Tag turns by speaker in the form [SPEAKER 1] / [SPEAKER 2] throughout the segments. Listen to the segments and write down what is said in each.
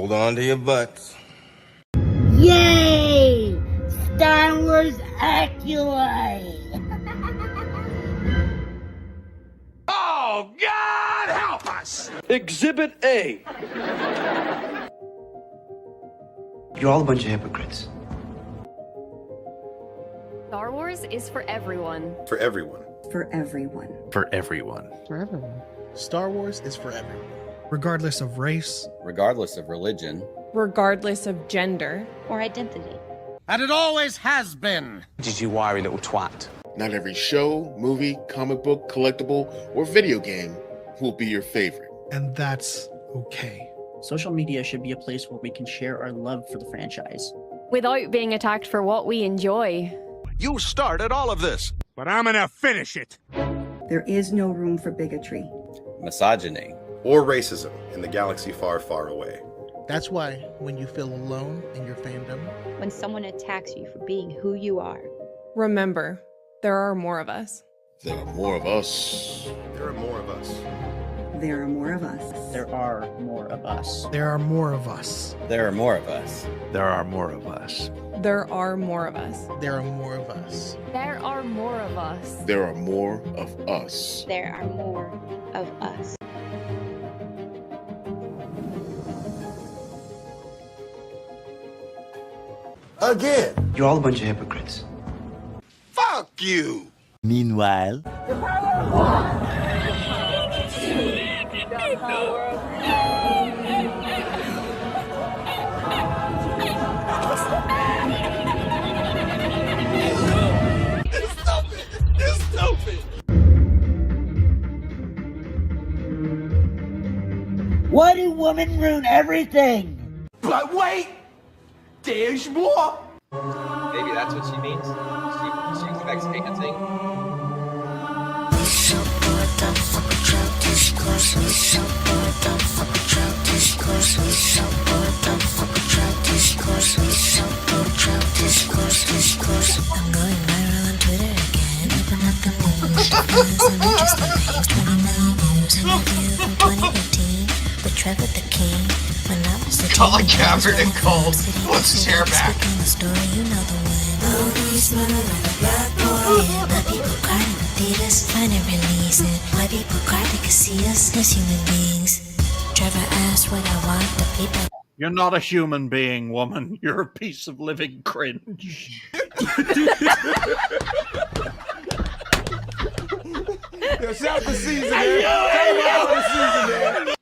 [SPEAKER 1] Hold on to your butts.
[SPEAKER 2] Yay! Star Wars Acolyte!
[SPEAKER 3] Oh, God help us!
[SPEAKER 4] Exhibit A.
[SPEAKER 5] You're all a bunch of hypocrites.
[SPEAKER 6] Star Wars is for everyone.
[SPEAKER 7] For everyone.
[SPEAKER 8] For everyone.
[SPEAKER 9] For everyone.
[SPEAKER 10] For everyone.
[SPEAKER 11] Star Wars is for everyone. Regardless of race.
[SPEAKER 12] Regardless of religion.
[SPEAKER 13] Regardless of gender.
[SPEAKER 8] Or identity.
[SPEAKER 3] And it always has been.
[SPEAKER 9] Did you worry, little twat?
[SPEAKER 14] Not every show, movie, comic book, collectible, or video game will be your favorite.
[SPEAKER 11] And that's okay.
[SPEAKER 10] Social media should be a place where we can share our love for the franchise.
[SPEAKER 6] Without being attacked for what we enjoy.
[SPEAKER 3] You started all of this, but I'm gonna finish it.
[SPEAKER 8] There is no room for bigotry.
[SPEAKER 12] Misogyny.
[SPEAKER 7] Or racism in the galaxy far, far away.
[SPEAKER 11] That's why when you feel alone in your fandom,
[SPEAKER 8] when someone attacks you for being who you are,
[SPEAKER 13] remember, there are more of us.
[SPEAKER 14] There are more of us.
[SPEAKER 7] There are more of us.
[SPEAKER 8] There are more of us.
[SPEAKER 10] There are more of us.
[SPEAKER 11] There are more of us.
[SPEAKER 12] There are more of us.
[SPEAKER 9] There are more of us.
[SPEAKER 13] There are more of us.
[SPEAKER 11] There are more of us.
[SPEAKER 6] There are more of us.
[SPEAKER 14] There are more of us.
[SPEAKER 8] There are more of us.
[SPEAKER 7] Again.
[SPEAKER 5] You're all a bunch of hypocrites.
[SPEAKER 3] Fuck you!
[SPEAKER 9] Meanwhile...
[SPEAKER 2] Why do women ruin everything?
[SPEAKER 3] But wait! There's more!
[SPEAKER 12] Maybe that's what she means. She expects dancing.
[SPEAKER 15] I'm going viral on Twitter again. Open up the news. Some interesting things. 20 million views. Interview from 2015 with Trevor the King. When I was the
[SPEAKER 3] Colin Kaepernick called. What's his hair back?
[SPEAKER 15] Speaking the story, you know the one. Oh, he's smelling like a black boy. Yeah, my people cried in the theaters. Find it releasing. White people cried they could see us as human beings. Trevor asked what I want the people.
[SPEAKER 4] You're not a human being, woman. You're a piece of living cringe.
[SPEAKER 3] Yo, shout the season, man. Shout the season, man.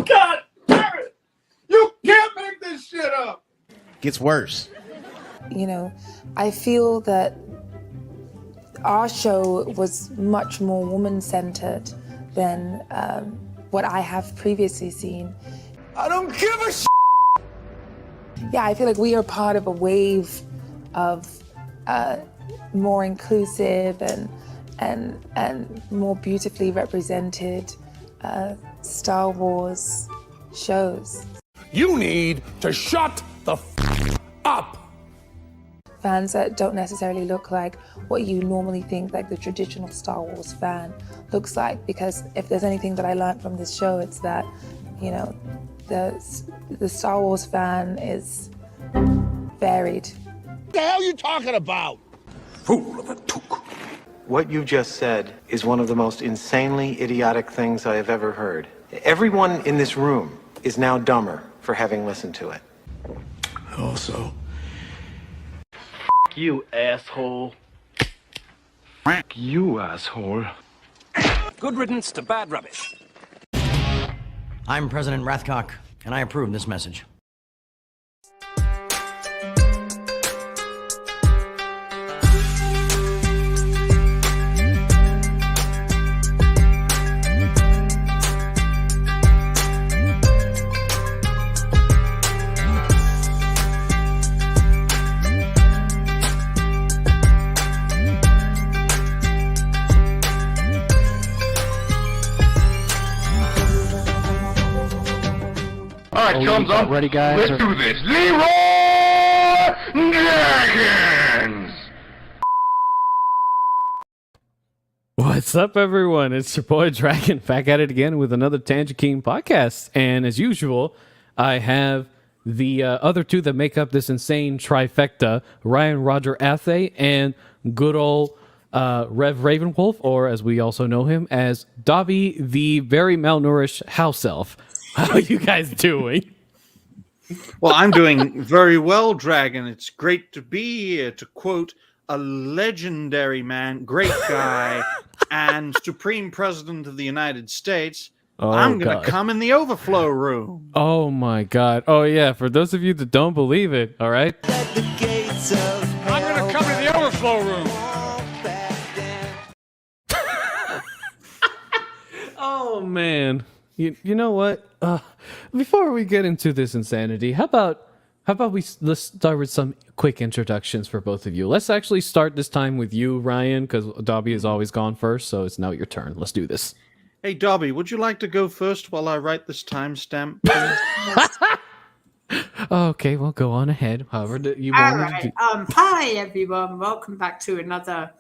[SPEAKER 3] God damn it! You can't make this shit up!
[SPEAKER 9] Gets worse.
[SPEAKER 16] You know, I feel that our show was much more woman-centered than what I have previously seen.
[SPEAKER 3] I don't give a shit!
[SPEAKER 16] Yeah, I feel like we are part of a wave of more inclusive and more beautifully represented Star Wars shows.
[SPEAKER 3] You need to shut the up!
[SPEAKER 16] Fans that don't necessarily look like what you normally think like the traditional Star Wars fan looks like, because if there's anything that I learned from this show, it's that, you know, the Star Wars fan is varied.
[SPEAKER 3] What the hell are you talking about? Fool of a took.
[SPEAKER 5] What you just said is one of the most insanely idiotic things I have ever heard. Everyone in this room is now dumber for having listened to it.
[SPEAKER 14] Also,
[SPEAKER 4] You asshole.
[SPEAKER 5] you asshole.
[SPEAKER 3] Good riddance to bad rubbish.
[SPEAKER 17] I'm President Rathcock, and I approve this message.
[SPEAKER 3] Thumbs up.
[SPEAKER 9] Ready, guys?
[SPEAKER 3] Let's do this. Leroy Dragons!
[SPEAKER 18] What's up, everyone? It's your boy Dragon back at it again with another Tangent King podcast. And as usual, I have the other two that make up this insane trifecta, Ryan Roger Athay and good old Rev Ravenwolf, or as we also know him as Dobby, the very malnourished house elf. How are you guys doing?
[SPEAKER 4] Well, I'm doing very well, Dragon. It's great to be here, to quote a legendary man, great guy, and Supreme President of the United States.
[SPEAKER 18] Oh,
[SPEAKER 4] I'm going
[SPEAKER 18] God.
[SPEAKER 4] to come in the overflow room.
[SPEAKER 18] Oh, my God. Oh, yeah. For those of you that don't believe it, all right?
[SPEAKER 4] I'm going to come in the overflow room.
[SPEAKER 18] Oh, man. You know what? Before we get into this insanity, how about let's start with some quick introductions for both of you. Let's actually start this time with you, Ryan, because Dobby has always gone first, so it's now your turn. Let's do this.
[SPEAKER 4] Hey, Dobby, would you like to go first while I write this timestamp?
[SPEAKER 18] Okay, well, go on ahead. However you
[SPEAKER 1] All
[SPEAKER 18] want
[SPEAKER 1] right.
[SPEAKER 18] to do.
[SPEAKER 1] Hi, everyone. Welcome back to another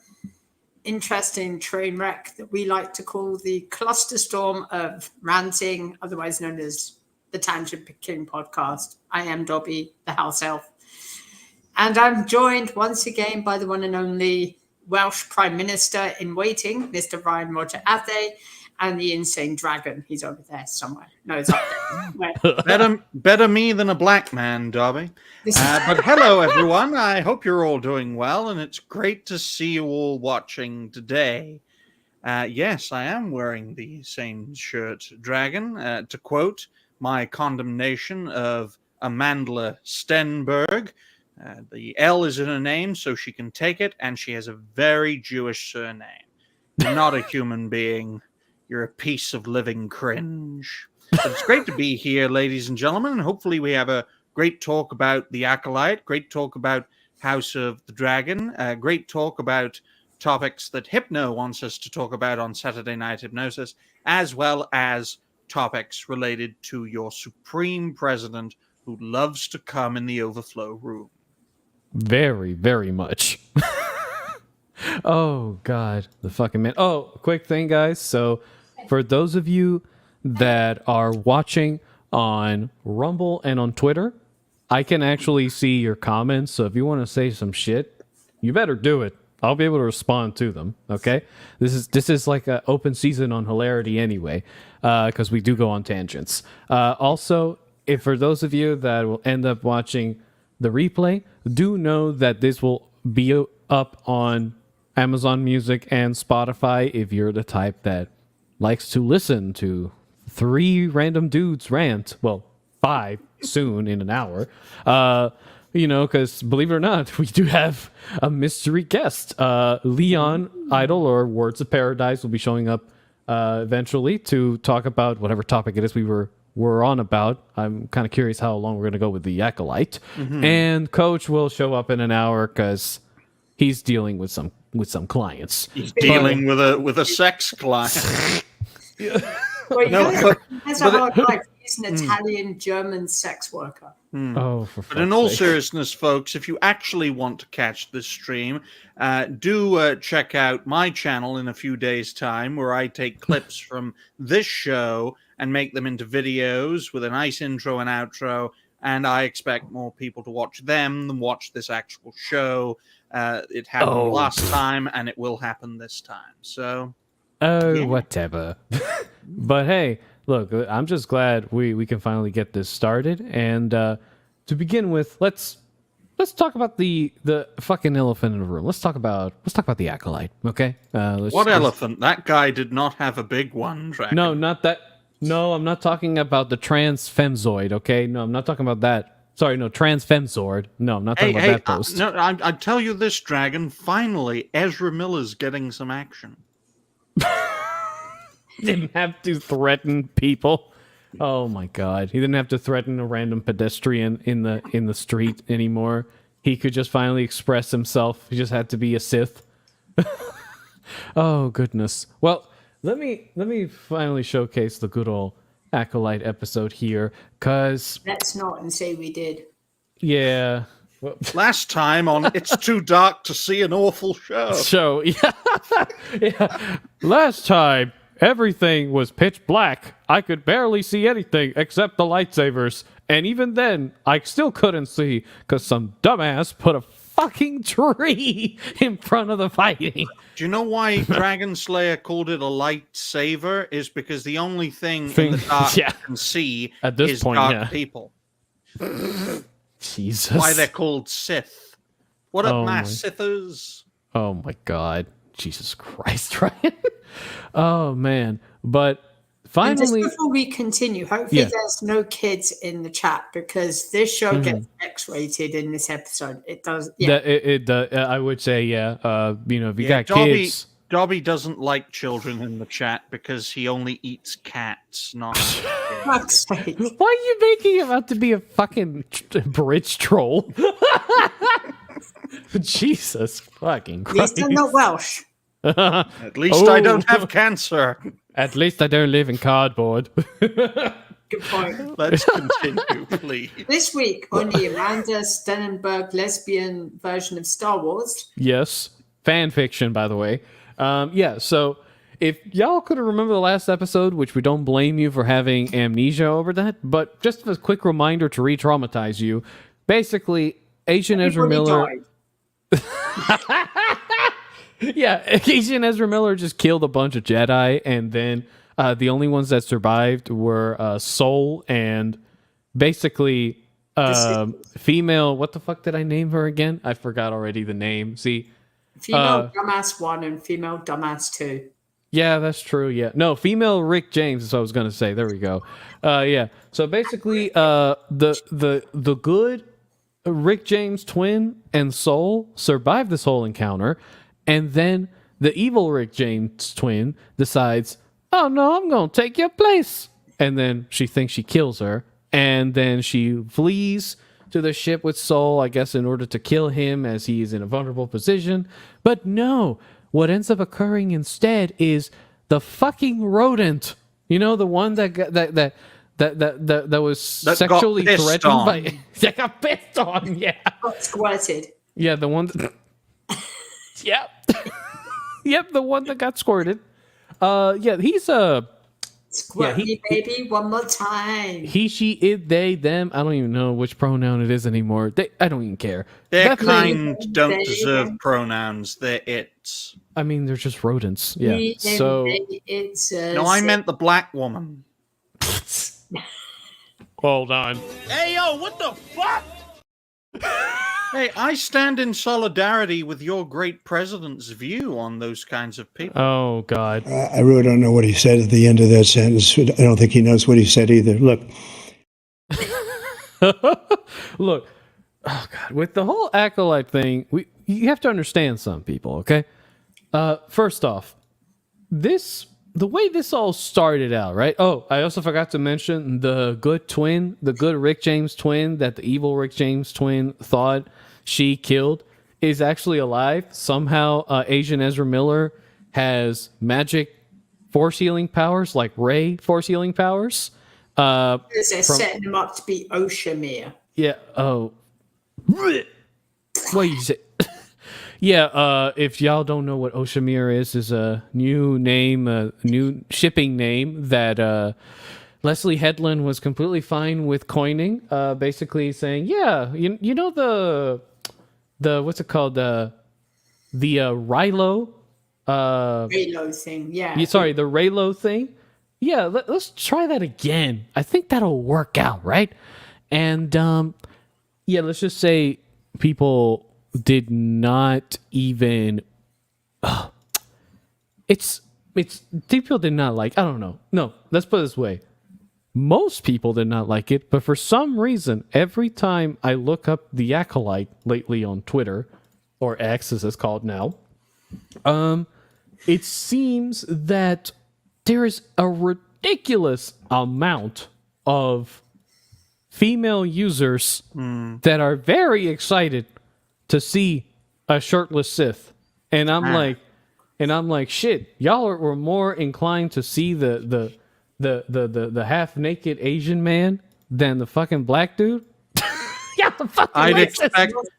[SPEAKER 1] interesting train wreck that we like to call the cluster storm of ranting, otherwise known as the Tangent King podcast. I am Dobby, the house elf. And I'm joined once again by the one and only Welsh Prime Minister in waiting, Mr. Ryan Roger Athay, and the insane dragon. He's over there somewhere. No, it's up there.
[SPEAKER 4] Better me than a black man, Dobby. But hello, everyone. I hope you're all doing well, and it's great to see you all watching today. Yes, I am wearing the same shirt, Dragon. To quote my condemnation of Amandla Stenberg, the L is in her name, so she can take it, and she has a very Jewish surname. You're not a human being. You're a piece of living cringe. But it's great to be here, ladies and gentlemen, and hopefully we have a great talk about the Acolyte, great talk about House of the Dragon, great talk about topics that Hypno wants us to talk about on Saturday Night Hypnosis, as well as topics related to your Supreme President who loves to come in the overflow room.
[SPEAKER 18] Very, very much. Oh, God. The fucking man. Oh, quick thing, guys. So, for those of you that are watching on Rumble and on Twitter, I can actually see your comments. So, if you want to say some shit, you better do it. I'll be able to respond to them. Okay? This is like an open season on hilarity anyway, because we do go on tangents. Also, if for those of you that will end up watching the replay, do know that this will be up on Amazon Music and Spotify if you're the type that likes to listen to three random dudes rant. Well, 5 soon in an hour. Because believe it or not, we do have a mystery guest. Leon Idol, or Words of Paradise, will be showing up eventually to talk about whatever topic it is we're on about. I'm kind of curious how long we're going to go with the Acolyte. Mm-hmm. And Coach will show up in an hour because he's dealing with some clients.
[SPEAKER 4] He's dealing with a sex client.
[SPEAKER 1] Well, that's a hard life. He's an Italian German sex worker.
[SPEAKER 18] Oh,
[SPEAKER 4] but in all seriousness, folks, if you actually want to catch this stream, do check out my channel in a few days' time, where I take clips from this show and make them into videos with a nice intro and outro. And I expect more people to watch them than watch this actual show. It happened last time, and it will happen this time. So,
[SPEAKER 18] whatever. But hey, look, I'm just glad we can finally get this started. And to begin with, let's talk about the fucking elephant in the room. Let's talk about the Acolyte, okay?
[SPEAKER 4] What elephant? That guy did not have a big one, Dragon.
[SPEAKER 18] No, not that. No, I'm not talking about the trans femzoid, okay? No, I'm not talking about that. Sorry, no, trans femzord. No, I'm not talking about that post.
[SPEAKER 4] No, I tell you this, Dragon. Finally, Ezra Miller's getting some action.
[SPEAKER 18] Didn't have to threaten people. Oh my God, he didn't have to threaten a random pedestrian in the street anymore. He could just finally express himself. He just had to be a Sith. Oh goodness. Well, let me finally showcase the good old Acolyte episode here, cause
[SPEAKER 1] let's not and say we did.
[SPEAKER 18] Yeah. Well,
[SPEAKER 4] last time on It's Too Dark to See an Awful Show.
[SPEAKER 18] Yeah. Last time, everything was pitch black. I could barely see anything except the lightsabers. And even then, I still couldn't see because some dumbass put a fucking tree in front of the fighting.
[SPEAKER 4] Do you know why Dragonslayer called it a lightsaber? Is because the only thing in the dark you can see
[SPEAKER 18] at this
[SPEAKER 4] is
[SPEAKER 18] point,
[SPEAKER 4] dark people.
[SPEAKER 18] Jesus.
[SPEAKER 4] Why they're called Sith. What up,
[SPEAKER 18] Oh
[SPEAKER 4] my
[SPEAKER 18] my-
[SPEAKER 4] Sithers?
[SPEAKER 18] Oh my god. Jesus Christ, Ryan. Oh man. But
[SPEAKER 1] And just
[SPEAKER 18] finally,
[SPEAKER 1] before we continue, hopefully
[SPEAKER 18] Yeah.
[SPEAKER 1] there's no kids in the chat because this show
[SPEAKER 18] Mhm.
[SPEAKER 1] gets X-rated in this episode. It does. Yeah.
[SPEAKER 18] I would say, yeah. If you got
[SPEAKER 4] Dobby,
[SPEAKER 18] kids,
[SPEAKER 4] Dobby doesn't like children in the chat because he only eats cats, not
[SPEAKER 1] Fuck's sake.
[SPEAKER 18] why are you making him out to be a fucking bridge troll? Jesus fucking
[SPEAKER 1] At least
[SPEAKER 18] Christ.
[SPEAKER 1] I'm not Welsh.
[SPEAKER 4] At least I don't have cancer.
[SPEAKER 18] At least I don't live in cardboard.
[SPEAKER 1] Good point.
[SPEAKER 4] Let's continue, please.
[SPEAKER 1] This week on the Amanda Stenenberg lesbian version of Star Wars,
[SPEAKER 18] Yes. Fan fiction, by the way. So if y'all could remember the last episode, which we don't blame you for having amnesia over that, but just a quick reminder to re-traumatize you. Basically, Asian Ezra Miller.
[SPEAKER 1] died.
[SPEAKER 18] Yeah, Asian Ezra Miller just killed a bunch of Jedi, and then the only ones that survived were Soul and basically female. What the fuck did I name her again? I forgot already the name. See,
[SPEAKER 1] Female dumbass 1 and female dumbass 2.
[SPEAKER 18] yeah, that's true. Yeah, no, female Rick James is what I was gonna say. There we go. Yeah. So basically, the good Rick James twin and Soul survived this whole encounter, and then the evil Rick James twin decides, "Oh no, I'm gonna take your place," and then she thinks she kills her, and then she flees to the ship with Soul, I guess, in order to kill him as he is in a vulnerable position. But no, what ends up occurring instead is the fucking rodent. You know, the one that was
[SPEAKER 4] That got
[SPEAKER 18] sexually
[SPEAKER 4] pissed
[SPEAKER 18] threatened
[SPEAKER 4] on.
[SPEAKER 18] by that got pissed on. Yeah,
[SPEAKER 1] Got squirted.
[SPEAKER 18] yeah, the one. Yep, yep, the one that got squirted. Yeah, he's
[SPEAKER 1] Squirt me, baby, one more time.
[SPEAKER 18] he, she, it, they, them. I don't even know which pronoun it is anymore. I don't even care.
[SPEAKER 4] Their
[SPEAKER 18] Definitely-
[SPEAKER 4] kind don't deserve pronouns. They're its.
[SPEAKER 18] I mean, they're just rodents. Yeah.
[SPEAKER 1] Me and
[SPEAKER 18] So
[SPEAKER 1] they, it's
[SPEAKER 4] No, I meant the black woman.
[SPEAKER 18] hold on.
[SPEAKER 3] Hey, yo, what the fuck?
[SPEAKER 4] Hey, I stand in solidarity with your great president's view on those kinds of people.
[SPEAKER 18] Oh God.
[SPEAKER 19] I really don't know what he said at the end of that sentence. I don't think he knows what he said either. Look,
[SPEAKER 18] Look, oh God, with the whole Acolyte thing, you have to understand some people, okay? First off, the way this all started out, right? Oh, I also forgot to mention the good Rick James twin that the evil Rick James twin thought she killed is actually alive. Somehow, Asian Ezra Miller has magic force healing powers, like Rey force healing powers.
[SPEAKER 1] They're setting him up to be Oshamir.
[SPEAKER 18] Yeah. Oh. What you say? Yeah. If y'all don't know what Oshamir is a new name, a new shipping name that Leslye Headland was completely fine with coining. Basically saying, yeah, you know the what's it called, the Reylo.
[SPEAKER 1] Reylo thing, yeah.
[SPEAKER 18] Sorry, the Reylo thing. Yeah, let's try that again. I think that'll work out, right? And yeah, let's just say people did not even. It's people did not like. I don't know. No, let's put it this way. Most people did not like it, but for some reason, every time I look up the Acolyte lately on Twitter, or X as it's called now, it seems that there is a ridiculous amount of female users that are very excited to see a shirtless Sith, and I'm like, shit, y'all were more inclined to see the half naked Asian man than the fucking black dude. Yeah, the fucking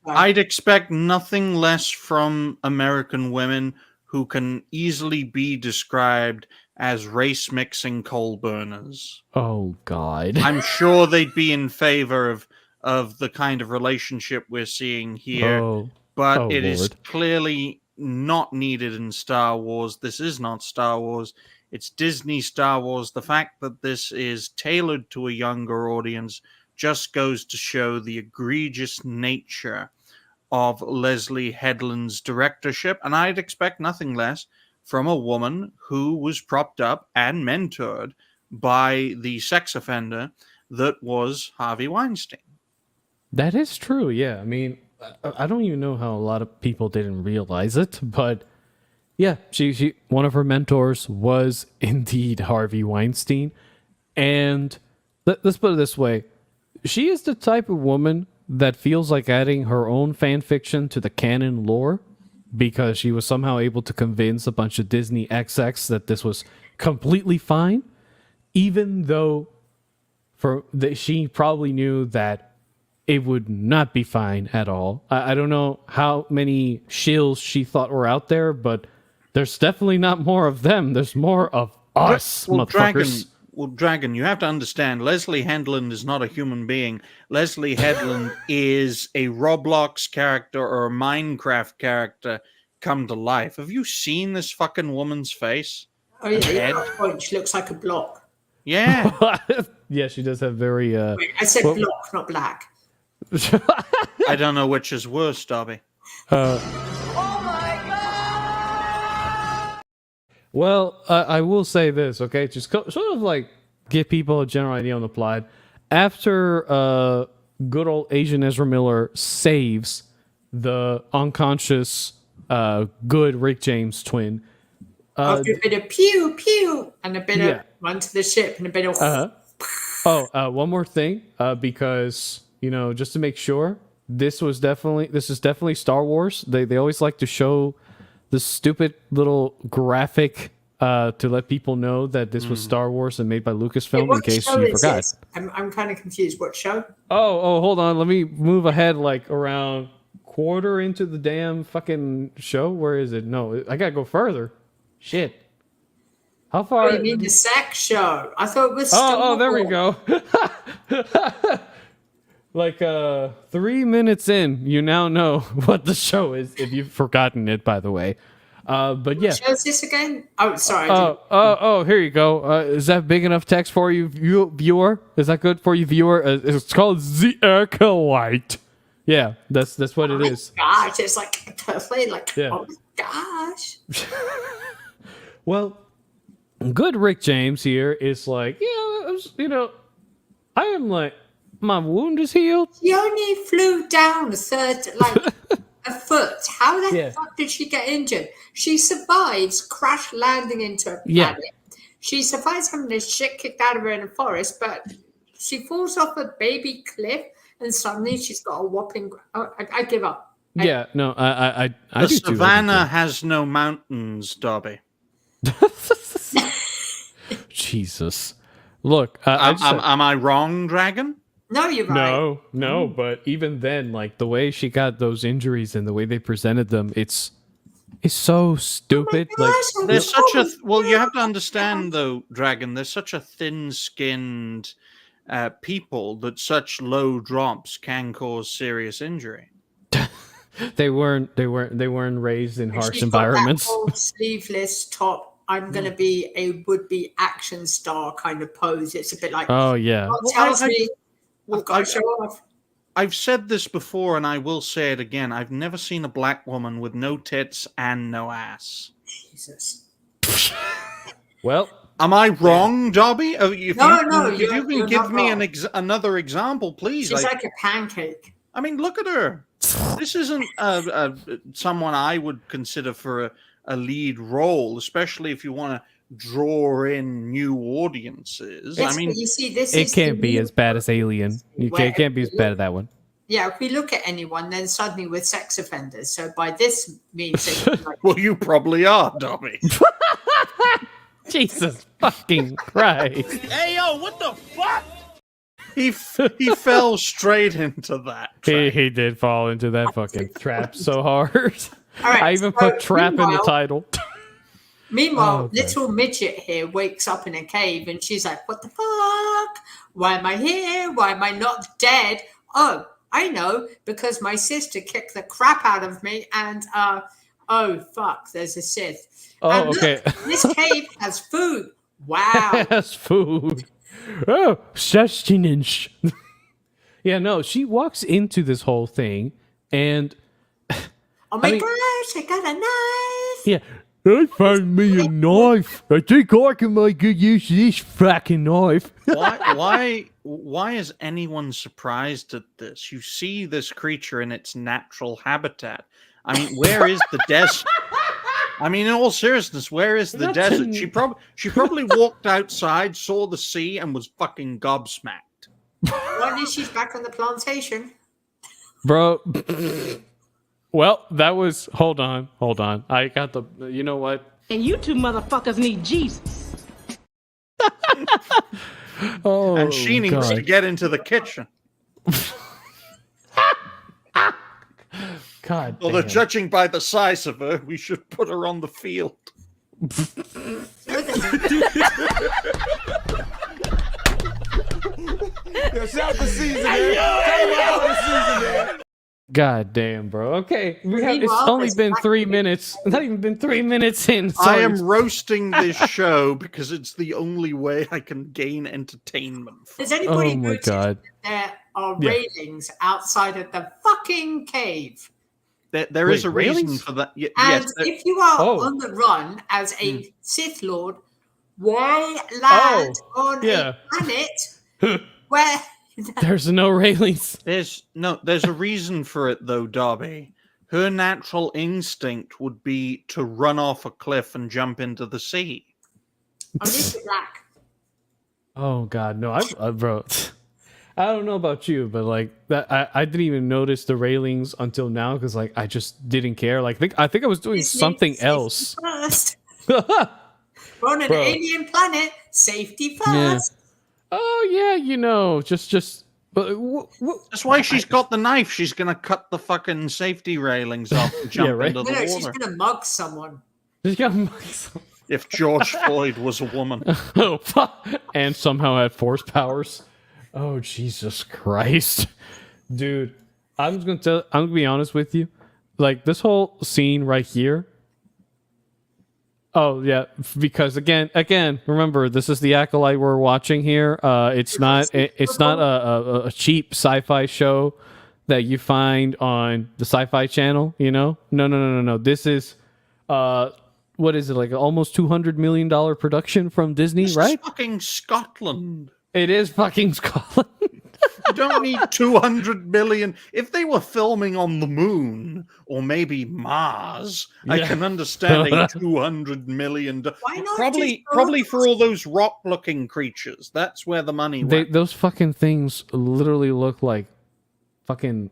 [SPEAKER 4] I'd expect nothing less from American women who can easily be described as race mixing coal burners.
[SPEAKER 18] Oh God.
[SPEAKER 4] I'm sure they'd be in favor of the kind of relationship we're seeing here, but it is clearly not needed in Star Wars. This is not Star Wars. It's Disney Star Wars. The fact that this is tailored to a younger audience just goes to show the egregious nature of Leslye Headland's directorship, and I'd expect nothing less from a woman who was propped up and mentored by the sex offender that was Harvey Weinstein.
[SPEAKER 18] That is true, yeah. I mean, I don't even know how a lot of people didn't realize it, but yeah, she one of her mentors was indeed Harvey Weinstein. And let's put it this way. She is the type of woman that feels like adding her own fan fiction to the canon lore because she was somehow able to convince a bunch of Disney execs that this was completely fine, even though she probably knew that it would not be fine at all. I don't know how many shills she thought were out there, but there's definitely not more of them. There's more of us, motherfuckers.
[SPEAKER 4] Dragon, you have to understand, Leslye Headland is not a human being. Leslye Headland is a Roblox character or a Minecraft character come to life. Have you seen this fucking woman's face?
[SPEAKER 1] Oh, yeah. She looks like a block.
[SPEAKER 4] Yeah.
[SPEAKER 18] Yeah, she does have very...
[SPEAKER 1] Wait, I said block, not black.
[SPEAKER 4] I don't know which is worse, Darby.
[SPEAKER 18] Well, I will say this, okay? Just sort of like give people a general idea on the plot. After good old Asian Ezra Miller saves the unconscious good Rick James twin.
[SPEAKER 1] After a bit of pew, pew, and a bit of run to the ship, and a bit of...
[SPEAKER 18] one more thing, because, you know, just to make sure, this is definitely Star Wars. They always like to show the stupid little graphic to let people know that this was Star Wars and made by Lucasfilm, in case you forgot.
[SPEAKER 1] This? I'm kind of confused. What show?
[SPEAKER 18] Oh, hold on. Let me move ahead like around quarter into the damn fucking show. Where is it? No, I gotta go further. Shit. How far?
[SPEAKER 1] Oh, you mean the sex show? I thought it was
[SPEAKER 18] Oh, there we go. Like 3 minutes in, you now know what the show is, if you've forgotten it, by the way. But yeah.
[SPEAKER 1] What show is this again? Oh, sorry.
[SPEAKER 18] Here you go. Is that big enough text for you, viewer? Is that good for you, viewer? It's called The Acolyte. Yeah, that's what it is.
[SPEAKER 1] Gosh, it's like totally like,
[SPEAKER 18] yeah.
[SPEAKER 1] Oh my gosh.
[SPEAKER 18] Well, good Rick James here is like, I am like, my wound is healed.
[SPEAKER 1] She only flew down a foot. How the fuck did she get injured? She survives crash landing into a planet.
[SPEAKER 18] Yeah.
[SPEAKER 1] She survives having the shit kicked out of her in a forest, but she falls off a baby cliff and suddenly she's got a whopping... I give up.
[SPEAKER 18] I
[SPEAKER 4] the
[SPEAKER 18] do
[SPEAKER 4] savannah has no mountains, Darby.
[SPEAKER 18] Jesus. Look,
[SPEAKER 4] am I wrong, Dragon?
[SPEAKER 1] No, you're right.
[SPEAKER 18] No, but even then, like the way she got those injuries and the way they presented them, it's so stupid.
[SPEAKER 1] Oh gosh,
[SPEAKER 18] like
[SPEAKER 4] there's such a you have to understand though, Dragon. There's such a thin-skinned people that such low drops can cause serious injury.
[SPEAKER 18] They weren't raised in harsh
[SPEAKER 1] She's
[SPEAKER 18] environments.
[SPEAKER 1] Got that whole sleeveless top. I'm going to be a would-be action star kind of pose. It's a bit like,
[SPEAKER 18] oh yeah.
[SPEAKER 1] Tells me I've got to show off.
[SPEAKER 4] I've said this before, and I will say it again. I've never seen a black woman with no tits and no ass.
[SPEAKER 1] Jesus.
[SPEAKER 18] Well,
[SPEAKER 4] am I wrong, Darby? If you can give me another example, please.
[SPEAKER 1] She's like a pancake.
[SPEAKER 4] I mean, look at her. This isn't someone I would consider for a lead role, especially if you want to draw in new audiences.
[SPEAKER 1] I mean, you see,
[SPEAKER 18] it can't be as bad as Alien. It can't be as bad as that one.
[SPEAKER 1] Yeah, if we look at anyone, then suddenly we're sex offenders. So by this means,
[SPEAKER 4] well, you probably are, Dobby.
[SPEAKER 18] Jesus fucking Christ!
[SPEAKER 3] Hey yo, what the fuck?
[SPEAKER 4] He fell straight into that.
[SPEAKER 18] He did fall into that fucking trap so hard.
[SPEAKER 1] All right,
[SPEAKER 18] I even put trap in the title.
[SPEAKER 1] Meanwhile, little midget here wakes up in a cave and she's like, what the fuck? Why am I here? Why am I not dead? Oh, I know, because my sister kicked the crap out of me and, oh, fuck, there's a Sith.
[SPEAKER 18] Oh,
[SPEAKER 1] and look,
[SPEAKER 18] okay.
[SPEAKER 1] This cave has food. Wow.
[SPEAKER 18] Has food. Oh, sustenance. Yeah, no, she walks into this whole thing and...
[SPEAKER 1] Oh my gosh, I got a knife.
[SPEAKER 18] Yeah. I found me a knife. I think I can make good use of this fucking knife.
[SPEAKER 4] Why is anyone surprised at this? You see this creature in its natural habitat. I mean, where is the desert? I mean, in all seriousness, where is the desert? She probably walked outside, saw the sea, and was fucking gobsmacked.
[SPEAKER 1] Well, at least she's back on the plantation.
[SPEAKER 18] Bro. Well, that was... Hold on. I got the... You know what?
[SPEAKER 20] And you two motherfuckers need Jesus.
[SPEAKER 18] Oh,
[SPEAKER 4] and she needs to get into the kitchen.
[SPEAKER 18] God
[SPEAKER 3] Although,
[SPEAKER 18] damn.
[SPEAKER 3] judging by the size of her, we should put her on the field.
[SPEAKER 14] It's out the season, man. Out the season, man.
[SPEAKER 18] God damn, bro. Okay, it's
[SPEAKER 1] Meanwhile,
[SPEAKER 18] only
[SPEAKER 1] there's
[SPEAKER 18] been
[SPEAKER 1] Black
[SPEAKER 18] 3
[SPEAKER 1] Widow.
[SPEAKER 18] minutes. Not even been 3 minutes in.
[SPEAKER 4] I
[SPEAKER 18] Sorry.
[SPEAKER 4] am roasting this show because it's the only way I can gain entertainment.
[SPEAKER 1] Does anybody
[SPEAKER 18] Oh my
[SPEAKER 1] notice
[SPEAKER 18] God.
[SPEAKER 1] that there are
[SPEAKER 18] Yeah.
[SPEAKER 1] railings outside of the fucking cave?
[SPEAKER 4] There is
[SPEAKER 18] Wait,
[SPEAKER 4] a reason
[SPEAKER 18] railings?
[SPEAKER 4] for that.
[SPEAKER 1] And
[SPEAKER 4] Yes,
[SPEAKER 1] if you are
[SPEAKER 18] Oh.
[SPEAKER 1] on the run as a Sith Lord, why land on
[SPEAKER 18] yeah.
[SPEAKER 1] a planet where...
[SPEAKER 18] There's no railings.
[SPEAKER 4] there's a reason for it though, Darby. Her natural instinct would be to run off a cliff and jump into the sea.
[SPEAKER 1] I'm just black.
[SPEAKER 18] Oh God, no! Bro, I don't know about you, but like that, I didn't even notice the railings until now because like I just didn't care. Like I think I was doing
[SPEAKER 1] Disney,
[SPEAKER 18] something
[SPEAKER 1] safety
[SPEAKER 18] else.
[SPEAKER 1] First. We're on an
[SPEAKER 18] Bro.
[SPEAKER 1] alien planet. Safety first.
[SPEAKER 18] Yeah. Oh yeah, you know, just.
[SPEAKER 4] That's why she's got the knife. She's gonna cut the fucking safety railings off and jump
[SPEAKER 18] Yeah, right.
[SPEAKER 4] into the
[SPEAKER 1] No,
[SPEAKER 4] water.
[SPEAKER 1] she's gonna mug someone.
[SPEAKER 4] If George Floyd was a woman.
[SPEAKER 18] Oh, fuck. And somehow had force powers. Oh Jesus Christ, dude! I'm gonna be honest with you. Like this whole scene right here. Oh yeah, because again, remember this is the Acolyte we're watching here. It's not a cheap sci-fi show that you find on the Sci-Fi Channel. You know, no. This is what is it, like almost $200 million production from Disney,
[SPEAKER 4] This
[SPEAKER 18] right?
[SPEAKER 4] is fucking Scotland.
[SPEAKER 18] It is fucking Scotland.
[SPEAKER 4] You don't need 200 million. If they were filming on the moon or maybe Mars, I
[SPEAKER 18] Yeah.
[SPEAKER 4] can understand a 200 million.
[SPEAKER 1] Why not
[SPEAKER 4] Probably for all those rock-looking creatures. That's where the money went.
[SPEAKER 18] Those fucking things literally look like fucking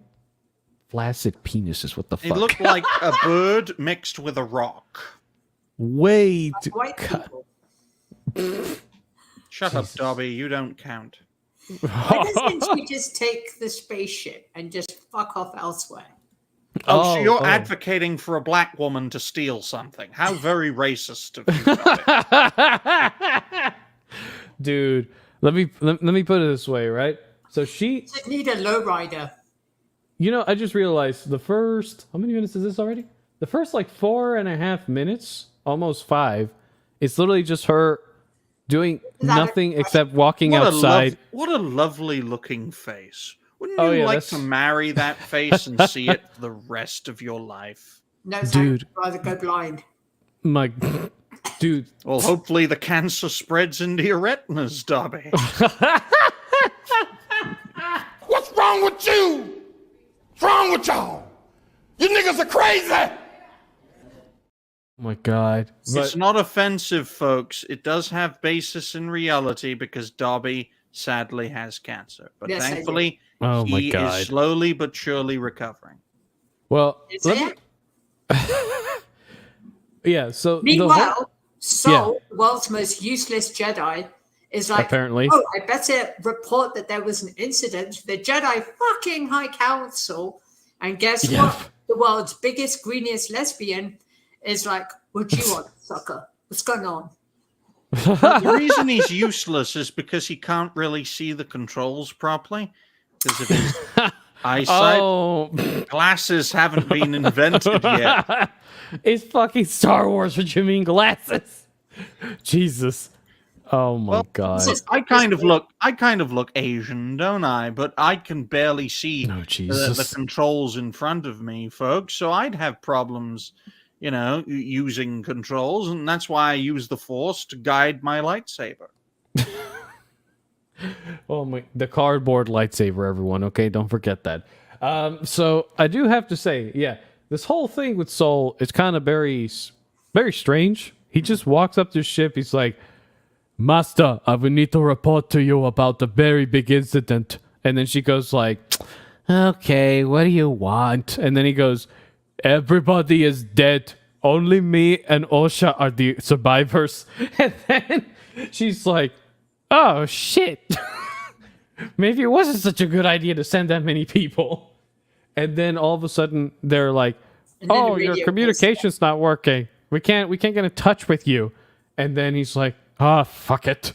[SPEAKER 18] flaccid penises. What the
[SPEAKER 4] It
[SPEAKER 18] fuck?
[SPEAKER 4] looked like a bird mixed with a rock.
[SPEAKER 18] Way to
[SPEAKER 1] White
[SPEAKER 18] cut.
[SPEAKER 1] people.
[SPEAKER 4] Shut up, Dobby. You don't count.
[SPEAKER 1] Why doesn't she just take the spaceship and just fuck off elsewhere?
[SPEAKER 4] So you're advocating for a black woman to steal something. How very racist of you, Dobby.
[SPEAKER 18] Dude, let me put it this way, right? So she,
[SPEAKER 1] Just need a lowrider.
[SPEAKER 18] you know, I just realized the first, how many minutes is this already? The first like 4.5 minutes, almost 5, it's literally just her doing nothing except walking outside.
[SPEAKER 4] What a lovely looking face. Wouldn't
[SPEAKER 18] Oh,
[SPEAKER 4] you
[SPEAKER 18] yeah,
[SPEAKER 4] like
[SPEAKER 18] that's-
[SPEAKER 4] to marry that face and see it for the rest of your life?
[SPEAKER 1] No, thanks.
[SPEAKER 18] Dude.
[SPEAKER 1] I'd rather go blind.
[SPEAKER 18] My dude.
[SPEAKER 4] Well, hopefully the cancer spreads into your retinas, Dobby.
[SPEAKER 14] What's wrong with you? What's wrong with y'all? You niggas are crazy.
[SPEAKER 18] Oh my God.
[SPEAKER 4] It's not offensive, folks. It does have basis in reality because Dobby sadly has cancer. But
[SPEAKER 1] Yes, I do.
[SPEAKER 4] thankfully,
[SPEAKER 18] Oh my
[SPEAKER 4] he
[SPEAKER 18] God.
[SPEAKER 4] is slowly but surely recovering.
[SPEAKER 18] Well,
[SPEAKER 1] Is
[SPEAKER 18] let
[SPEAKER 1] it?
[SPEAKER 18] me, yeah, so
[SPEAKER 1] Meanwhile, Saul,
[SPEAKER 18] Yeah.
[SPEAKER 1] the world's most useless Jedi, is like,
[SPEAKER 18] Apparently.
[SPEAKER 1] oh, I better report that there was an incident to the Jedi fucking High Council. And guess
[SPEAKER 18] Yeah.
[SPEAKER 1] what? The world's biggest, greeniest lesbian is like, what you want, sucker? What's going on?
[SPEAKER 4] The reason he's useless is because he can't really see the controls properly. Because of his eyesight. Glasses haven't been invented yet.
[SPEAKER 18] It's fucking Star Wars. What you mean glasses? Jesus. Oh my god.
[SPEAKER 4] I kind of look Asian, don't I? But I can barely see the controls in front of me, folks. So I'd have problems, using controls, and that's why I use the Force to guide my lightsaber.
[SPEAKER 18] The cardboard lightsaber, everyone. Okay, don't forget that. So I do have to say, yeah, this whole thing with Soul is kind of very, very strange. He just walks up to the ship. He's like, "Master, I will need to report to you about the very big incident." And then she goes like, "Okay, what do you want?" And then he goes, "Everybody is dead. Only me and Osha are the survivors." And then she's like, "Oh, shit. Maybe it wasn't such a good idea to send that many people." And then all of a sudden they're like, "Oh, your communication's not working. We can't get in touch with you." And then he's like, fuck it."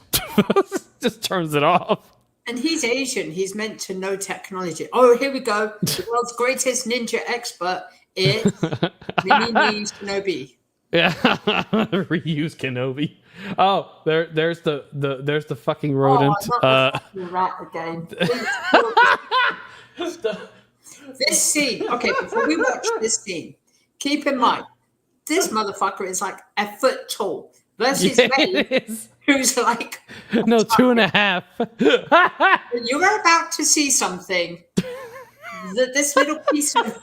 [SPEAKER 18] Just turns it off.
[SPEAKER 1] And he's Asian. He's meant to know technology. Oh, here we go. The world's greatest ninja expert is Mini Shinobi.
[SPEAKER 18] Yeah, reuse Kenobi. Oh, there's the fucking rodent.
[SPEAKER 1] Rat again. This scene. Okay, before we watch this scene, keep in mind this motherfucker is like a foot tall versus Ray, who's like
[SPEAKER 18] 2.5.
[SPEAKER 1] You're about to see something. This little piece of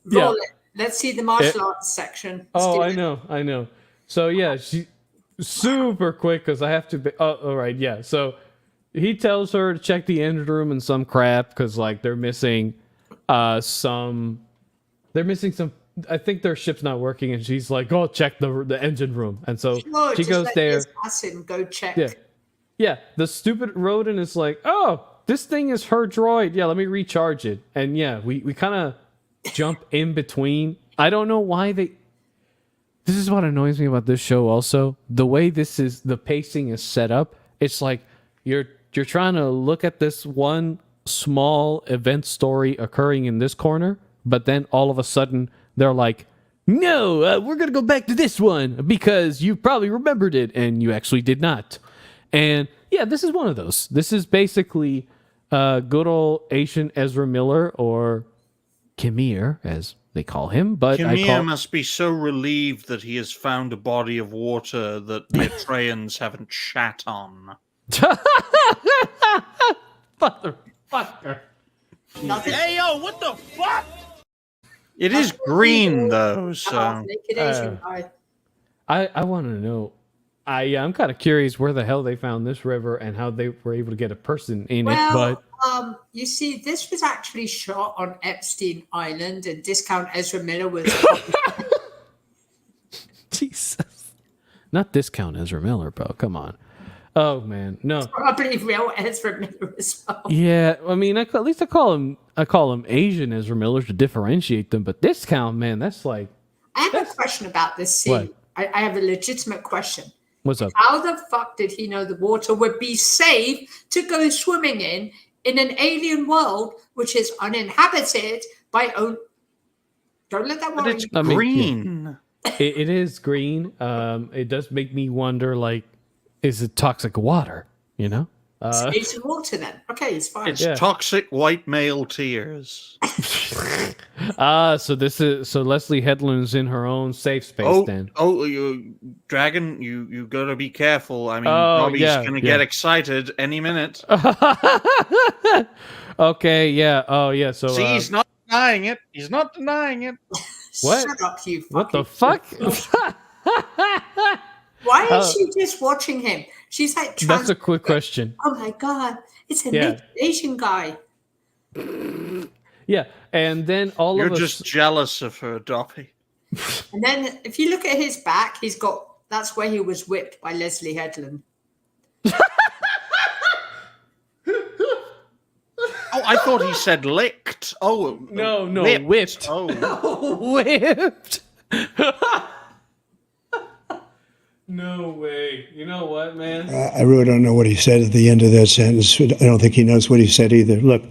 [SPEAKER 1] roll it. Let's see the martial arts section.
[SPEAKER 18] I know. So yeah, she super quick because I have to be. Oh, all right, yeah. So he tells her to check the engine room and some crap because like they're missing some. They're missing some. I think their ship's not working, and she's like, "Go check the engine room." And so she goes there.
[SPEAKER 1] Go check.
[SPEAKER 18] Yeah. The stupid rodent is like, "Oh, this thing is her droid. Yeah, let me recharge it." And yeah, we kind of jump in between. I don't know why they. This is what annoys me about this show. Also, the way the pacing is set up. It's like you're trying to look at this one small event story occurring in this corner, but then all of a sudden they're like, "No, we're gonna go back to this one because you probably remembered it and you actually did not." And yeah, this is one of those. This is basically good old Asian Ezra Miller, or Kimir, as they call him. But
[SPEAKER 4] Kimir must be so relieved that he has found a body of water that the Atreians haven't shat on.
[SPEAKER 18] Motherfucker.
[SPEAKER 3] Hey, yo, what the fuck?
[SPEAKER 4] It is green, though, so...
[SPEAKER 1] Naked Asian guy.
[SPEAKER 18] I want to know... I'm kind of curious where the hell they found this river and how they were able to get a person in it, but...
[SPEAKER 1] you see, this was actually shot on Epstein Island, and Discount Ezra Miller was...
[SPEAKER 18] Jesus. Not Discount Ezra Miller, bro. Come on. Oh, man. No.
[SPEAKER 1] Probably real Ezra Miller as well.
[SPEAKER 18] Yeah, I mean, at least I call him Asian Ezra Miller to differentiate them, but Discount, man, that's like...
[SPEAKER 1] I have a question about this scene. I have a legitimate question.
[SPEAKER 18] What's up?
[SPEAKER 1] How the fuck did he know the water would be safe to go swimming in an alien world which is uninhabited by own? Don't let that worry.
[SPEAKER 4] But it's green.
[SPEAKER 18] It is green. It does make me wonder, like, is it toxic water? You know?
[SPEAKER 1] It's water then. Okay, it's fine.
[SPEAKER 4] It's toxic white male tears.
[SPEAKER 18] So Leslye Headland's in her own safe space then.
[SPEAKER 4] Dragon, you gotta be careful. I mean, Robbie's gonna get excited any minute.
[SPEAKER 18] Okay, yeah. Oh, yeah. So
[SPEAKER 4] see, he's not denying it. He's not denying it.
[SPEAKER 18] What?
[SPEAKER 1] Shut up, you.
[SPEAKER 18] What the fuck?
[SPEAKER 1] Why is she just watching him? She's like,
[SPEAKER 18] that's a quick question.
[SPEAKER 1] Oh my god, it's a naked Asian guy.
[SPEAKER 18] Yeah, and then
[SPEAKER 4] You're just jealous of her, Doppy.
[SPEAKER 1] And then if you look at his back, that's where he was whipped by Leslye Headland.
[SPEAKER 4] Oh, I thought he said licked. Oh,
[SPEAKER 18] no,
[SPEAKER 4] whipped.
[SPEAKER 18] whipped.
[SPEAKER 4] Oh,
[SPEAKER 18] whipped. No way. You know what, man?
[SPEAKER 19] I really don't know what he said at the end of that sentence. I don't think he knows what he said either. Look.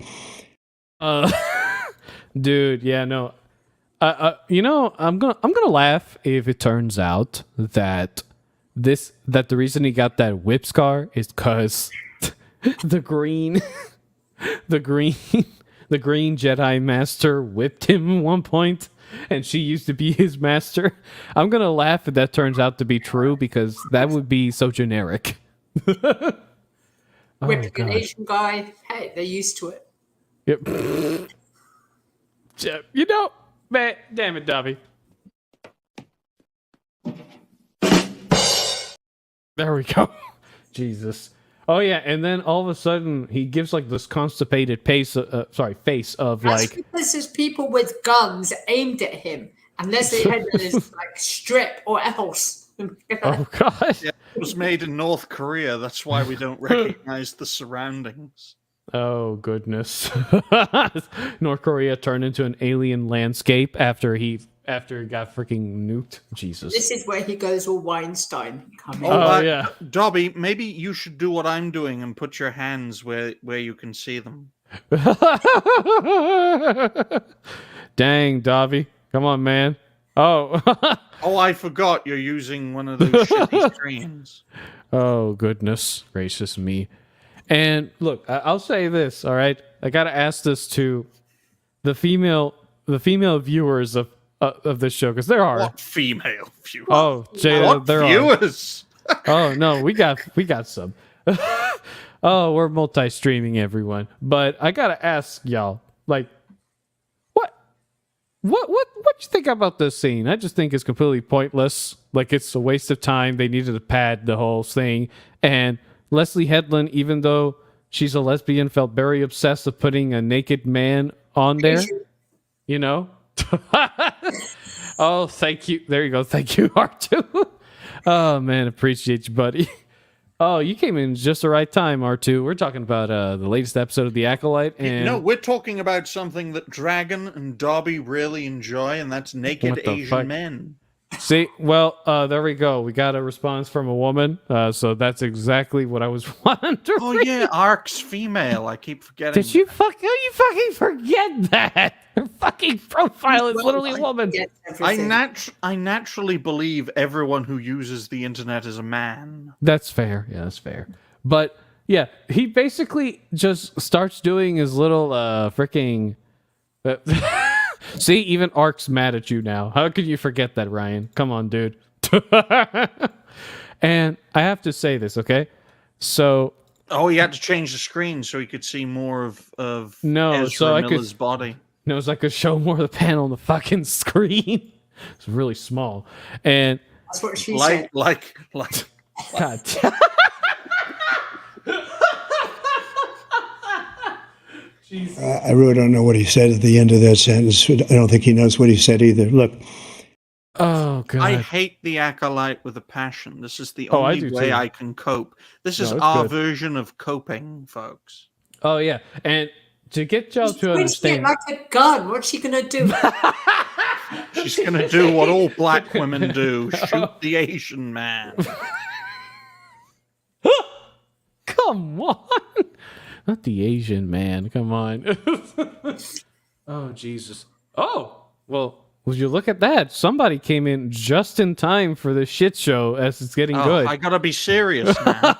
[SPEAKER 18] Dude, yeah, no. You know, I'm gonna laugh if it turns out that the reason he got that whip scar is because the green Jedi Master whipped him at one point, and she used to be his master. I'm gonna laugh if that turns out to be true because that would be so generic.
[SPEAKER 1] Whipping an Asian guy, hey, they're used to it.
[SPEAKER 18] Yep. You know, man, damn it, Dobby. There we go. Jesus. Oh yeah, and then all of a sudden he gives like this constipated face of
[SPEAKER 1] That's
[SPEAKER 18] like.
[SPEAKER 1] because there's people with guns aimed at him, and Leslye Headland is like strip or else.
[SPEAKER 18] Oh god.
[SPEAKER 4] Yeah, it was made in North Korea. That's why we don't recognize the surroundings.
[SPEAKER 18] Oh goodness. North Korea turned into an alien landscape after he got freaking nuked. Jesus.
[SPEAKER 1] This is where he goes all Weinstein.
[SPEAKER 4] Yeah. Dobby, maybe you should do what I'm doing and put your hands where you can see them.
[SPEAKER 18] Dang, Dobby. Come on, man. Oh.
[SPEAKER 4] Oh, I forgot you're using one of those shitty screens.
[SPEAKER 18] Oh, goodness gracious me. And look, I'll say this, all right? I got to ask this to the female viewers of this show, because there are.
[SPEAKER 4] What female viewers?
[SPEAKER 18] Oh, Jada,
[SPEAKER 4] what
[SPEAKER 18] there
[SPEAKER 4] viewers?
[SPEAKER 18] are. Oh, no, we got some. Oh, we're multi-streaming, everyone. But I got to ask y'all, like, what you think about this scene? I just think it's completely pointless. Like, it's a waste of time. They needed to pad the whole thing. And Leslye Headland, even though she's a lesbian, felt very obsessed with putting a naked man on there. You know? Oh, thank you. There you go. Thank you, R2. Oh, man. Appreciate you, buddy. Oh, you came in just the right time, R2. We're talking about the latest episode of The Acolyte. And
[SPEAKER 4] no, we're talking about something that Dragon and Dobby really enjoy, and that's naked Asian men.
[SPEAKER 18] See, well, there we go. We got a response from a woman, so that's exactly what I was wondering.
[SPEAKER 4] Oh yeah, Ark's female. I keep forgetting.
[SPEAKER 18] Did you fucking forget that? Her fucking profile is literally a woman.
[SPEAKER 4] I naturally believe everyone who uses the internet is a man.
[SPEAKER 18] That's fair. Yeah, that's fair. But yeah, he basically just starts doing his little freaking. See, even Ark's mad at you now. How could you forget that, Ryan? Come on, dude. And I have to say this, okay? So.
[SPEAKER 4] Oh, he had to change the screen so he could see more of
[SPEAKER 18] Ezra
[SPEAKER 4] Miller's body.
[SPEAKER 18] No, so I could show more of the panel on the fucking screen. It's really small, and
[SPEAKER 1] that's what she said.
[SPEAKER 4] Like.
[SPEAKER 18] God.
[SPEAKER 19] I really don't know what he said at the end of that sentence. I don't think he knows what he said either. Look.
[SPEAKER 18] Oh, God.
[SPEAKER 4] I hate the Acolyte with a passion. This is the only way I can cope. This is our version of coping, folks.
[SPEAKER 18] Oh, yeah. And to get y'all to understand.
[SPEAKER 1] Like a gun. What's she going to do?
[SPEAKER 4] She's going to do what all black women do. Shoot the Asian man.
[SPEAKER 18] Come on. Not the Asian man. Come on. Oh, Jesus. Oh, well, would you look at that? Somebody came in just in time for the shit show as it's getting good.
[SPEAKER 4] I got to be serious, man.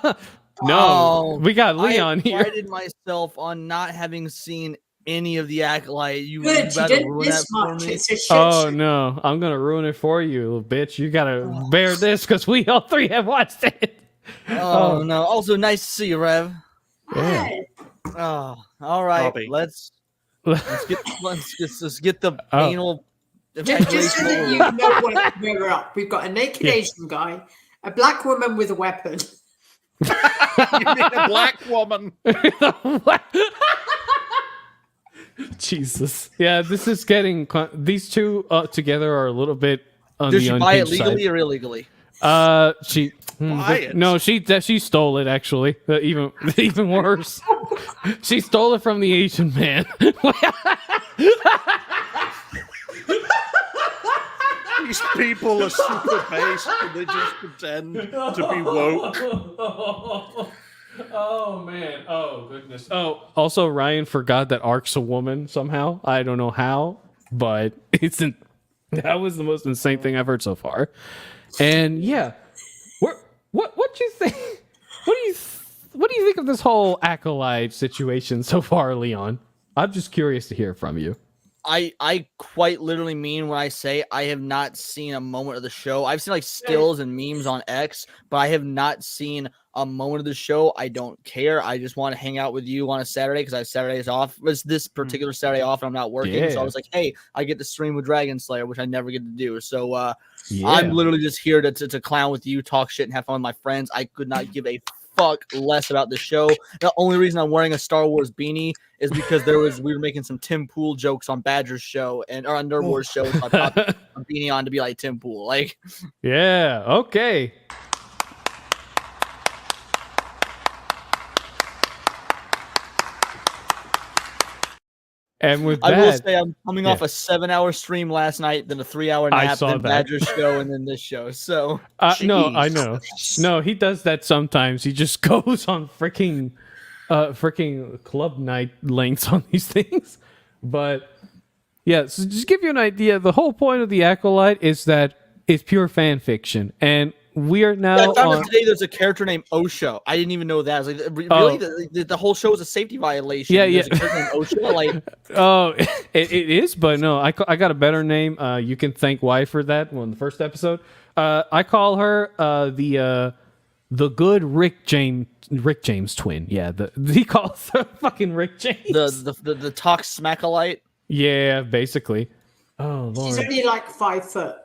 [SPEAKER 18] No, we got Leon here.
[SPEAKER 10] I prided myself on not having seen any of the Acolyte. You
[SPEAKER 1] didn't miss much. It's a shit show.
[SPEAKER 18] No, I'm going to ruin it for you, little bitch. You got to bear this because we all three have watched it.
[SPEAKER 10] Oh, no. Also, nice to see you, Rev.
[SPEAKER 18] Yeah.
[SPEAKER 10] Oh, all right.
[SPEAKER 4] Bobby.
[SPEAKER 10] Let's get the anal.
[SPEAKER 1] Just so that you know where we're up. We've got a naked Asian guy, a black woman with a weapon.
[SPEAKER 4] You mean a black woman?
[SPEAKER 18] Jesus. Yeah, this is getting. These two together are a little bit on
[SPEAKER 10] Did
[SPEAKER 18] the
[SPEAKER 10] she buy it
[SPEAKER 18] unhinged
[SPEAKER 10] legally
[SPEAKER 18] side.
[SPEAKER 10] or illegally?
[SPEAKER 18] She.
[SPEAKER 4] It.
[SPEAKER 18] No, she stole it. Actually, even worse. She stole it from the Asian man.
[SPEAKER 4] He's all are super based and they just pretend to be woke.
[SPEAKER 18] Oh man! Oh goodness! Oh, also Ryan forgot that Ark's a woman somehow. I don't know how, but that was the most insane thing I've heard so far. And yeah, what do you think? What do you think of this whole Acolyte situation so far, Leon? I'm just curious to hear from you.
[SPEAKER 10] I quite literally mean when I say I have not seen a moment of the show. I've seen like stills and memes on X, but I have not seen a moment of the show. I don't care. I just want to hang out with you on a Saturday because I have Saturdays off. It was this particular Saturday off and I'm not working.
[SPEAKER 18] Yeah.
[SPEAKER 10] So I was like, hey, I get to stream with Dragonslayer, which I never get to do. So I'm literally just here to clown with you, talk shit, and have fun with my friends. I could not give a fuck less about the show. The only reason I'm wearing a Star Wars beanie is because we were making some Tim Pool jokes on Badger's show or on Nerd Wars show. So I popped a beanie on to be like Tim Pool. Like,
[SPEAKER 18] yeah, okay. And with that,
[SPEAKER 10] I will say I'm coming off a 7-hour stream last night, then a 3-hour
[SPEAKER 18] I
[SPEAKER 10] nap,
[SPEAKER 18] saw
[SPEAKER 10] then
[SPEAKER 18] that.
[SPEAKER 10] Badger's show, and then this show. So
[SPEAKER 18] no, I know. No, he does that sometimes. He just goes on freaking club night lengths on these things. But yeah, so just give you an idea, the whole point of the Acolyte is that it's pure fan fiction, and we are now.
[SPEAKER 10] I found out today there's a character named Osho. I didn't even know that. I was like, really? The whole show is a safety violation.
[SPEAKER 18] Yeah,
[SPEAKER 10] There's
[SPEAKER 18] yeah.
[SPEAKER 10] a character named Osho? Like,
[SPEAKER 18] oh, it is, but no, I got a better name. You can thank Y for that one. The first episode, I call her the good Rick James twin. Yeah, he calls her fucking Rick James.
[SPEAKER 10] the Tox Smackalite.
[SPEAKER 18] Yeah, basically. Oh Lord.
[SPEAKER 1] She's only like 5 foot.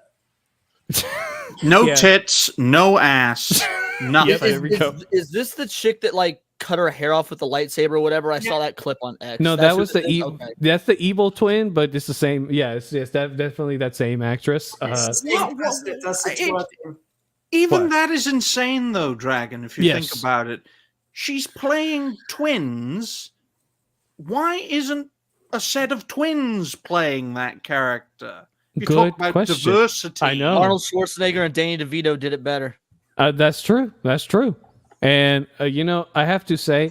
[SPEAKER 4] No tits, no ass, nothing.
[SPEAKER 18] There we go.
[SPEAKER 10] Is this the chick that like cut her hair off with the lightsaber or whatever? I saw that clip on X.
[SPEAKER 18] No,
[SPEAKER 10] That's
[SPEAKER 18] that was
[SPEAKER 10] who
[SPEAKER 18] the
[SPEAKER 10] this is?
[SPEAKER 18] evil.
[SPEAKER 10] Okay.
[SPEAKER 18] That's the evil twin, but it's the same. Yeah, it's definitely that same actress.
[SPEAKER 4] Even that is insane, though, Dragon. If you think about it, she's playing twins. Why isn't a set of twins playing that character? You
[SPEAKER 18] Good
[SPEAKER 4] talk about
[SPEAKER 18] question.
[SPEAKER 4] diversity.
[SPEAKER 18] I know.
[SPEAKER 10] Arnold Schwarzenegger and Danny DeVito did it better.
[SPEAKER 18] That's true. That's true. And I have to say,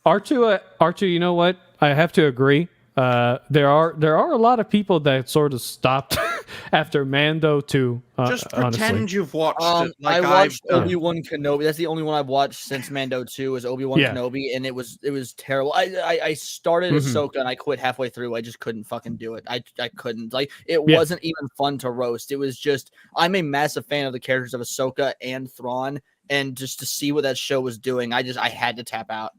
[SPEAKER 18] R2, you know what? I have to agree. There are a lot of people that sort of stopped after Mando 2.
[SPEAKER 4] Just pretend
[SPEAKER 18] honestly.
[SPEAKER 4] you've watched it.
[SPEAKER 10] I
[SPEAKER 4] Like
[SPEAKER 10] watched
[SPEAKER 4] I've done.
[SPEAKER 10] Obi-Wan Kenobi. That's the only one I've watched since Mando 2 is Obi-Wan Kenobi, and it was terrible. I started Ahsoka and I quit halfway through. I just couldn't fucking do it. I couldn't. Like, it wasn't even fun to roast. It was just, I'm a massive fan of the characters of Ahsoka and Thrawn, and just to see what that show was doing, I had to tap out.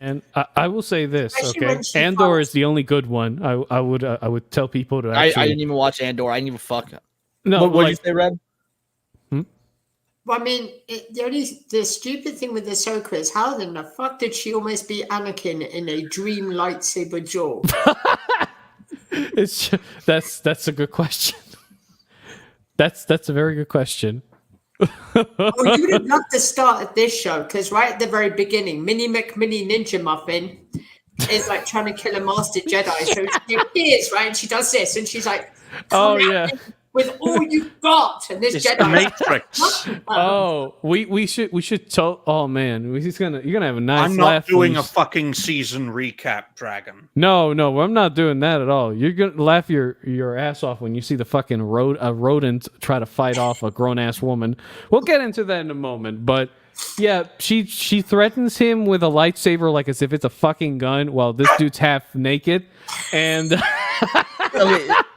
[SPEAKER 18] And I will say this,
[SPEAKER 1] Especially
[SPEAKER 18] okay?
[SPEAKER 1] when she
[SPEAKER 18] Andor
[SPEAKER 1] falls.
[SPEAKER 18] is the only good one. I would tell people to actually.
[SPEAKER 10] I didn't even watch Andor. I didn't even fuck.
[SPEAKER 18] No,
[SPEAKER 10] what did you say, Red?
[SPEAKER 1] Well, I mean, the stupid thing with Ahsoka is how in the fuck did she almost be Anakin in a dream lightsaber duel?
[SPEAKER 18] That's a good question. That's a very good question.
[SPEAKER 1] Well, you would have loved the start of this show because right at the very beginning, Minnie McMinnie Ninja Muffin is like trying to kill a master Jedi. So she appears, right? And she does this, and she's like,
[SPEAKER 18] Oh
[SPEAKER 1] "Come
[SPEAKER 18] yeah.
[SPEAKER 1] at me with all you got." And this
[SPEAKER 4] It's
[SPEAKER 1] Jedi,
[SPEAKER 4] the Matrix.
[SPEAKER 18] Oh, we should tell. Oh man, you're gonna have a nice
[SPEAKER 4] I'm not
[SPEAKER 18] laugh. when
[SPEAKER 4] doing
[SPEAKER 18] you
[SPEAKER 4] a fucking season recap, Dragon.
[SPEAKER 18] No, I'm not doing that at all. You're gonna laugh your ass off when you see the fucking rodent try to fight off a grown ass woman. We'll get into that in a moment, but yeah, she threatens him with a lightsaber like as if it's a fucking gun, while this dude's half naked, and.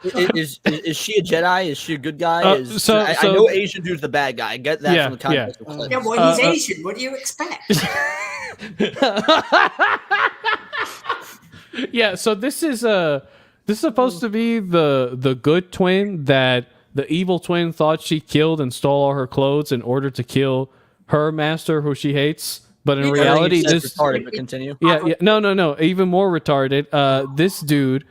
[SPEAKER 10] Is she a Jedi? Is she a good guy? I
[SPEAKER 18] so-
[SPEAKER 10] know Asian dude's the bad guy. I get that
[SPEAKER 18] Yeah,
[SPEAKER 10] from the context of the clip.
[SPEAKER 1] yeah, well, he's Asian. What do you expect?
[SPEAKER 18] Yeah, so this is supposed to be the good twin that the evil twin thought she killed and stole all her clothes in order to kill her master, who she hates. But in reality, this
[SPEAKER 10] retarded. But continue.
[SPEAKER 18] yeah, no, even more retarded. This dude,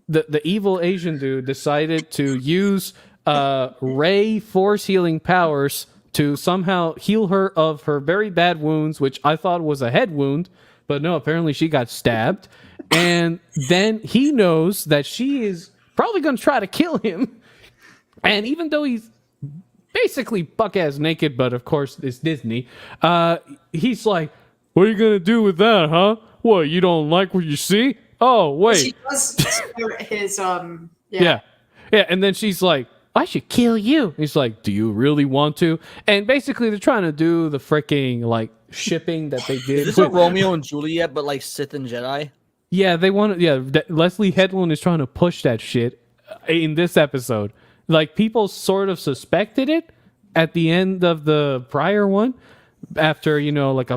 [SPEAKER 18] the evil Asian dude, decided to use Rey force healing powers to somehow heal her of her very bad wounds, which I thought was a head wound, but no, apparently she got stabbed. And then he knows that she is probably going to try to kill him. And even though he's basically buck-ass naked, but of course it's Disney, he's like, what are you going to do with that, huh? What, you don't like what you see? Oh, wait.
[SPEAKER 1] She does spirit his,
[SPEAKER 18] Yeah, and then she's like, I should kill you. He's like, do you really want to? And basically they're trying to do the freaking, like, shipping that they did.
[SPEAKER 10] Is this a Romeo and Juliet, but like Sith and Jedi?
[SPEAKER 18] Yeah, they want to. Yeah, Leslye Headland is trying to push that shit in this episode. Like, people sort of suspected it at the end of the prior one, after, you know, like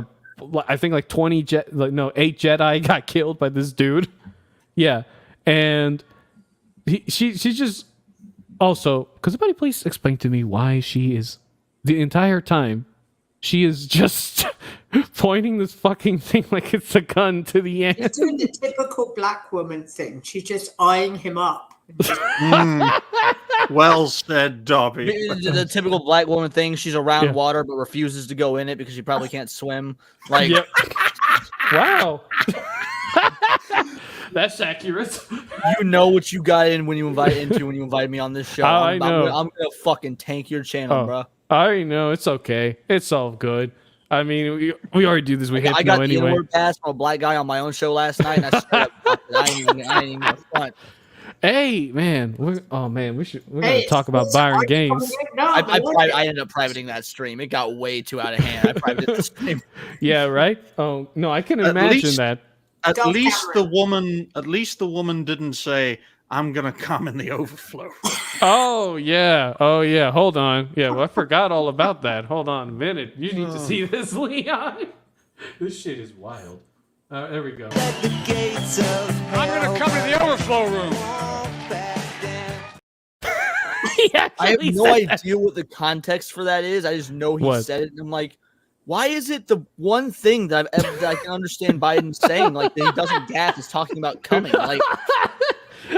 [SPEAKER 18] I think like 8 Jedi got killed by this dude. Yeah, and she's just also. Could somebody please explain to me why she is the entire time? She is just pointing this fucking thing like it's a gun to the end.
[SPEAKER 1] She's doing the typical black woman thing. She's just eyeing him up.
[SPEAKER 4] Well said, Dobby.
[SPEAKER 10] The typical black woman thing. She's around water but refuses to go in it because she probably can't swim. Like,
[SPEAKER 18] wow. That's accurate.
[SPEAKER 10] You know what you got in when you invited me on this show.
[SPEAKER 18] I know.
[SPEAKER 10] I'm gonna fucking tank your channel, bro.
[SPEAKER 18] I know, it's okay. It's all good. I mean, we already do this with Hypno
[SPEAKER 10] I got
[SPEAKER 18] anyway.
[SPEAKER 10] the N-word pass from a black guy on my own show last night, and I ain't even gonna front.
[SPEAKER 18] Hey, man. We're gonna talk about Byron Games.
[SPEAKER 10] I ended up privating that stream. It got way too out of hand. I privated the stream.
[SPEAKER 18] Yeah, right? Oh, no, I can imagine that.
[SPEAKER 4] At least the woman didn't say, I'm gonna come in the overflow.
[SPEAKER 18] Oh yeah. Hold on. Yeah, well, I forgot all about that. Hold on a minute. You need to see this, Leon. This shit is wild. There we go.
[SPEAKER 3] I'm gonna come in the overflow room.
[SPEAKER 10] I have no idea what the context for that is. I just know he said it, and I'm like, why is it the one thing that I can understand Biden saying, like, that he doesn't gas is talking about coming? Like,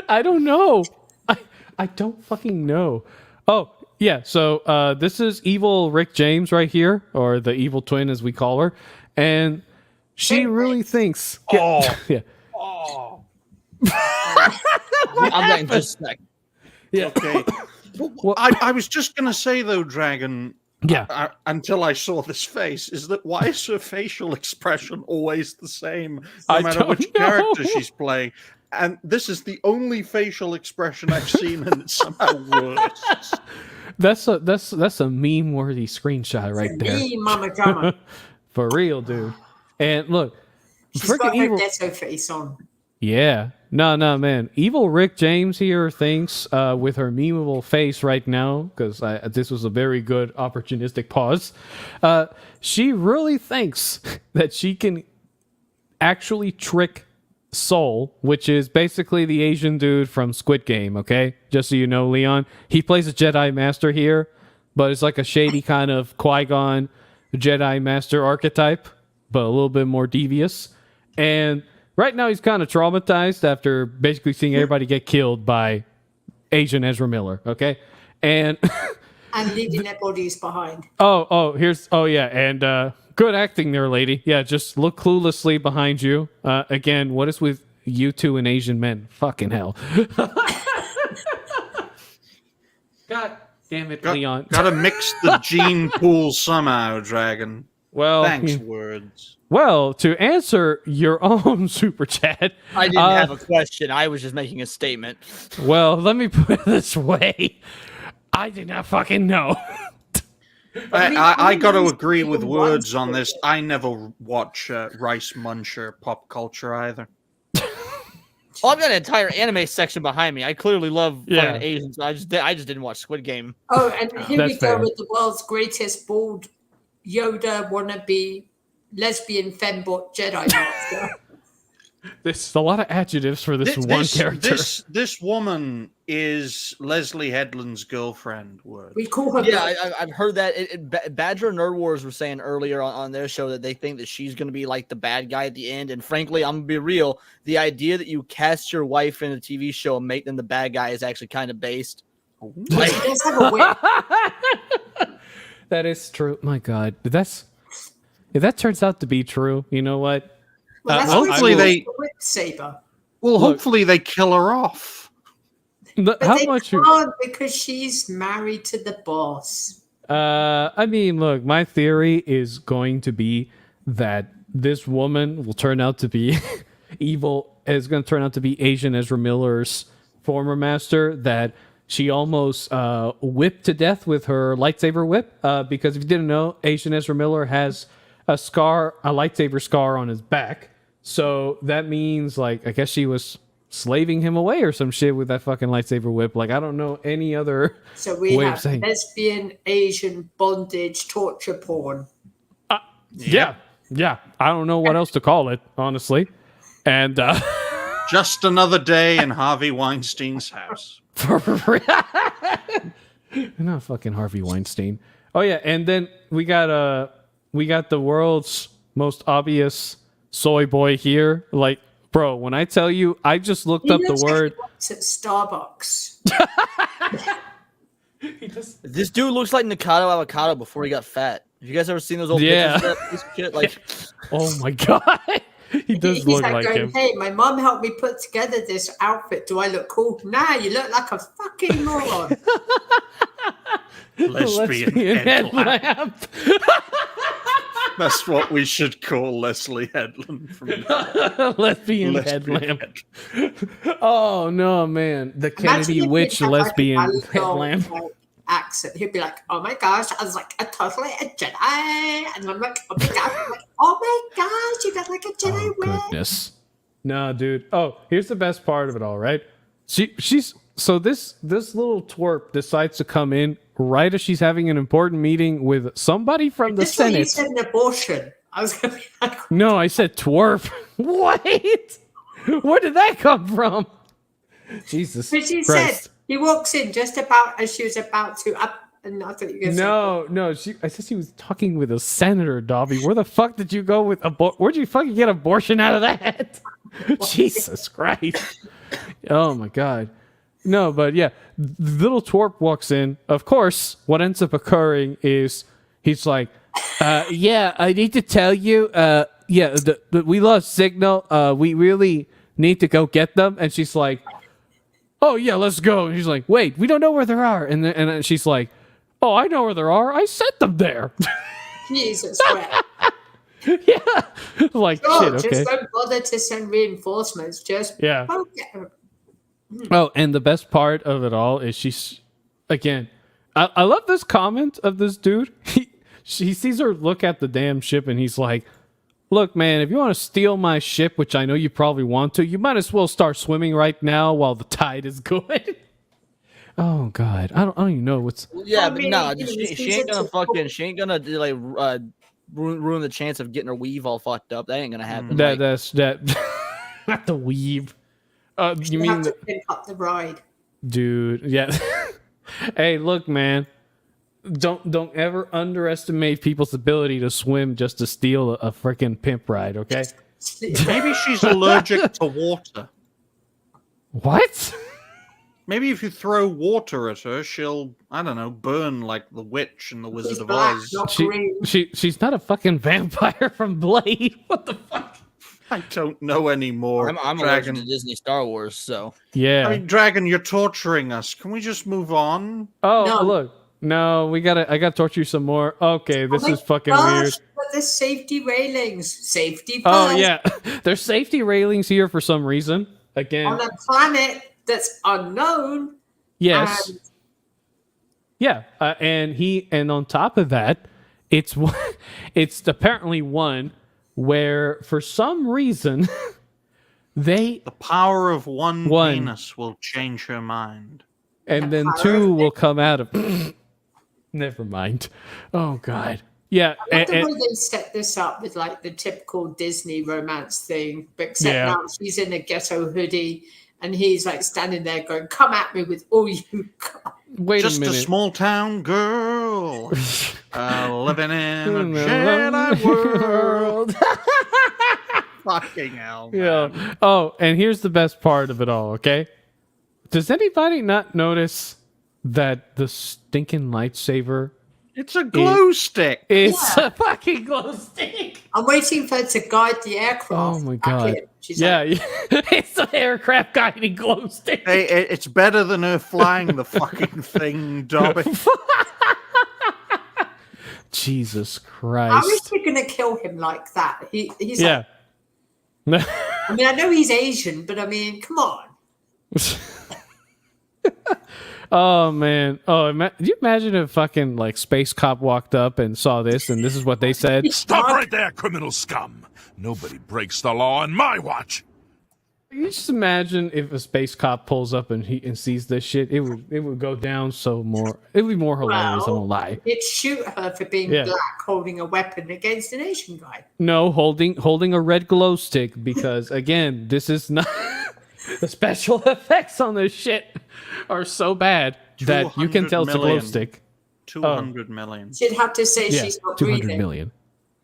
[SPEAKER 18] I don't know. I don't fucking know. Oh, yeah. So this is evil Rick James right here, or the evil twin as we call her. And she really thinks. Yeah.
[SPEAKER 4] Oh.
[SPEAKER 10] I'm getting just like.
[SPEAKER 18] Yeah.
[SPEAKER 4] Okay. Well, I was just going to say, though, Dragon.
[SPEAKER 18] Yeah.
[SPEAKER 4] Until I saw this face, is that why is her facial expression always the same, no matter which character she's playing? And this is the only facial expression I've seen, and it's somehow worse.
[SPEAKER 18] That's a meme-worthy screenshot right there.
[SPEAKER 1] Meme, mama drama.
[SPEAKER 18] For real, dude. And look,
[SPEAKER 1] she's got her ghetto face on.
[SPEAKER 18] Yeah. No, man. Evil Rick James here thinks with her memeable face right now, because this was a very good opportunistic pause, she really thinks that she can actually trick Soul, which is basically the Asian dude from Squid Game, okay? Just so you know, Leon. He plays a Jedi Master here, but it's like a shady kind of Qui-Gon Jedi Master archetype, but a little bit more devious. And right now he's kind of traumatized after basically seeing everybody get killed by Asian Ezra Miller, okay? And
[SPEAKER 1] leaving their bodies behind.
[SPEAKER 18] And good acting there, lady. Yeah, just look cluelessly behind you. Again, what is with you two and Asian men? Fucking hell. God damn it, Leon.
[SPEAKER 4] Gotta mix the gene pool somehow, Dragon.
[SPEAKER 18] Well,
[SPEAKER 4] thanks, words.
[SPEAKER 18] Well, to answer your own super chat,
[SPEAKER 10] I didn't have a question. I was just making a statement.
[SPEAKER 18] Well, let me put it this way: I did not fucking know.
[SPEAKER 4] I got to agree with words on this. I never watch Rice Muncher pop culture either.
[SPEAKER 10] Well, I've got an entire anime section behind me. I clearly love fucking Asians. I just didn't watch Squid Game.
[SPEAKER 1] Oh, and here we go with the world's greatest bald Yoda wannabe lesbian fembot Jedi Master.
[SPEAKER 18] There's a lot of adjectives for this one character.
[SPEAKER 4] This woman is Leslye Headland's girlfriend. Word.
[SPEAKER 1] We call her.
[SPEAKER 10] Yeah, I've heard that. Badger and Nerd Wars were saying earlier on their show that they think that she's going to be like the bad guy at the end. And frankly, I'm going to be real. The idea that you cast your wife in a TV show and make them the bad guy is actually kind of based.
[SPEAKER 1] Like, let's have a win.
[SPEAKER 18] That is true. My God, if that turns out to be true, you know what?
[SPEAKER 1] Well, hopefully they kill her off. But
[SPEAKER 18] How
[SPEAKER 1] they
[SPEAKER 18] much?
[SPEAKER 1] can't because she's married to the boss.
[SPEAKER 18] I mean, look, my theory is going to be that this woman will turn out to be evil. Is going to turn out to be Asian Ezra Miller's former master that she almost whipped to death with her lightsaber whip. Because if you didn't know, Asian Ezra Miller has a lightsaber scar on his back. So that means, like, I guess she was slaving him away or some shit with that fucking lightsaber whip. Like, I don't know any other
[SPEAKER 1] So we
[SPEAKER 18] way
[SPEAKER 1] have
[SPEAKER 18] of saying.
[SPEAKER 1] lesbian Asian bondage torture porn.
[SPEAKER 18] Yeah. I don't know what else to call it, honestly. And
[SPEAKER 4] just another day in Harvey Weinstein's house.
[SPEAKER 18] Not fucking Harvey Weinstein. Oh yeah, and then we got the world's most obvious soy boy here. Like, bro, when I tell you, I just looked up the word.
[SPEAKER 1] It's at Starbucks.
[SPEAKER 10] This dude looks like Nikado Avocado before he got fat. Have you guys ever seen those old
[SPEAKER 18] Yeah.
[SPEAKER 10] pictures of that piece of shit? Like,
[SPEAKER 18] oh my god, he does
[SPEAKER 1] He's
[SPEAKER 18] look
[SPEAKER 1] like
[SPEAKER 18] like
[SPEAKER 1] going,
[SPEAKER 18] him.
[SPEAKER 1] hey, my mom helped me put together this outfit. Do I look cool? Nah, you look like a fucking moron.
[SPEAKER 4] Lesbian headlamp.
[SPEAKER 18] headlamp.
[SPEAKER 4] That's what we should call Leslye Headland from
[SPEAKER 18] lesbian headlamp. Oh no, man, the Kennedy witch lesbian headlamp.
[SPEAKER 1] Accent. He'd be like, "Oh my gosh, I was like totally a Jedi," and I'm like, "Oh my god, I'm like, oh my gosh, you got like a Jedi witch."
[SPEAKER 18] Goodness. No, dude. Oh, here's the best part of it all, right? She's so this little twerp decides to come in right as she's having an important meeting with somebody from the
[SPEAKER 1] This one you
[SPEAKER 18] Senate.
[SPEAKER 1] said an abortion. I was gonna be like,
[SPEAKER 18] No, I said twerp. Wait, where did that come from? Jesus
[SPEAKER 1] but she
[SPEAKER 18] Christ.
[SPEAKER 1] said he walks in just about as she was about to up, and I thought you were gonna
[SPEAKER 18] No. I said she was talking with a senator, Dobby. Where the fuck did you go with where'd you fucking get abortion out of that? Jesus Christ. Oh my god. No, but yeah, the little twerp walks in. Of course, what ends up occurring is he's like, yeah, I need to tell you, we lost signal. We really need to go get them. And she's like, oh yeah, let's go. And he's like, wait, we don't know where they are. And then she's like, oh, I know where they are. I sent them there.
[SPEAKER 1] Jesus Christ.
[SPEAKER 18] Yeah. Like,
[SPEAKER 1] Oh,
[SPEAKER 18] shit, okay.
[SPEAKER 1] just don't bother to send reinforcements. Just
[SPEAKER 18] Yeah.
[SPEAKER 1] get her.
[SPEAKER 18] Oh, and the best part of it all is she's, again, I love this comment of this dude. He sees her look at the damn ship and he's like, look, man, if you want to steal my ship, which I know you probably want to, you might as well start swimming right now while the tide is good. Oh, God. I don't even know what's...
[SPEAKER 10] yeah, but no, she ain't gonna fucking, she ain't gonna like ruin the chance of getting her weave all fucked up. That ain't gonna happen.
[SPEAKER 18] That's not the weave. You mean
[SPEAKER 1] have to pick up the ride?
[SPEAKER 18] Dude, yeah. Hey, look, man. Don't ever underestimate people's ability to swim just to steal a freaking pimp ride, okay?
[SPEAKER 4] Maybe she's allergic to water.
[SPEAKER 18] What?
[SPEAKER 4] Maybe if you throw water at her, she'll, I don't know, burn like the witch in the Wizard of
[SPEAKER 1] black,
[SPEAKER 4] Oz.
[SPEAKER 1] not green.
[SPEAKER 18] She's not a fucking vampire from Blade. What the fuck?
[SPEAKER 4] I don't know anymore.
[SPEAKER 10] I'm allergic to Disney Star Wars, so
[SPEAKER 18] Yeah.
[SPEAKER 4] I mean, Dragon, you're torturing us. Can we just move on?
[SPEAKER 18] Oh,
[SPEAKER 1] No.
[SPEAKER 18] look. No, I gotta torture you some more. Okay, this
[SPEAKER 1] Oh my
[SPEAKER 18] is fucking
[SPEAKER 1] gosh,
[SPEAKER 18] weird.
[SPEAKER 1] But the safety railings, safety.
[SPEAKER 18] Oh
[SPEAKER 1] first.
[SPEAKER 18] yeah. There's safety railings here for some reason. Again.
[SPEAKER 1] On a planet that's unknown.
[SPEAKER 18] Yes.
[SPEAKER 1] And
[SPEAKER 18] Yeah, and on top of that, it's apparently one where for some reason the
[SPEAKER 4] power of one penis will change her mind,
[SPEAKER 18] and then two will come out of. Never mind. Oh God. Yeah.
[SPEAKER 1] I wonder why they set this up with like the typical Disney romance thing, but except now she's in a ghetto hoodie and he's like standing there going, "Come at me with all you got."
[SPEAKER 18] Wait
[SPEAKER 4] just
[SPEAKER 18] a minute.
[SPEAKER 4] small town girl living in a Jedi world. Fucking hell, man.
[SPEAKER 18] Yeah. Oh, and here's the best part of it all. Okay. Does anybody not notice that the stinking lightsaber?
[SPEAKER 4] It's a glow stick.
[SPEAKER 18] It's a fucking glow stick.
[SPEAKER 1] I'm waiting for her to guide the aircraft.
[SPEAKER 18] Oh my God.
[SPEAKER 1] She's
[SPEAKER 18] Yeah,
[SPEAKER 1] like,
[SPEAKER 18] it's an aircraft guiding glow stick.
[SPEAKER 4] Hey, it's better than her flying the fucking thing, Dobby.
[SPEAKER 18] Jesus
[SPEAKER 1] how
[SPEAKER 18] Christ.
[SPEAKER 1] is she going to kill him like that? He's
[SPEAKER 18] Yeah.
[SPEAKER 1] like, I mean, I know he's Asian, but I mean, come on.
[SPEAKER 18] Oh man. Oh, do you imagine if fucking like space cop walked up and saw this and this is what they said?
[SPEAKER 3] Stop right there, criminal scum. Nobody breaks the law on my watch.
[SPEAKER 18] You just imagine if a space cop pulls up and sees this shit. It would go down so more. It would be more hilarious. I won't lie.
[SPEAKER 1] It'd shoot her for being
[SPEAKER 18] Yeah.
[SPEAKER 1] black, holding a weapon against an Asian guy.
[SPEAKER 18] No, holding a red glow stick because again, this is not the special effects on this shit are so bad that you can tell it's a glow stick.
[SPEAKER 4] 200 million.
[SPEAKER 1] She'd have to say
[SPEAKER 18] Yeah,
[SPEAKER 1] she's not
[SPEAKER 18] 200
[SPEAKER 1] breathing.
[SPEAKER 18] million.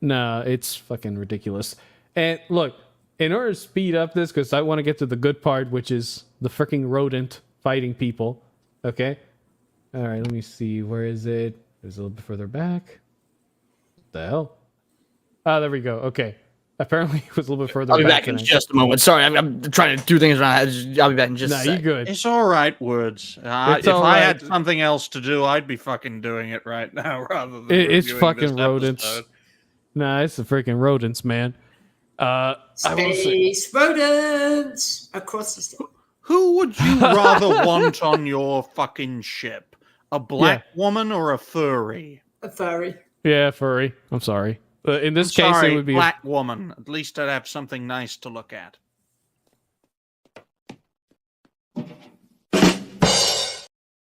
[SPEAKER 18] No, it's fucking ridiculous. And look, in order to speed up this, because I want to get to the good part, which is the freaking rodent fighting people. Okay? All right, let me see. Where is it? It's a little bit further back. What the hell? Ah, there we go. Okay. Apparently it was a little bit further
[SPEAKER 10] I'll be
[SPEAKER 18] back.
[SPEAKER 10] back in just a moment. Sorry, I'm trying to do things around. I'll be back in just a
[SPEAKER 18] Nah,
[SPEAKER 10] sec.
[SPEAKER 18] you good.
[SPEAKER 4] It's all right, Woods.
[SPEAKER 18] It's
[SPEAKER 4] If
[SPEAKER 18] all
[SPEAKER 4] I
[SPEAKER 18] right.
[SPEAKER 4] had something else to do, I'd be fucking doing it right now rather than
[SPEAKER 18] It's
[SPEAKER 4] reviewing
[SPEAKER 18] fucking
[SPEAKER 4] this
[SPEAKER 18] rodents.
[SPEAKER 4] episode.
[SPEAKER 18] Nah, it's the freaking rodents, man. I will say,
[SPEAKER 1] Space rodents across the state.
[SPEAKER 4] Who would you rather want on your fucking ship? A black woman or a furry?
[SPEAKER 1] A furry.
[SPEAKER 18] yeah, furry. I'm sorry. In this
[SPEAKER 4] I'm
[SPEAKER 18] case,
[SPEAKER 4] sorry,
[SPEAKER 18] it would be
[SPEAKER 4] black woman. At least I'd have something nice to look at.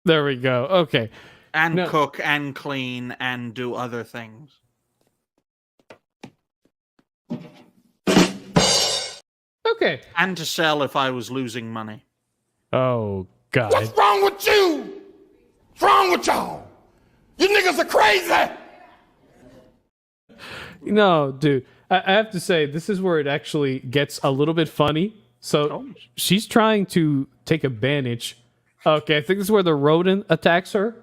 [SPEAKER 18] There we go. Okay.
[SPEAKER 4] And
[SPEAKER 18] No.
[SPEAKER 4] cook and clean and do other things.
[SPEAKER 18] Okay.
[SPEAKER 4] And to sell if I was losing money.
[SPEAKER 18] Oh God.
[SPEAKER 3] What's wrong with you? What's wrong with y'all? You niggas are crazy.
[SPEAKER 18] No, dude. I have to say, this is where it actually gets a little bit funny. So she's trying to take advantage. Okay, I think this is where the rodent attacks her,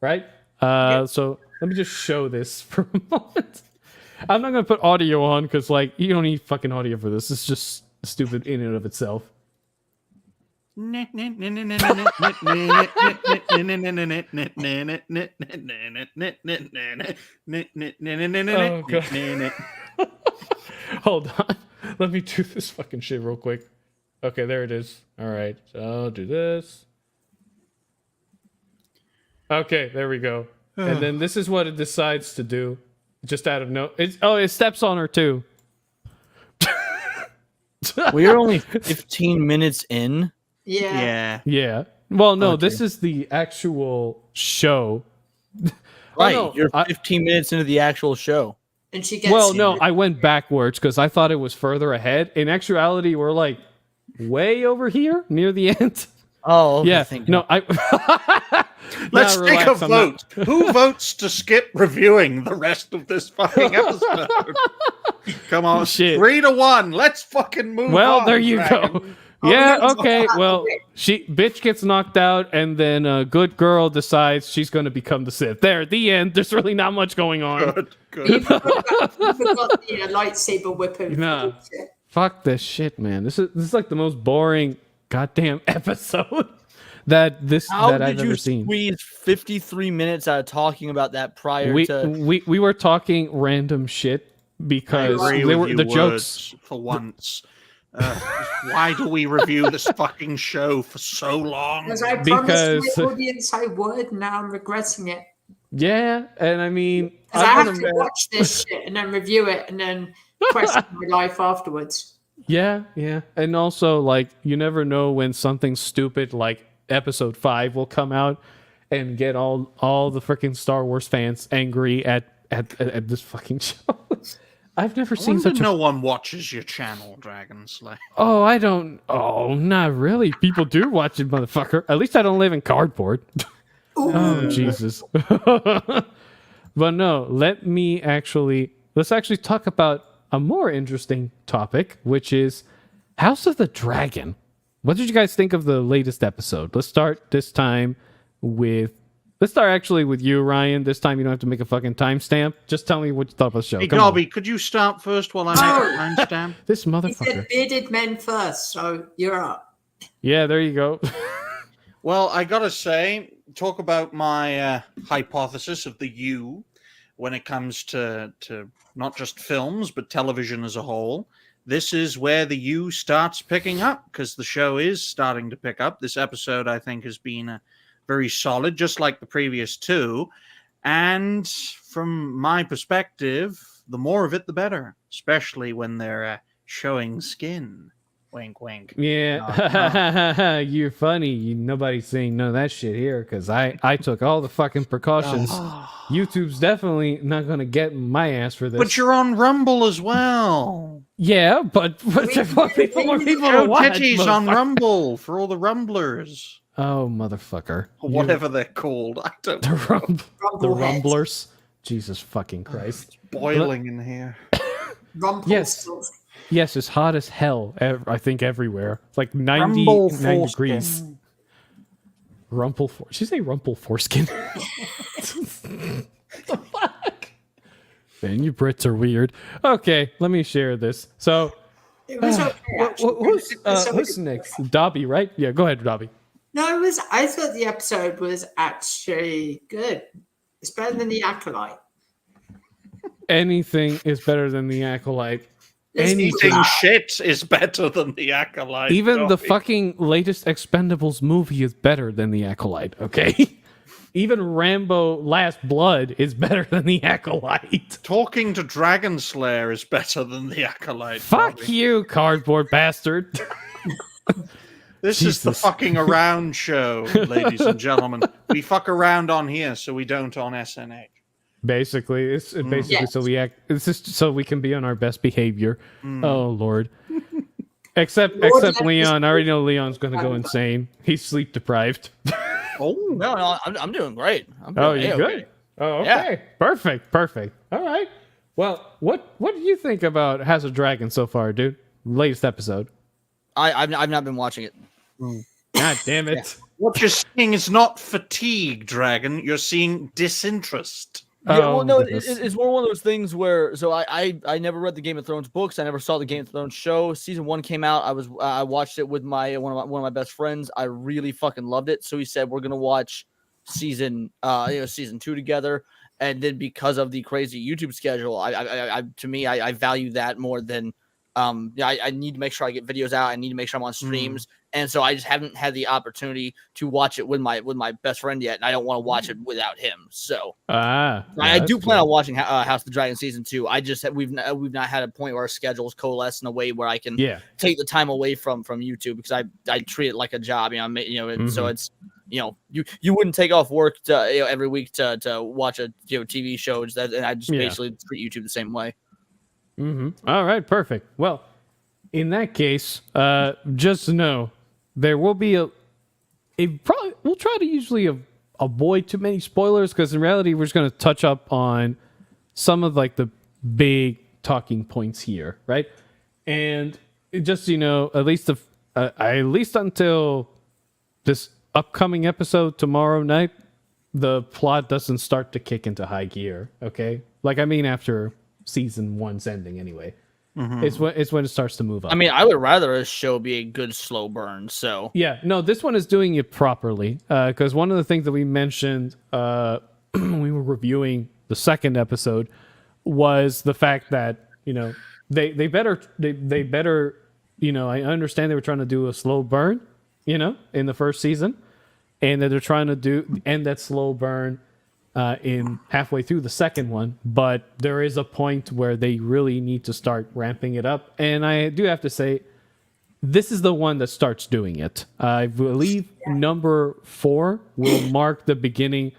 [SPEAKER 18] right? So let me just show this for a moment. I'm not gonna put audio on because, like, you don't need fucking audio for this. It's just stupid in and of itself. Hold on. Let me do this fucking shit real quick. Okay, there it is. All right, so I'll do this. Okay, there we go. And then this is what it decides to do, just out of it steps on her too.
[SPEAKER 10] We are only 15 minutes in.
[SPEAKER 1] Yeah.
[SPEAKER 18] Yeah. Well, no, this is the actual show.
[SPEAKER 10] Right,
[SPEAKER 18] no,
[SPEAKER 10] you're 15 minutes into the actual show.
[SPEAKER 1] And she gets.
[SPEAKER 18] Well, no, I went backwards because I thought it was further ahead. In actuality, we're like way over here near the end.
[SPEAKER 10] Oh, okay,
[SPEAKER 18] yeah.
[SPEAKER 10] no,
[SPEAKER 4] Let's
[SPEAKER 18] Nah,
[SPEAKER 4] take
[SPEAKER 18] relax,
[SPEAKER 4] a
[SPEAKER 18] I'm
[SPEAKER 4] vote. Who votes to skip reviewing the rest of this fucking episode? Come on,
[SPEAKER 18] Shit.
[SPEAKER 4] 3-1. Let's fucking move on.
[SPEAKER 18] Well, there you
[SPEAKER 4] Dragon.
[SPEAKER 18] go. Yeah, okay. Well, bitch gets knocked out, and then a good girl decides she's going to become the Sith. There, at the end, there's really not much going on.
[SPEAKER 4] Good.
[SPEAKER 1] You forgot the lightsaber whipping.
[SPEAKER 18] Nah. Fuck this shit, man. This is like the most boring goddamn episode that
[SPEAKER 10] How
[SPEAKER 18] I've
[SPEAKER 10] did you
[SPEAKER 18] ever seen.
[SPEAKER 10] squeeze 53 minutes out of talking about that prior
[SPEAKER 18] We
[SPEAKER 10] to?
[SPEAKER 18] we were talking random shit because
[SPEAKER 4] I agree
[SPEAKER 18] they
[SPEAKER 4] with
[SPEAKER 18] were
[SPEAKER 4] you,
[SPEAKER 18] the
[SPEAKER 4] Words,
[SPEAKER 18] jokes.
[SPEAKER 4] for once. Why do we review this fucking show for so long?
[SPEAKER 1] Because I promised my audience I would. Now I'm regretting it.
[SPEAKER 18] Yeah, and I mean,
[SPEAKER 1] Because I have to watch this shit and then review it and then question my life afterwards.
[SPEAKER 18] Yeah, and also like you never know when something stupid like episode 5 will come out and get all the freaking Star Wars fans angry at this fucking show. I've never seen such
[SPEAKER 4] no one watches your channel, Dragonslayer.
[SPEAKER 18] Oh, I don't. Oh, not really. People do watch it, motherfucker. At least I don't live in cardboard. Oh, Jesus. But no, let's actually talk about a more interesting topic, which is House of the Dragon. What did you guys think of the latest episode? Let's start this time with Let's start actually with you, Ryan. This time you don't have to make a fucking timestamp. Just tell me what you thought about the show.
[SPEAKER 4] Hey,
[SPEAKER 18] Come on.
[SPEAKER 4] Dobby, could you start first while I make a timestamp?
[SPEAKER 18] This
[SPEAKER 1] He
[SPEAKER 18] motherfucker.
[SPEAKER 1] said bearded men first, so you're up.
[SPEAKER 18] Yeah, there you go.
[SPEAKER 4] Well, I gotta say, talk about my hypothesis of the U when it comes to not just films, but television as a whole. This is where the U starts picking up, because the show is starting to pick up. This episode, I think, has been very solid, just like the previous two. And from my perspective, the more of it, the better, especially when they're showing skin. Wink, wink.
[SPEAKER 18] Yeah, you're funny. Nobody's saying none of that shit here because I took all the fucking precautions. YouTube's definitely not going to get my ass for this.
[SPEAKER 4] But you're on Rumble as well.
[SPEAKER 18] Yeah, but there's more people to
[SPEAKER 4] Show
[SPEAKER 18] watch.
[SPEAKER 4] titties on
[SPEAKER 18] motherfucker.
[SPEAKER 4] Rumble for all the Rumblers.
[SPEAKER 18] Oh, motherfucker.
[SPEAKER 4] Or whatever they're called. I don't know.
[SPEAKER 18] The Rumblers. Jesus fucking Christ.
[SPEAKER 4] It's boiling in here.
[SPEAKER 18] Yes. Yes, it's hot as hell, I think, everywhere. It's like 99
[SPEAKER 4] Rumble
[SPEAKER 18] degrees. Rumple for. She say rumple foreskin. The fuck? Man, you Brits are weird. Okay, let me share this. So,
[SPEAKER 1] It was okay.
[SPEAKER 18] who's next? Dobby, right? Yeah, go ahead, Dobby.
[SPEAKER 1] No, I thought the episode was actually good. It's better than the Acolyte.
[SPEAKER 18] Anything is better than the Acolyte.
[SPEAKER 4] Anything shit is better than the Acolyte.
[SPEAKER 18] Even the
[SPEAKER 4] Dobby.
[SPEAKER 18] fucking latest Expendables movie is better than the Acolyte, okay? Even Rambo Last Blood is better than the Acolyte.
[SPEAKER 4] Talking to Dragonslayer is better than the Acolyte.
[SPEAKER 18] Fuck
[SPEAKER 4] Dobby.
[SPEAKER 18] you, cardboard bastard.
[SPEAKER 4] This is the fucking around show, ladies and gentlemen. We fuck around on here so we don't on SNH.
[SPEAKER 18] Basically, it's basically
[SPEAKER 1] Yes.
[SPEAKER 18] so we act. It's just so we can be on our best behavior. Oh Lord. Except Leon. I already know Leon's going to go insane. He's sleep deprived.
[SPEAKER 4] Oh
[SPEAKER 10] No, I'm doing great. I'm
[SPEAKER 18] Oh,
[SPEAKER 10] doing
[SPEAKER 18] you're
[SPEAKER 10] A-okay.
[SPEAKER 18] good. Oh, okay.
[SPEAKER 10] Yeah.
[SPEAKER 18] Perfect. All right. Well, what do you think about House of Dragon so far, dude? Latest episode.
[SPEAKER 10] I've not been watching it.
[SPEAKER 18] God damn it.
[SPEAKER 4] What you're seeing is not fatigue, Dragon. You're seeing disinterest.
[SPEAKER 10] Yeah,
[SPEAKER 18] Oh,
[SPEAKER 10] well, no,
[SPEAKER 18] goodness.
[SPEAKER 10] it's more one of those things where I never read the Game of Thrones books. I never saw the Game of Thrones show. Season 1 came out. I watched it with one of my best friends. I really fucking loved it. So he said we're gonna watch season 2 together. And then because of the crazy YouTube schedule, I value that more than I need to make sure I get videos out. I need to make sure I'm on streams. And so I just haven't had the opportunity to watch it with my best friend yet, and I don't want to watch it without him. So I do plan on watching House of the Dragon season 2. I just we've not had a point where our schedules coalesce in a way where I can take the time away from YouTube because I treat it like a job. So it's you wouldn't take off work every week to watch a TV show, and I just basically treat YouTube the same way.
[SPEAKER 18] All right, perfect. Well, in that case, just know there will be we'll try to usually avoid too many spoilers because in reality we're just going to touch up on some of like the big talking points here, right? And just at least until this upcoming episode tomorrow night, the plot doesn't start to kick into high gear. Okay, after season 1's ending anyway. It's when it starts to move up.
[SPEAKER 10] I mean, I would rather a show be a good slow burn. So
[SPEAKER 18] yeah, no, this one is doing it properly. Because one of the things that we mentioned when we were reviewing the second episode was the fact that they better I understand they were trying to do a slow burn in the first season, and that they're trying to end that slow burn in halfway through the second one, but there is a point where they really need to start ramping it up. And I do have to say, this is the one that starts doing it. I believe number 4 will mark the beginning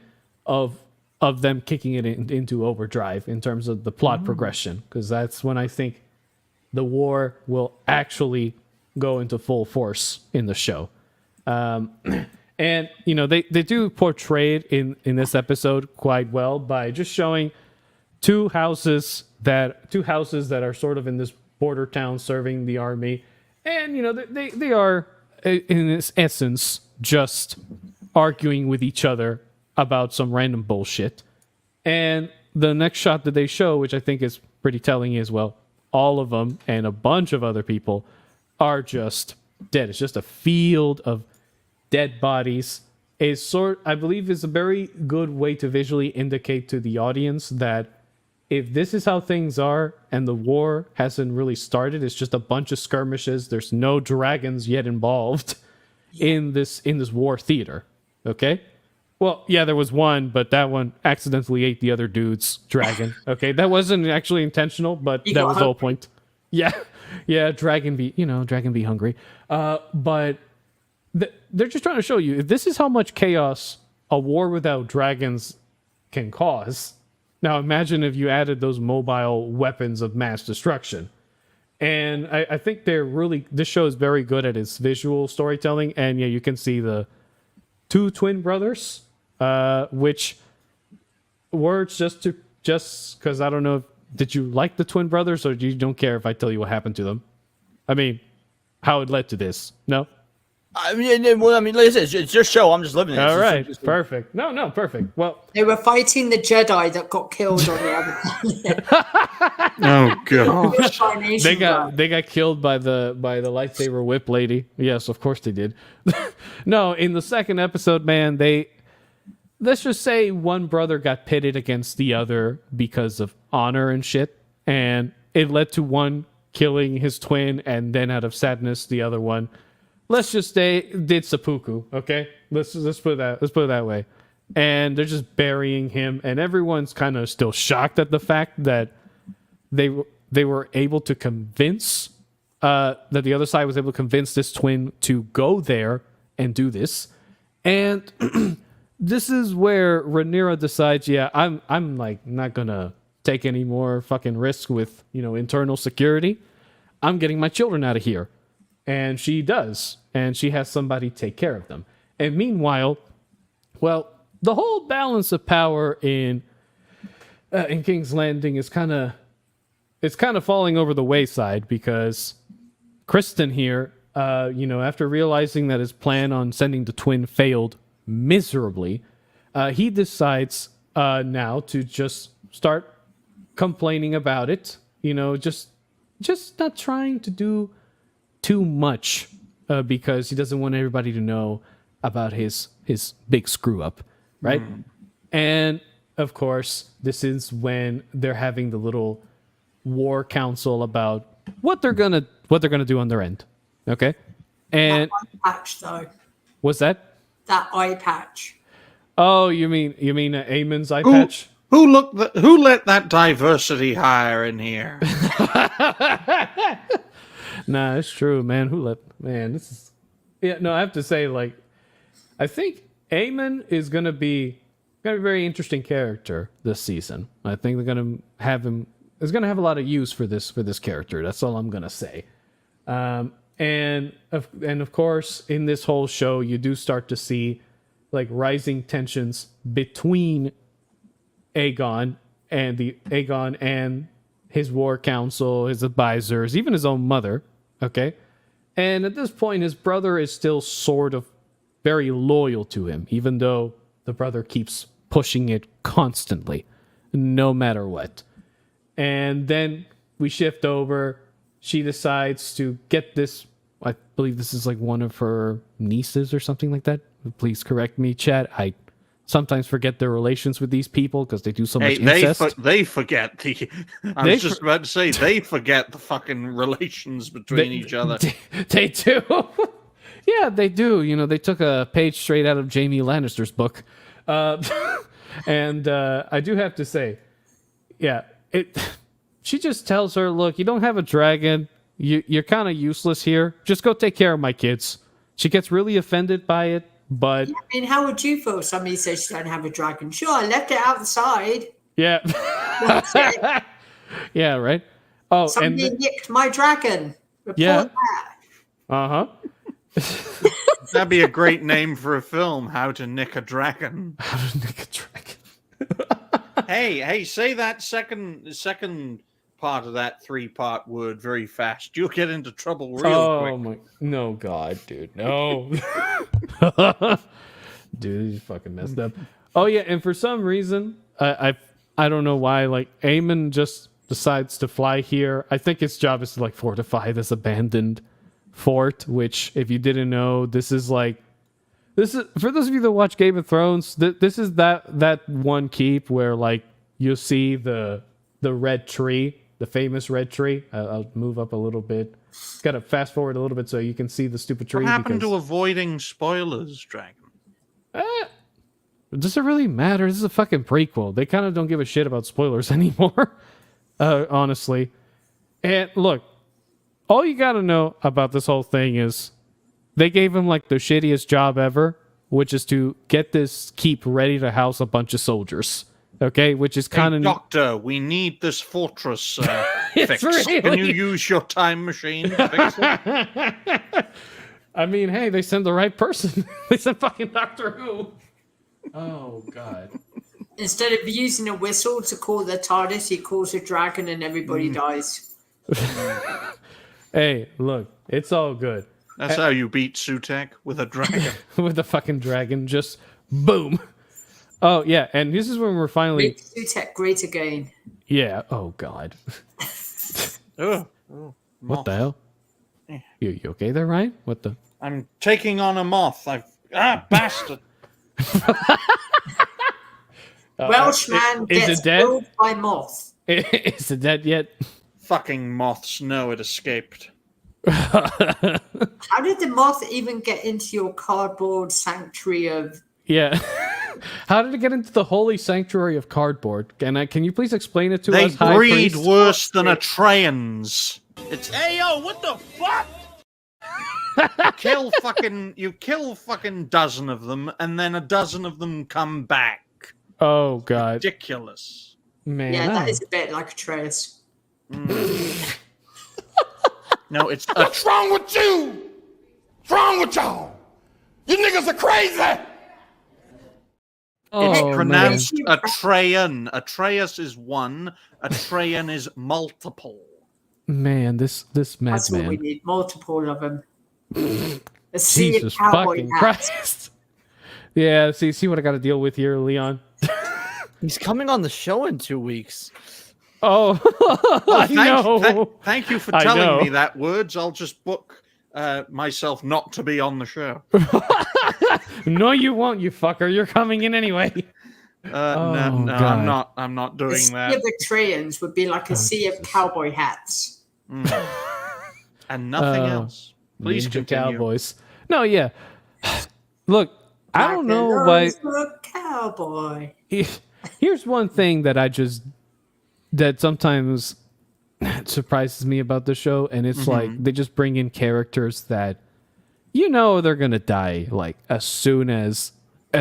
[SPEAKER 18] of them kicking it into overdrive in terms of the plot progression, because that's when I think the war will actually go into full force in the show. And they do portray it in this episode quite well by just showing two houses that are sort of in this border town serving the army, and they are in its essence just arguing with each other about some random bullshit. And the next shot that they show, which I think is pretty telling, is, well, all of them and a bunch of other people are just dead. It's just a field of dead bodies. I believe is a very good way to visually indicate to the audience that if this is how things are and the war hasn't really started, it's just a bunch of skirmishes, there's no dragons yet involved in this war theater. Okay? Well, yeah, there was one, but that one accidentally ate the other dude's dragon. Okay, that wasn't actually intentional, but that was the whole point. Yeah, dragon be hungry. But they're just trying to show you, this is how much chaos a war without dragons can cause. Now imagine if you added those mobile weapons of mass destruction. And I think this show is very good at its visual storytelling. And yeah, you can see the two twin brothers, which were just because I don't know, did you like the twin brothers or you don't care if I tell you what happened to them? I mean, how it led to this? No?
[SPEAKER 10] I mean, like I said, it's your show. I'm just living it.
[SPEAKER 18] All right, perfect. No, perfect. Well,
[SPEAKER 1] they were fighting the Jedi that got killed on the other planet.
[SPEAKER 4] Oh god!
[SPEAKER 18] They got killed by the lightsaber whip lady. Yes, of course they did. No, in the second episode, man, let's just say one brother got pitted against the other because of honor and shit, and it led to one killing his twin, and then out of sadness, the other one, let's just say, did seppuku. Okay, let's put it that way, and they're just burying him, and everyone's kind of still shocked at the fact that they were able to convince that the other side was able to convince this twin to go there and do this, and this is where Rhaenyra decides, yeah, I'm like not gonna take any more fucking risks with internal security. I'm getting my children out of here. And she does, and she has somebody take care of them. And meanwhile, well, the whole balance of power in King's Landing is kind of falling over the wayside, because Kristen here, after realizing that his plan on sending the twin failed miserably, he decides now to just start complaining about it. Just not trying to do too much, because he doesn't want everybody to know about his big screw up, right? And of course, this is when they're having the little war council about what they're gonna do on their end. Okay, and
[SPEAKER 1] that eye patch though.
[SPEAKER 18] What's that?
[SPEAKER 1] That eye patch.
[SPEAKER 18] Oh, you mean Aemon's eye patch?
[SPEAKER 4] Who let that diversity hire in here?
[SPEAKER 18] Nah, it's true, man. This is... Yeah, no, I have to say, I think Aemon is going to be a very interesting character this season. I think they're going to have him... Is going to have a lot of use for this character. That's all I'm going to say. And of course, in this whole show, you do start to see, rising tensions between Aegon and his war council, his advisors, even his own mother, okay? And at this point, his brother is still sort of very loyal to him, even though the brother keeps pushing it constantly, no matter what. And then we shift over. She decides to get this, I believe this is one of her nieces or something like that. Please correct me, chat. I sometimes forget their relations with these people because they do so much incest.
[SPEAKER 4] They forget the... I was just about to say, they forget the fucking relations between each other.
[SPEAKER 18] They do. Yeah, they do. They took a page straight out of Jaime Lannister's book. And I do have to say, yeah, she just tells her, look, you don't have a dragon. You're kind of useless here. Just go take care of my kids. She gets really offended by it. But
[SPEAKER 1] I mean, how would you feel if somebody says you don't have a dragon? Sure, I left it outside.
[SPEAKER 18] Yeah. Yeah, right. Oh,
[SPEAKER 1] somebody nicked my dragon. Report that.
[SPEAKER 18] Uh-huh.
[SPEAKER 4] That'd be a great name for a film, How to Nick a Dragon.
[SPEAKER 18] How to Nick a Dragon.
[SPEAKER 4] Hey, say that second part of that 3-part word very fast. You'll get into trouble real quick.
[SPEAKER 18] Oh my, no, God, dude, no. Dude, you fucking messed up. Oh yeah, and for some reason, I don't know why, like Eamon just decides to fly here. I think his job is to like fortify this abandoned fort, which, if you didn't know, this is for those of you that watch Game of Thrones, this is that one keep where like you'll see the red tree, the famous red tree. I'll move up a little bit. Gotta fast forward a little bit so you can see the stupid tree.
[SPEAKER 4] What happened to avoiding spoilers, Dragon?
[SPEAKER 18] Does it really matter? This is a fucking prequel. They kind of don't give a shit about spoilers anymore, honestly. And look, all you gotta know about this whole thing is they gave him like the shittiest job ever, which is to get this keep ready to house a bunch of soldiers. Okay, which is kind of...
[SPEAKER 4] Hey, Doctor, we need this fortress fixed.
[SPEAKER 18] Really...
[SPEAKER 4] Can you use your time machine to fix it?
[SPEAKER 18] I mean, hey, they sent the right person. They sent fucking Doctor Who. Oh, God.
[SPEAKER 1] Instead of using a whistle to call the TARDIS, he calls a dragon and everybody dies.
[SPEAKER 18] Hey, look, it's all good.
[SPEAKER 4] That's how you beat Sutek, with a dragon.
[SPEAKER 18] With a fucking dragon, just boom. Oh, yeah, and this is when we're finally...
[SPEAKER 1] Make Sutek great again.
[SPEAKER 18] Yeah, oh, God. What the hell? You okay there, Ryan? What the...
[SPEAKER 4] I'm taking on a moth. Bastard.
[SPEAKER 1] Welshman gets killed by moth.
[SPEAKER 18] Is it dead yet?
[SPEAKER 4] Fucking moths. No, it escaped.
[SPEAKER 1] How did the moth even get into your cardboard sanctuary of...
[SPEAKER 18] Yeah. How did it get into the holy sanctuary of cardboard? Can you please explain it to us?
[SPEAKER 4] They breed worse than Atreians. It's...
[SPEAKER 3] Hey, yo, what the fuck?
[SPEAKER 4] You kill fucking dozen of them, and then a dozen of them come back.
[SPEAKER 18] Oh, God.
[SPEAKER 4] Ridiculous.
[SPEAKER 18] Man.
[SPEAKER 1] Yeah, that is a bit like Atreus.
[SPEAKER 4] No, it's...
[SPEAKER 3] What's wrong with you? What's wrong with y'all? You niggas are crazy!
[SPEAKER 4] It's
[SPEAKER 18] Oh,
[SPEAKER 4] pronounced Atreyan. Atreus is one. Atreyan is multiple.
[SPEAKER 18] Man, this
[SPEAKER 1] That's what we
[SPEAKER 18] madman.
[SPEAKER 1] need. Multiple of them.
[SPEAKER 18] Jesus fucking Christ. Yeah, see what I got to deal with here, Leon.
[SPEAKER 10] He's coming on the show in 2 weeks.
[SPEAKER 18] Oh, I know.
[SPEAKER 4] Thank you for telling me that, Words. I'll just book myself not to be on the show.
[SPEAKER 18] No, you won't, you fucker. You're coming in anyway.
[SPEAKER 4] No, I'm not doing that.
[SPEAKER 1] The sea of Atreians would be like a sea of cowboy hats.
[SPEAKER 4] And nothing else. Please continue.
[SPEAKER 18] Cowboys. No, yeah. Look, I don't know why.
[SPEAKER 1] Cowboy.
[SPEAKER 18] Here's one thing that sometimes surprises me about the show, and it's like they just bring in characters that they're gonna die like as soon as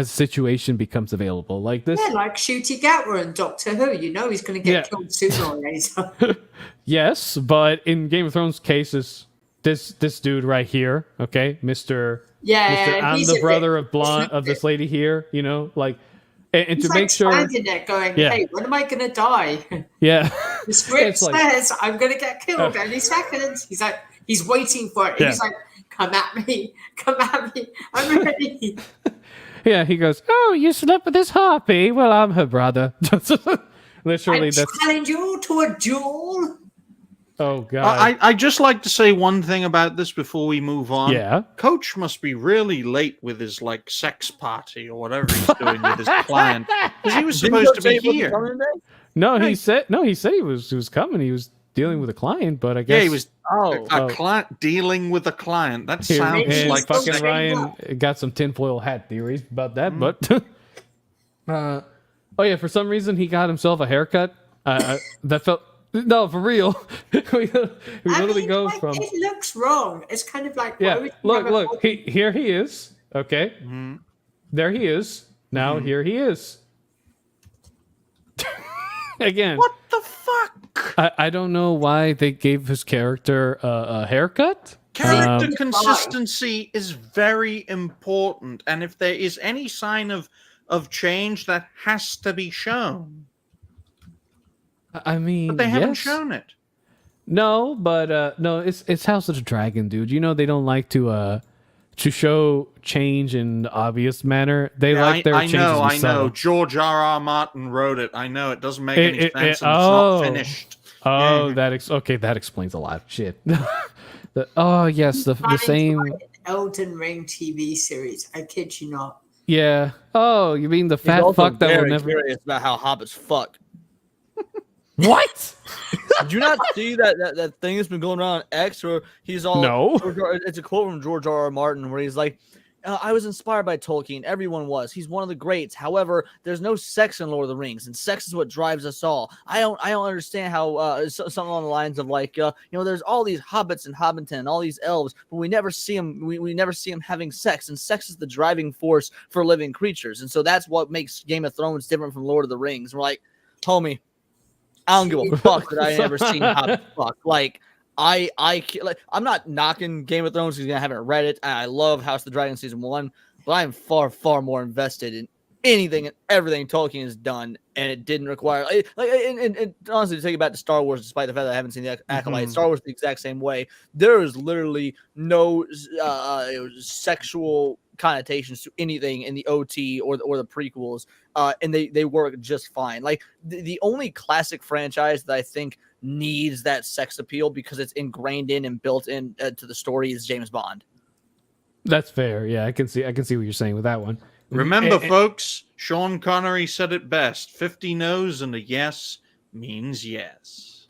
[SPEAKER 18] situation becomes available. Like this,
[SPEAKER 1] yeah, like Shooty Gatwa and Doctor Who. He's gonna get killed sooner or later.
[SPEAKER 18] Yes, but in Game of Thrones cases, this dude right here, okay, Mr. I'm the brother of this lady here, like. And to make sure,
[SPEAKER 1] standing there going, "Hey, when am I going to die?"
[SPEAKER 18] Yeah,
[SPEAKER 1] the script says I'm going to get killed any second. He's like, he's waiting for it. Yeah. He's like, "Come at me, I'm ready."
[SPEAKER 18] Yeah, he goes, "Oh, you slept with this harpy? Well, I'm her brother." Literally,
[SPEAKER 1] I challenge you to a duel.
[SPEAKER 18] Oh God!
[SPEAKER 4] I just like to say one thing about this before we move on.
[SPEAKER 18] Yeah,
[SPEAKER 4] Coach must be really late with his sex party or whatever he's doing with his client, because he was supposed to be here.
[SPEAKER 18] No, he said he was coming. He was dealing with a client, but I guess
[SPEAKER 4] he was a client dealing with a client. That sounds like
[SPEAKER 18] fucking Ryan got some tinfoil hat theories about that, but oh yeah, for some reason he got himself a haircut. That felt. No, for real. we literally go from.
[SPEAKER 1] It looks wrong. It's kind of like.
[SPEAKER 18] Yeah. Look. Here he is. Okay. Mm-hmm. There he is. Now here he is. Again.
[SPEAKER 4] What the fuck?
[SPEAKER 18] I don't know why they gave his character a haircut.
[SPEAKER 4] Character consistency is very important, and if there is any sign of change, that has to be shown.
[SPEAKER 18] I mean,
[SPEAKER 4] but they haven't shown it.
[SPEAKER 18] No, but no, it's House of the Dragon, dude. They don't like to to show change in the obvious manner. They like their changes.
[SPEAKER 4] I know. George R.R. Martin wrote it. I know it doesn't make any sense. And it's not finished.
[SPEAKER 18] Oh, that explains a lot. Shit. Yes, the same
[SPEAKER 1] Elden Ring TV series. I kid you not.
[SPEAKER 18] Yeah. Oh, you mean the fat fuck that will never?
[SPEAKER 10] Curious about how hobbits fuck.
[SPEAKER 18] What?
[SPEAKER 10] Did you not see that thing that's been going around on X where he's all
[SPEAKER 18] no?
[SPEAKER 10] It's a quote from George R.R. Martin where he's like, "I was inspired by Tolkien. Everyone was. He's one of the greats. However, there's no sex in Lord of the Rings, and sex is what drives us all. I don't understand how something along the lines of like there's all these hobbits and Hobbiton and all these elves, but we never see them. We never see them having sex, and sex is the driving force for living creatures, and so that's what makes Game of Thrones different from Lord of the Rings. And we're like, homie, I don't give a fuck that I ain't ever seen hobbits fuck. Like, I'm not knocking Game of Thrones because I haven't read it. I love House of the Dragon season 1, but I am far, far more invested in anything and everything Tolkien has done, and it didn't require and honestly, to take it back to Star Wars, despite the fact that I haven't seen the Acolyte, Star Wars the exact same way. There is literally no sexual connotations to anything in the OT or the prequels, and they work just fine. Like the only classic franchise that I think needs that sex appeal because it's ingrained in and built in to the story is James Bond.
[SPEAKER 18] That's fair. Yeah, I can see what you're saying with that one.
[SPEAKER 4] Remember, folks, Sean Connery said it best: 50 no's and a yes means yes.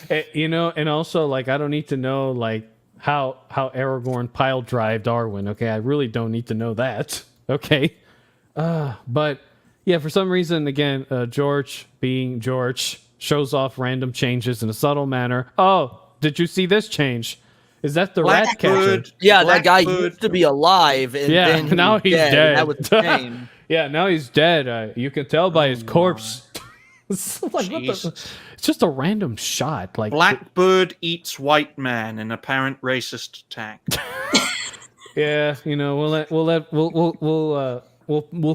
[SPEAKER 18] And also, like, I don't need to know like how Aragorn pile drived Arwen. Okay, I really don't need to know that. Okay, but yeah, for some reason, again, George being George shows off random changes in a subtle manner. Oh, did you see this change? Is that the rat catcher?
[SPEAKER 10] Yeah, that guy used to be alive, and then
[SPEAKER 18] now he's dead.
[SPEAKER 10] That was the name.
[SPEAKER 18] Yeah, now he's dead. You can tell by his corpse. It's like, it's just a random shot. Like
[SPEAKER 4] Blackbird eats white man in apparent racist attack.
[SPEAKER 18] Yeah, we'll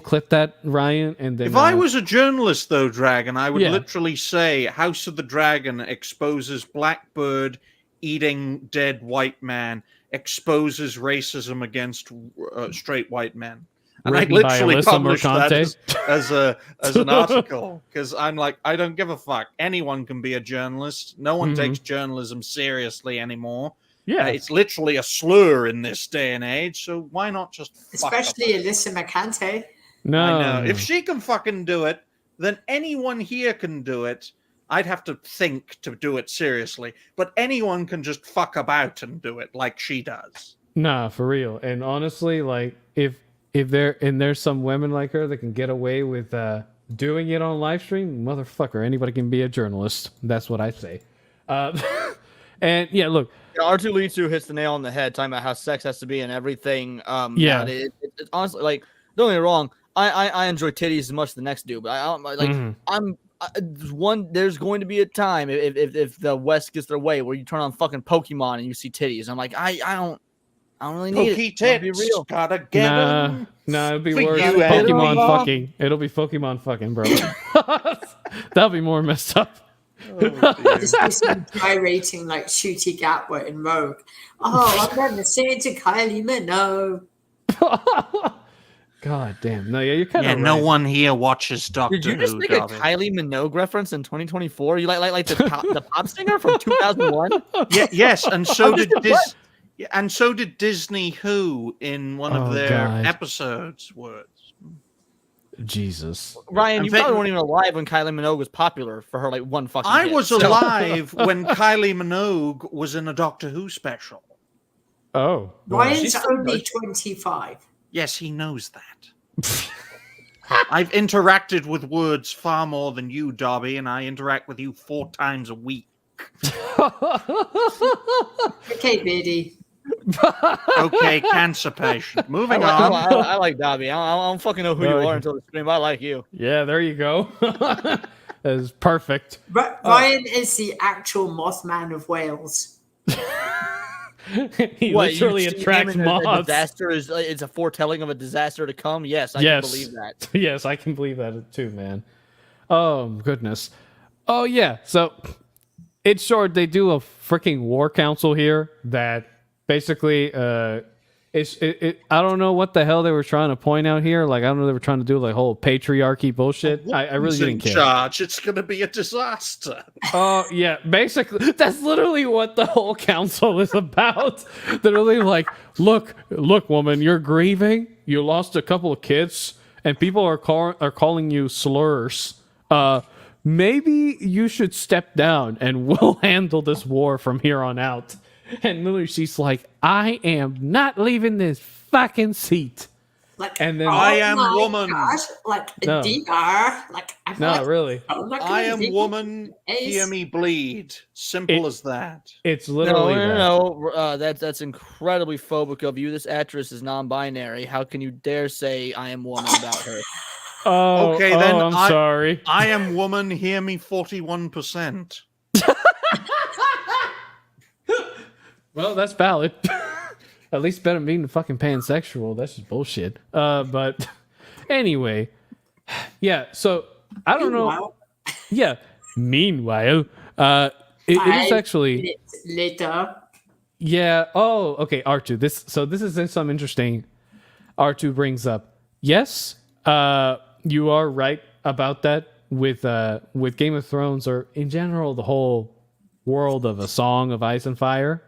[SPEAKER 18] clip that, Ryan, and then.
[SPEAKER 4] If I was a journalist, though, Dragon, I would literally say House of the Dragon exposes Blackbird eating dead white man, exposes racism against straight white men. And I literally published that as an article because I'm like, I don't give a fuck. Anyone can be a journalist. No one takes journalism seriously anymore. Yeah, it's literally a slur in this day and age. So why not just
[SPEAKER 1] especially Alyssa McCante?
[SPEAKER 18] No,
[SPEAKER 4] I know. If she can fucking do it, then anyone here can do it. I'd have to think to do it seriously, but anyone can just fuck about and do it like she does.
[SPEAKER 18] Nah, for real. And honestly, like if there's some women like her that can get away with doing it on live stream, motherfucker, anybody can be a journalist. That's what I say. And yeah, look,
[SPEAKER 10] R2-D2 hits the nail on the head, talking about how sex has to be in everything.
[SPEAKER 18] Yeah,
[SPEAKER 10] it's honestly, like, don't get me wrong, I enjoy titties as much as the next dude, but there's going to be a time if the West gets their way where you turn on fucking Pokemon and you see titties. I'm like, I don't really need
[SPEAKER 4] Pokey tits,
[SPEAKER 10] be real.
[SPEAKER 4] Gotta get them.
[SPEAKER 18] Nah, it'll be worse. Pokemon fucking. It'll be Pokemon fucking, bro. That'll be more messed up.
[SPEAKER 1] Just do some gyrating like Shooty Gatwa in Rogue. Oh, I'm never saying to Kylie Minogue.
[SPEAKER 18] God damn. No, yeah, you're kind of right.
[SPEAKER 4] No one here watches Doctor Who.
[SPEAKER 10] Did you just make a Kylie Minogue reference in 2024? You like the pop singer from 2001?
[SPEAKER 4] Yeah, yes, and so did Disney Who in one of their episodes. Words.
[SPEAKER 18] Jesus.
[SPEAKER 10] Ryan, you probably weren't even alive when Kylie Minogue was popular for her like one fucking
[SPEAKER 4] I
[SPEAKER 10] hit,
[SPEAKER 4] was alive when Kylie Minogue was in a Doctor Who special.
[SPEAKER 18] Oh.
[SPEAKER 1] Ryan's only 25.
[SPEAKER 4] Yes, he knows that. I've interacted with words far more than you, Darby, and I interact with you 4 times a week.
[SPEAKER 1] Okay, Biddy.
[SPEAKER 4] Okay, cancer patient. Moving on.
[SPEAKER 10] I like Darby. I don't fucking know who you are until the stream. I like you.
[SPEAKER 18] Yeah, there you go. That is perfect.
[SPEAKER 1] Ryan is the actual Mothman of Wales.
[SPEAKER 18] He literally attracts moths.
[SPEAKER 10] A disaster it's a foretelling of a disaster to come. Yes, I can believe that.
[SPEAKER 18] Yes, I can believe that too, man. Oh goodness. Oh yeah. So, in short, they do a freaking war council here that basically, I don't know what the hell they were trying to point out here. Like, I don't know, they were trying to do like whole patriarchy bullshit. I really
[SPEAKER 4] Who's
[SPEAKER 18] didn't
[SPEAKER 4] in
[SPEAKER 18] care.
[SPEAKER 4] charge? It's going to be a disaster.
[SPEAKER 18] Oh, yeah. Basically, that's literally what the whole council is about. They're really like, look, woman, you're grieving. You lost a couple of kids, and people are calling you slurs. Maybe you should step down, and we'll handle this war from here on out. And literally, she's like, I am not leaving this fucking seat.
[SPEAKER 1] Like,
[SPEAKER 18] and then
[SPEAKER 4] I am woman.
[SPEAKER 1] Gosh, like
[SPEAKER 18] No.
[SPEAKER 1] DR. Like, I feel
[SPEAKER 18] No,
[SPEAKER 1] like
[SPEAKER 18] really.
[SPEAKER 4] I am woman, hear me bleed. Simple as that.
[SPEAKER 18] It's literally
[SPEAKER 10] No. That's incredibly phobic of you. This actress is non-binary. How can you dare say I am woman about her?
[SPEAKER 18] Oh,
[SPEAKER 4] okay, then
[SPEAKER 18] I'm sorry.
[SPEAKER 4] I am woman, hear me 41%.
[SPEAKER 18] Well, that's valid. At least better than being the fucking pansexual. That's just bullshit. But anyway, yeah. So I don't know. Yeah. Meanwhile, it is actually
[SPEAKER 1] later.
[SPEAKER 18] Yeah. Oh, okay. R2. This is some interesting. R2 brings up. Yes. You are right about that with Game of Thrones, or in general the whole world of A Song of Ice and Fire.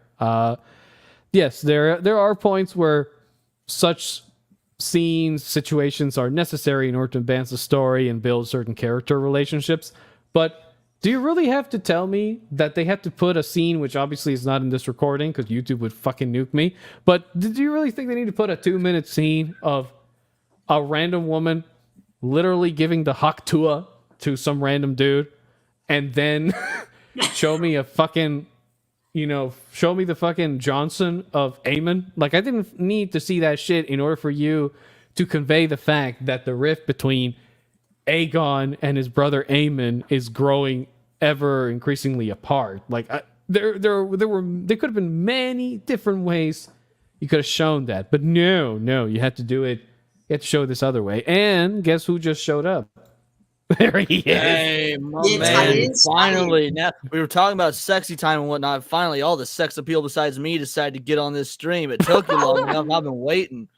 [SPEAKER 18] Yes, there are points where such scenes, situations are necessary in order to advance the story and build certain character relationships. But do you really have to tell me that they have to put a scene, which obviously is not in this recording because YouTube would fucking nuke me, but did you really think they need to put a 2-minute scene of a random woman literally giving the Haktua to some random dude and then show me a fucking... show me the fucking Johnson of Aemon. Like, I didn't need to see that shit in order for you to convey the fact that the rift between Aegon and his brother Aemon is growing ever increasingly apart. Like, there could have been many different ways you could have shown that, but no, you had to do it. You had to show it this other way. And guess who just showed up? There he is.
[SPEAKER 10] Hey, my man. Finally. Now, we were talking about sexy time and whatnot. Finally, all the sex appeal besides me decided to get on this stream. It took you long enough. I've been waiting.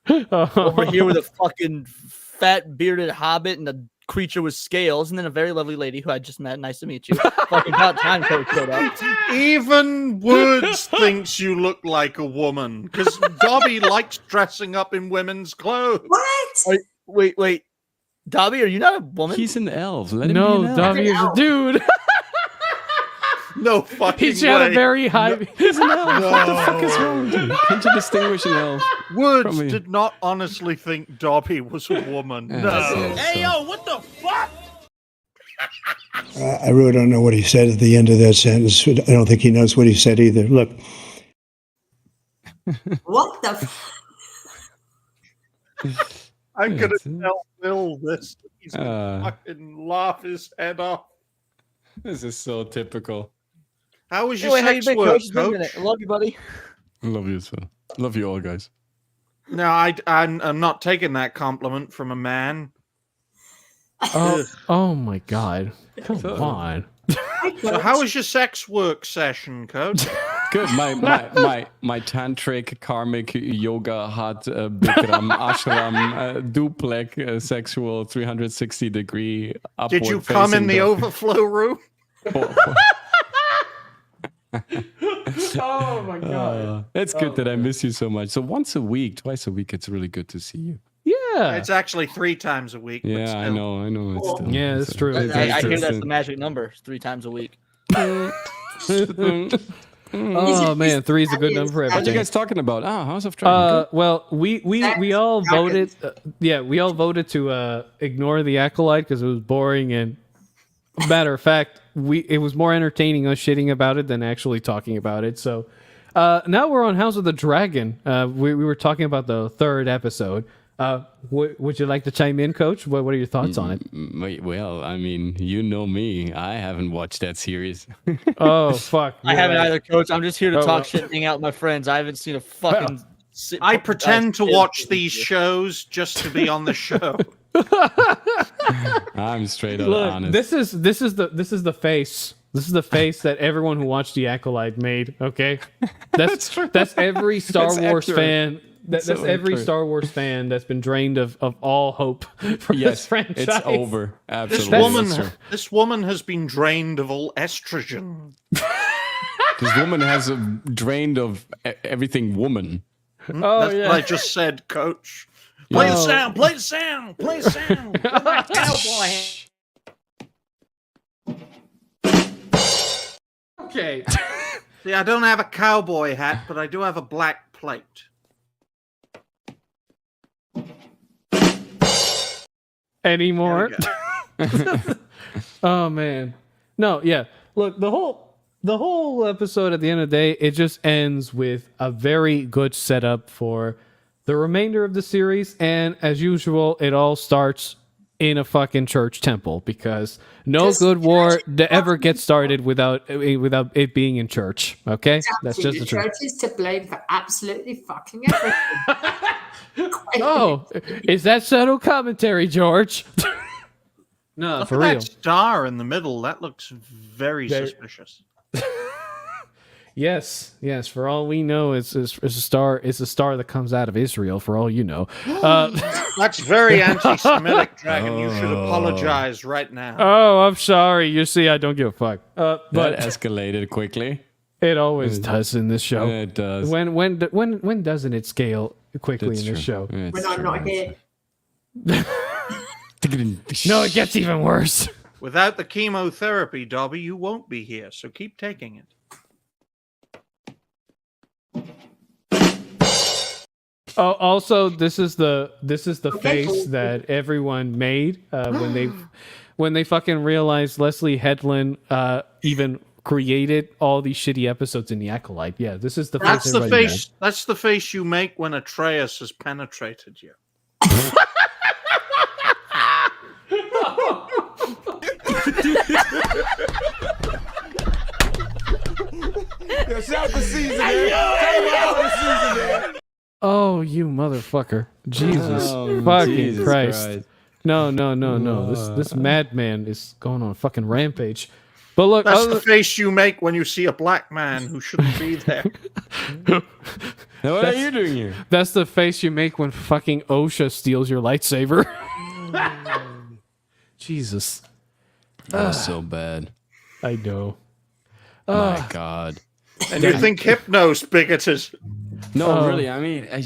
[SPEAKER 10] Over here with a fucking fat bearded hobbit and a creature with scales, and then a very lovely lady who I just met. Nice to meet you. Fucking about time coach showed up.
[SPEAKER 4] Even Woods thinks you look like a woman because Dobby likes dressing up in women's clothes.
[SPEAKER 1] What?
[SPEAKER 10] Wait. Dobby, are you not a woman?
[SPEAKER 21] He's an elf. Let him be an elf.
[SPEAKER 18] Dobby is a dude.
[SPEAKER 4] No fucking
[SPEAKER 18] He's got a very high...
[SPEAKER 21] He's an elf. What the fuck is wrong with you? Can't you distinguish an elf?
[SPEAKER 4] Woods did not honestly think Dobby was a woman.
[SPEAKER 21] Yeah,
[SPEAKER 4] no.
[SPEAKER 3] Hey, yo, what the fuck?
[SPEAKER 19] I really don't know what he said at the end of that sentence. I don't think he knows what he said either. Look.
[SPEAKER 1] What the
[SPEAKER 4] I'm going to tell Bill this. He's going to fucking laugh his head off.
[SPEAKER 21] This is so typical.
[SPEAKER 4] How was your sex work, Coach?
[SPEAKER 10] I love you, buddy.
[SPEAKER 21] I love you, sir. Love you all, guys.
[SPEAKER 4] No, I'm not taking that compliment from a man.
[SPEAKER 18] Oh my God. Come on.
[SPEAKER 4] So how was your sex work session, Coach?
[SPEAKER 21] Good. My tantric karmic yoga hot Bikram ashram duplex sexual 360-degree upward.
[SPEAKER 4] Did you come in the overflow room?
[SPEAKER 18] Oh my God.
[SPEAKER 21] It's good that I miss you so much. So twice a week, it's really good to see you.
[SPEAKER 18] Yeah.
[SPEAKER 4] It's actually 3 times a week.
[SPEAKER 21] Yeah, I know. It's still,
[SPEAKER 18] yeah, it's true.
[SPEAKER 10] I hear that's the magic number. 3 times a week.
[SPEAKER 18] Oh man, 3 is a good number for everything.
[SPEAKER 21] What are you guys talking about? House of Dragon.
[SPEAKER 18] Well, we all voted. We all voted to ignore the Acolyte because it was boring. And matter of fact, it was more entertaining us shitting about it than actually talking about it. So now we're on House of the Dragon. We were talking about the 3rd episode. Would you like to chime in, Coach? What are your thoughts on it?
[SPEAKER 21] Well, I mean, you know me. I haven't watched that series.
[SPEAKER 18] Oh, fuck.
[SPEAKER 10] I haven't either, Coach. I'm just here to talk shit and hang out with my friends. I haven't seen a fucking...
[SPEAKER 4] I pretend to watch these shows just to be on the show.
[SPEAKER 21] I'm straight up
[SPEAKER 18] Look,
[SPEAKER 21] honest.
[SPEAKER 18] this is the face This is the face that everyone who watched the Acolyte made. Okay, that's every Star Wars fan. That's every Star Wars fan that's been drained of all hope for this franchise.
[SPEAKER 21] It's over. Absolutely.
[SPEAKER 4] This woman has been drained of all estrogen.
[SPEAKER 21] This woman has drained of everything woman.
[SPEAKER 4] That's what I just said, Coach. Play the sound. Play the sound. Play the sound. Cowboy. Okay. See, I don't have a cowboy hat, but I do have a black plate.
[SPEAKER 18] Anymore? Oh man. No, yeah. Look, the whole episode at the end of the day, it just ends with a very good setup for the remainder of the series, and as usual, it all starts in a fucking church temple because no good war ever gets started without it being in church. Okay,
[SPEAKER 1] exactly.
[SPEAKER 18] That's just the truth.
[SPEAKER 1] Church is to blame for absolutely fucking everything.
[SPEAKER 18] Oh, is that subtle commentary, George? No,
[SPEAKER 4] Look
[SPEAKER 18] for
[SPEAKER 4] at
[SPEAKER 18] real.
[SPEAKER 4] that star in the middle. That looks very suspicious.
[SPEAKER 18] Yes. For all we know, it's a star. It's a star that comes out of Israel. For all you know,
[SPEAKER 4] that's very anti-Semitic, Dragon. You should apologize right now.
[SPEAKER 18] Oh, I'm sorry. You see, I don't give a fuck. But
[SPEAKER 21] that escalated quickly.
[SPEAKER 18] It always does in this show.
[SPEAKER 21] It does.
[SPEAKER 18] When doesn't it scale quickly in this show?
[SPEAKER 1] When I'm not here.
[SPEAKER 18] No, it gets even worse.
[SPEAKER 4] Without the chemotherapy, Dobby, you won't be here. So keep taking it.
[SPEAKER 18] Oh, also, this is the face that everyone made when they fucking realized Leslye Headland even created all these shitty episodes in the Acolyte. Yeah, this is the
[SPEAKER 4] That's
[SPEAKER 18] face.
[SPEAKER 4] The face. That's the face you make when Atreus has penetrated you.
[SPEAKER 3] It's out the season, man.
[SPEAKER 18] Oh, you motherfucker! Jesus fucking Christ! No! This madman is going on a fucking rampage. But look,
[SPEAKER 4] that's the face you make when you see a black man who shouldn't be there.
[SPEAKER 21] Now, what are you doing here?
[SPEAKER 18] That's the face you make when fucking OSHA steals your lightsaber. Jesus.
[SPEAKER 21] That's so bad.
[SPEAKER 18] I know.
[SPEAKER 21] My God.
[SPEAKER 4] And you think Hypno's bigoted?
[SPEAKER 21] No, really. I mean, I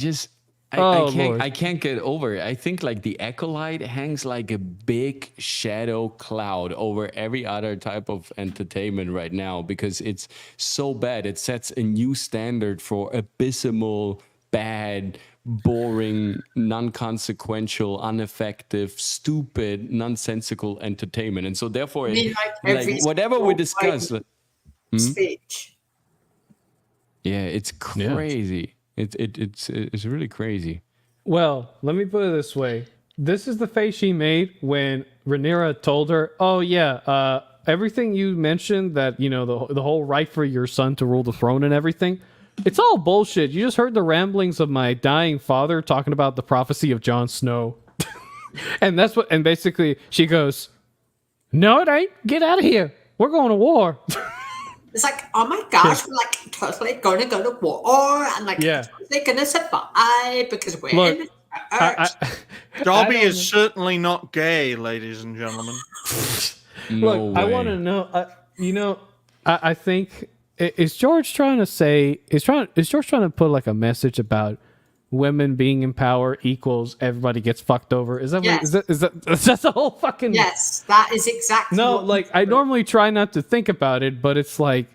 [SPEAKER 21] can't get over it. I think like the Acolyte hangs like a big shadow cloud over every other type of entertainment right now because it's so bad. It sets a new standard for abysmal, bad, boring, non-consequential, ineffective, stupid, nonsensical entertainment. And so therefore, like whatever we discuss...
[SPEAKER 1] Speech.
[SPEAKER 21] Yeah, it's crazy. It's really crazy.
[SPEAKER 18] Well, let me put it this way. This is the face she made when Rhaenyra told her, "Oh yeah, everything you mentioned that the whole right for your son to rule the throne and everything, it's all bullshit. You just heard the ramblings of my dying father talking about the prophecy of Jon Snow." And that's what. And basically, she goes, "No, it ain't. Get out of here. We're going to war."
[SPEAKER 1] It's like, oh my gosh, we're like totally going to go to war and like totally going to survive because we're in
[SPEAKER 4] Dobby is certainly not gay, ladies and gentlemen.
[SPEAKER 18] Look, I want to know. I think is George trying to say is George trying to put like a message about women being in power equals everybody gets fucked over? Is that is that the whole fucking?
[SPEAKER 1] Yes, that is exactly.
[SPEAKER 18] No, like I normally try not to think about it, but it's like.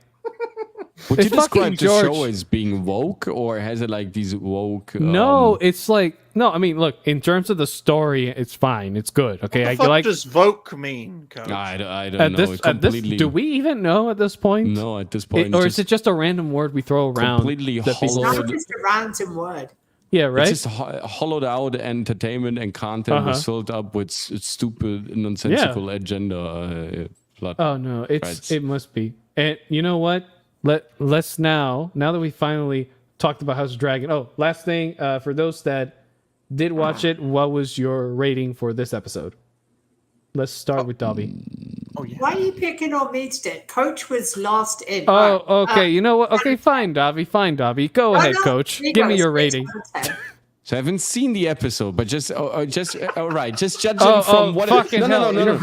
[SPEAKER 21] Would you describe the show as being woke, or has it like these woke?
[SPEAKER 18] No, it's like no. I mean, look, in terms of the story, it's fine. It's good. Okay,
[SPEAKER 4] what the fuck does woke mean, Coach?
[SPEAKER 21] I don't know. Completely.
[SPEAKER 18] Do we even know at this point?
[SPEAKER 21] No, at this point,
[SPEAKER 18] or is it just a random word we throw around?
[SPEAKER 21] Completely hollowed.
[SPEAKER 1] It's just a random word.
[SPEAKER 18] Yeah, right.
[SPEAKER 21] It's just hollowed out entertainment and content was filled up with stupid, nonsensical agenda. Plot.
[SPEAKER 18] Oh no, it must be. And you know what? Let's now that we finally talked about House of Dragon. Oh, last thing for those that did watch it, what was your rating for this episode? Let's start with Dobby.
[SPEAKER 4] Oh, yeah.
[SPEAKER 1] Why are you picking on me today? Coach was last in.
[SPEAKER 18] Oh, okay. You know what? Okay, fine, Dobby. Fine, Dobby. Go ahead, Coach. Give me your rating.
[SPEAKER 21] So I haven't seen the episode, but just all right, just judging from what.
[SPEAKER 18] Fucking hell!
[SPEAKER 21] No,
[SPEAKER 18] You're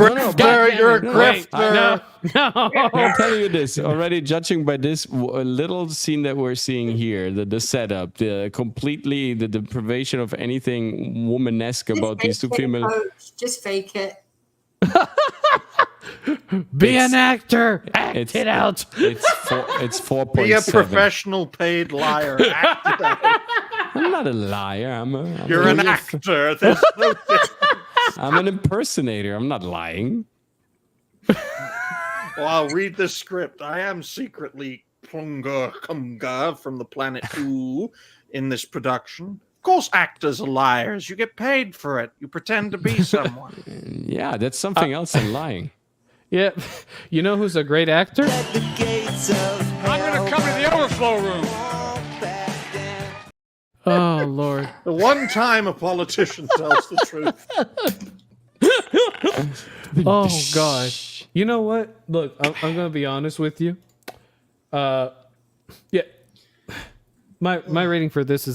[SPEAKER 21] you're
[SPEAKER 18] a grifter. No.
[SPEAKER 21] I'll tell you this already. Judging by this little scene that we're seeing here, the setup, the completely the deprivation of anything womanesque about these two female.
[SPEAKER 1] Just fake it.
[SPEAKER 18] Be an actor. Act it out.
[SPEAKER 21] It's 4.7.
[SPEAKER 4] Be a professional paid liar. Act it out.
[SPEAKER 21] I'm not a liar.
[SPEAKER 4] You're an actor. There's no difference.
[SPEAKER 21] I'm an impersonator. I'm not lying.
[SPEAKER 4] Well, I'll read the script. I am secretly Plunga Kumga from the planet Ooh in this production. Of course, actors are liars. You get paid for it. You pretend to be someone.
[SPEAKER 21] Yeah, that's something else than lying.
[SPEAKER 18] Yeah. You know who's a great actor?
[SPEAKER 3] I'm going to come to the overflow room.
[SPEAKER 18] Oh, Lord.
[SPEAKER 4] The one time a politician tells the truth.
[SPEAKER 18] Oh, God. You know what? Look, I'm going to be honest with you. Yeah. My rating for this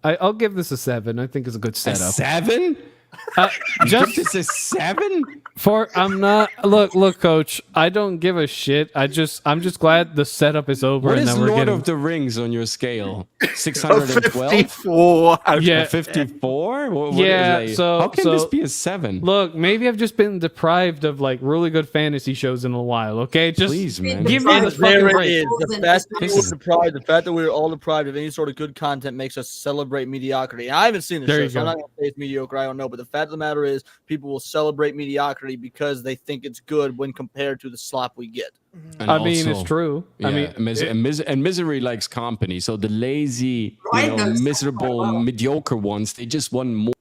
[SPEAKER 18] I'll give this a 7. I think it's a good setup.
[SPEAKER 21] A 7?
[SPEAKER 18] Just
[SPEAKER 21] it's a 7?
[SPEAKER 18] I'm not look, Coach. I don't give a shit. I'm just glad the setup is over.
[SPEAKER 21] What
[SPEAKER 18] and
[SPEAKER 21] is
[SPEAKER 18] then we're
[SPEAKER 21] Lord
[SPEAKER 18] getting...
[SPEAKER 21] of the Rings on your scale? 612?
[SPEAKER 4] 54.
[SPEAKER 18] Yeah,
[SPEAKER 21] 54.
[SPEAKER 18] Yeah. So
[SPEAKER 21] how can this be a 7?
[SPEAKER 18] Look, maybe I've just been deprived of like really good fantasy shows in a while. Okay, just
[SPEAKER 21] please, man.
[SPEAKER 18] Give me the fucking break.
[SPEAKER 10] The fact that we're all deprived of any sort of good content makes us celebrate mediocrity. I haven't seen the show, so I'm not going to say it's mediocre. I don't know, but the fact of the matter is, people will celebrate mediocrity because they think it's good when compared to the slop we get.
[SPEAKER 21] And
[SPEAKER 18] I mean,
[SPEAKER 21] also,
[SPEAKER 18] it's true.
[SPEAKER 21] Yeah,
[SPEAKER 18] I mean,
[SPEAKER 21] and misery likes company. So the lazy, miserable, mediocre ones, they just want more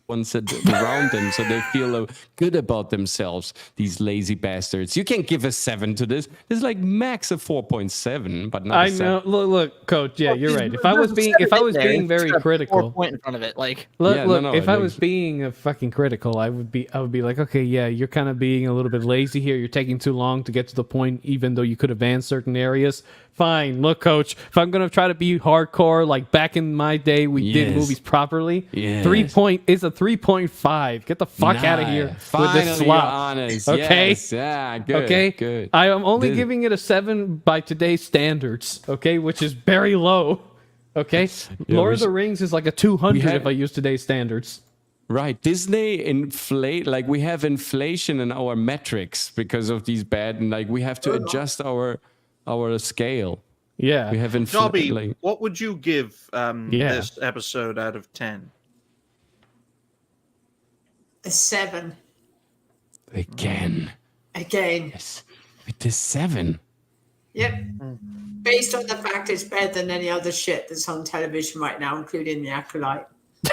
[SPEAKER 21] ones around them, so they feel good about themselves. These lazy bastards. You can't give a 7 to this. This is like max a 4.7, but not.
[SPEAKER 18] I know. Look, Coach. Yeah, you're right. If I was being very critical,
[SPEAKER 10] 4 point in front of it, like
[SPEAKER 18] if I was being fucking critical, I would be like, okay, yeah, you're kind of being a little bit lazy here. You're taking too long to get to the point, even though you could advance certain areas. Fine, look, Coach. If I'm gonna try to be hardcore, like back in my day, we did movies properly. 3 point is a 3.5. Get the fuck out of here with this slop. Okay.
[SPEAKER 21] Yes. Yeah. Good.
[SPEAKER 18] Okay.
[SPEAKER 21] Good.
[SPEAKER 18] I am only giving it a 7 by today's standards. Okay, which is very low. Okay. Lord of the Rings is like a 200 if I use today's standards.
[SPEAKER 21] Right. Disney we have inflation in our metrics because of these bad, and like we have to adjust our scale.
[SPEAKER 18] Yeah.
[SPEAKER 21] We have
[SPEAKER 4] Dobby, what would you give this episode out of 10?
[SPEAKER 1] A 7.
[SPEAKER 21] Again.
[SPEAKER 1] Yes.
[SPEAKER 21] With this 7.
[SPEAKER 1] Yep. Based on the fact it's better than any other shit that's on television right now, including the Acolyte.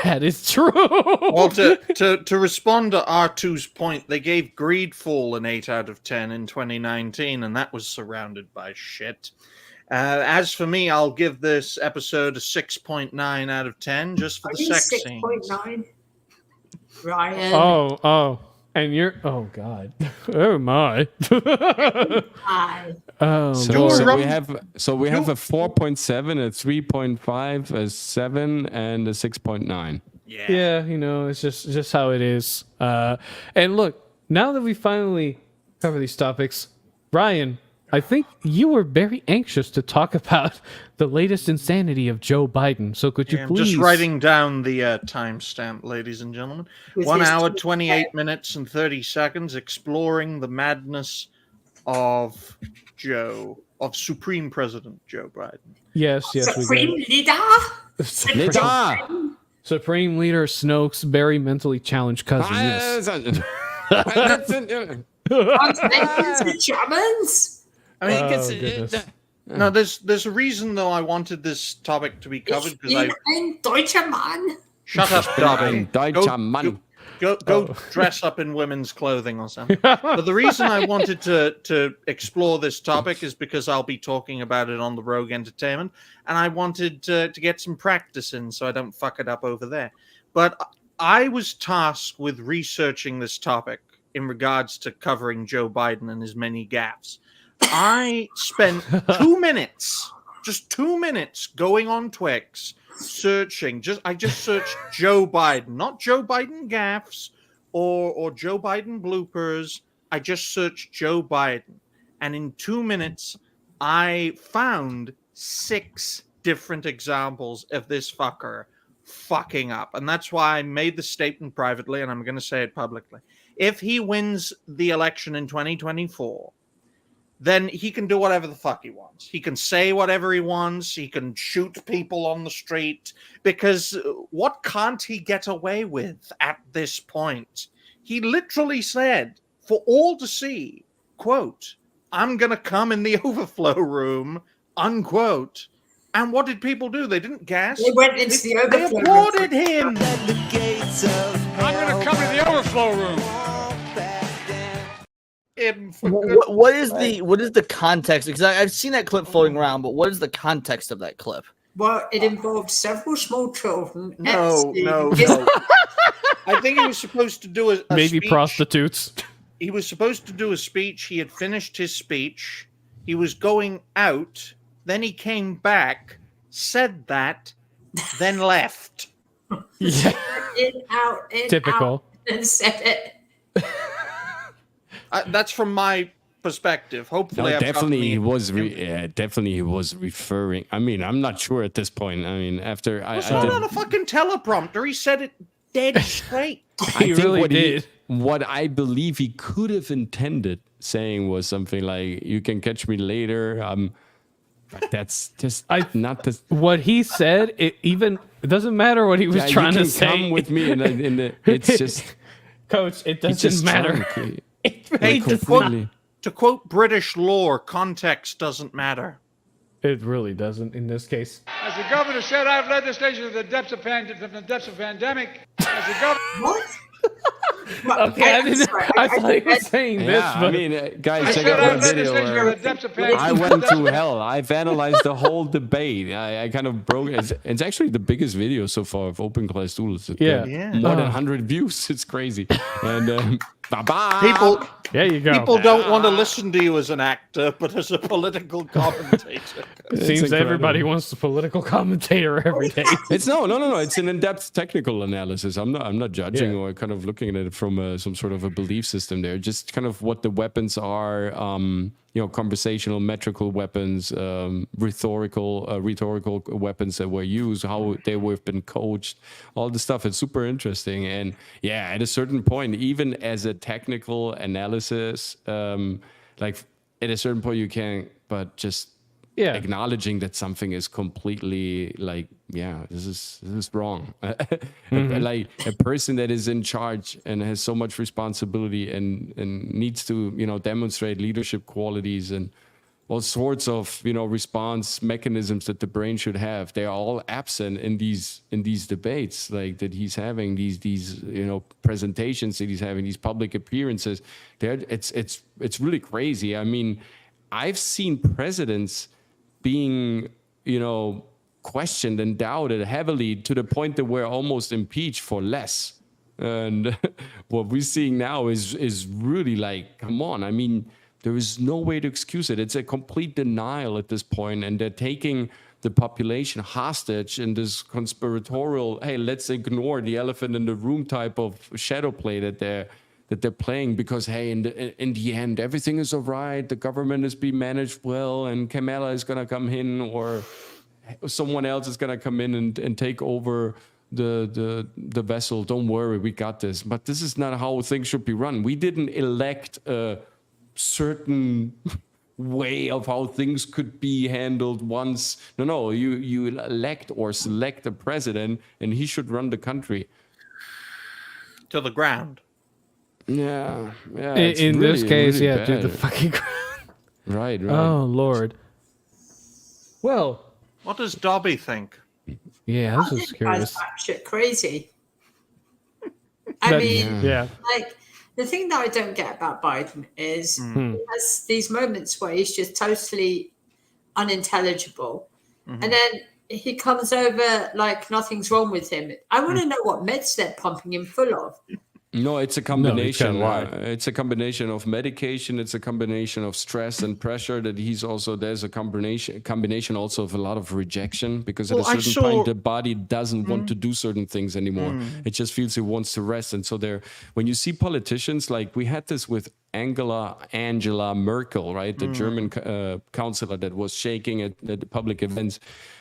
[SPEAKER 18] That is true.
[SPEAKER 4] Well, to respond to R2's point, they gave Greedfall an 8 out of 10 in 2019, and that was surrounded by shit. As for me, I'll give this episode a 6.9 out of 10 just for the sex scenes.
[SPEAKER 1] 6.9. Ryan.
[SPEAKER 18] Oh. And you're, oh God, oh my.
[SPEAKER 1] Hi.
[SPEAKER 18] Oh,
[SPEAKER 21] so we have a 4.7, a 3.5, a 7, and a 6.9.
[SPEAKER 18] Yeah, it's just how it is. And look, now that we finally cover these topics, Ryan, I think you were very anxious to talk about the latest insanity of Joe Biden. So could you please...
[SPEAKER 4] I'm just writing down the timestamp, ladies and gentlemen. 1 hour, 28 minutes, and 30 seconds, exploring the madness of Supreme President Joe Biden.
[SPEAKER 18] Yes,
[SPEAKER 1] Supreme Leader?
[SPEAKER 18] Supreme Leader Snoke's very mentally challenged cousin. Yes.
[SPEAKER 1] Germans?
[SPEAKER 4] I mean, no, there's a reason though I wanted this topic to be covered because
[SPEAKER 1] ein deutscher Mann.
[SPEAKER 4] Shut up, Dobby.
[SPEAKER 21] Deutscher Mann.
[SPEAKER 4] Go dress up in women's clothing or something. But the reason I wanted to explore this topic is because I'll be talking about it on the Rogue Entertainment, and I wanted to get some practice in so I don't fuck it up over there. But I was tasked with researching this topic in regards to covering Joe Biden and his many gaffes. I spent 2 minutes, just 2 minutes, going on Twix, searching. I just searched Joe Biden, not Joe Biden gaffes or Joe Biden bloopers. I just searched Joe Biden, and in 2 minutes, I found 6 different examples of this fucker fucking up. And that's why I made the statement privately, and I'm going to say it publicly. If he wins the election in 2024, then he can do whatever the fuck he wants. He can say whatever he wants. He can shoot people on the street. Because what can't he get away with at this point? He literally said, for all to see, quote, "I'm going to come in the overflow room," unquote. And what did people do? They didn't gasp.
[SPEAKER 1] They went into the overflow room.
[SPEAKER 4] They applauded him.
[SPEAKER 3] I'm going to come to the overflow room.
[SPEAKER 10] What is the context? Because I've seen that clip floating around, but what is the context of that clip?
[SPEAKER 1] Well, it involved several small children.
[SPEAKER 4] No. I think he was supposed to do a
[SPEAKER 18] maybe
[SPEAKER 4] speech.
[SPEAKER 18] Prostitutes.
[SPEAKER 4] He was supposed to do a speech. He had finished his speech. He was going out. Then he came back, said that, then left.
[SPEAKER 18] Yeah. Typical.
[SPEAKER 1] Out, and said it.
[SPEAKER 4] That's from my perspective. Hopefully,
[SPEAKER 21] No, definitely he was. Definitely he was referring. I mean, I'm not sure at this point. I mean, after I
[SPEAKER 4] It's not on a fucking teleprompter. He said it dead straight.
[SPEAKER 21] I think what I believe he could have intended saying was something like, "You can catch me later." But that's just not the.
[SPEAKER 18] What he said. It doesn't matter what he was trying to say.
[SPEAKER 21] Come with me, it's just,
[SPEAKER 18] Coach. It doesn't matter.
[SPEAKER 4] Hey, to quote British lore, context doesn't matter.
[SPEAKER 18] It really doesn't in this case.
[SPEAKER 3] As the governor said, I've led this nation to the depths of pandemic. As the governor.
[SPEAKER 1] What?
[SPEAKER 18] Okay, I thought he was saying this.
[SPEAKER 21] Yeah,
[SPEAKER 18] But
[SPEAKER 21] I mean, guys, check out my video. Where I went to hell. I've analyzed the whole debate. I kind of broke it. It's actually the biggest video so far of Open Class Duels.
[SPEAKER 18] Yeah.
[SPEAKER 21] More than 100 views. It's crazy. And bye-bye.
[SPEAKER 4] People,
[SPEAKER 18] there you go.
[SPEAKER 4] People don't want to listen to you as an actor, but as a political commentator.
[SPEAKER 18] It seems everybody wants a political commentator every day.
[SPEAKER 21] It's no. It's an in-depth technical analysis. I'm not judging or kind of looking at it from some sort of a belief system there. Just kind of what the weapons are, conversational, metrical weapons, rhetorical weapons that were used, how they have been coached, all the stuff. It's super interesting. And yeah, at a certain point, even as a technical analysis, like at a certain point you can't, but just acknowledging that something is completely this is wrong. Like a person that is in charge and has so much responsibility and needs to demonstrate leadership qualities and all sorts of response mechanisms that the brain should have, they are all absent in these debates like that he's having, these presentations that he's having, these public appearances. It's really crazy. I mean, I've seen presidents being, questioned and doubted heavily to the point that we're almost impeached for less. And what we're seeing now is really like, come on. I mean, there is no way to excuse it. It's a complete denial at this point, and they're taking the population hostage in this conspiratorial, hey, let's ignore the elephant in the room type of shadow play that they're playing because, hey, in the end, everything is all right. The government is being managed well, and Kamala is going to come in, or someone else is going to come in and take over the vessel. Don't worry, we got this. But this is not how things should be run. We didn't elect a certain way of how things could be handled once. No, you elect or select a president, and he should run the country
[SPEAKER 4] to the ground.
[SPEAKER 21] Yeah.
[SPEAKER 18] In really, this case, really to the fucking ground.
[SPEAKER 21] Right.
[SPEAKER 18] Oh Lord. Well,
[SPEAKER 4] what does Dobby think?
[SPEAKER 18] Yeah, this is curious.
[SPEAKER 1] Shit crazy. I mean,
[SPEAKER 18] yeah.
[SPEAKER 1] Like the thing that I don't get about Biden is he has these moments where he's just totally unintelligible, and then he comes over like nothing's wrong with him. I want to know what meds they're pumping him full of.
[SPEAKER 21] No, it's a
[SPEAKER 18] No,
[SPEAKER 21] combination.
[SPEAKER 18] it's kinda wide.
[SPEAKER 21] It's a combination of medication. It's a combination of stress and pressure. That there's a combination also of a lot of rejection, because at a certain point the body doesn't want to do certain things anymore. It just feels it wants to rest. And so when you see politicians, like we had this with Angela Merkel, right, the German counselor that was shaking at the public events.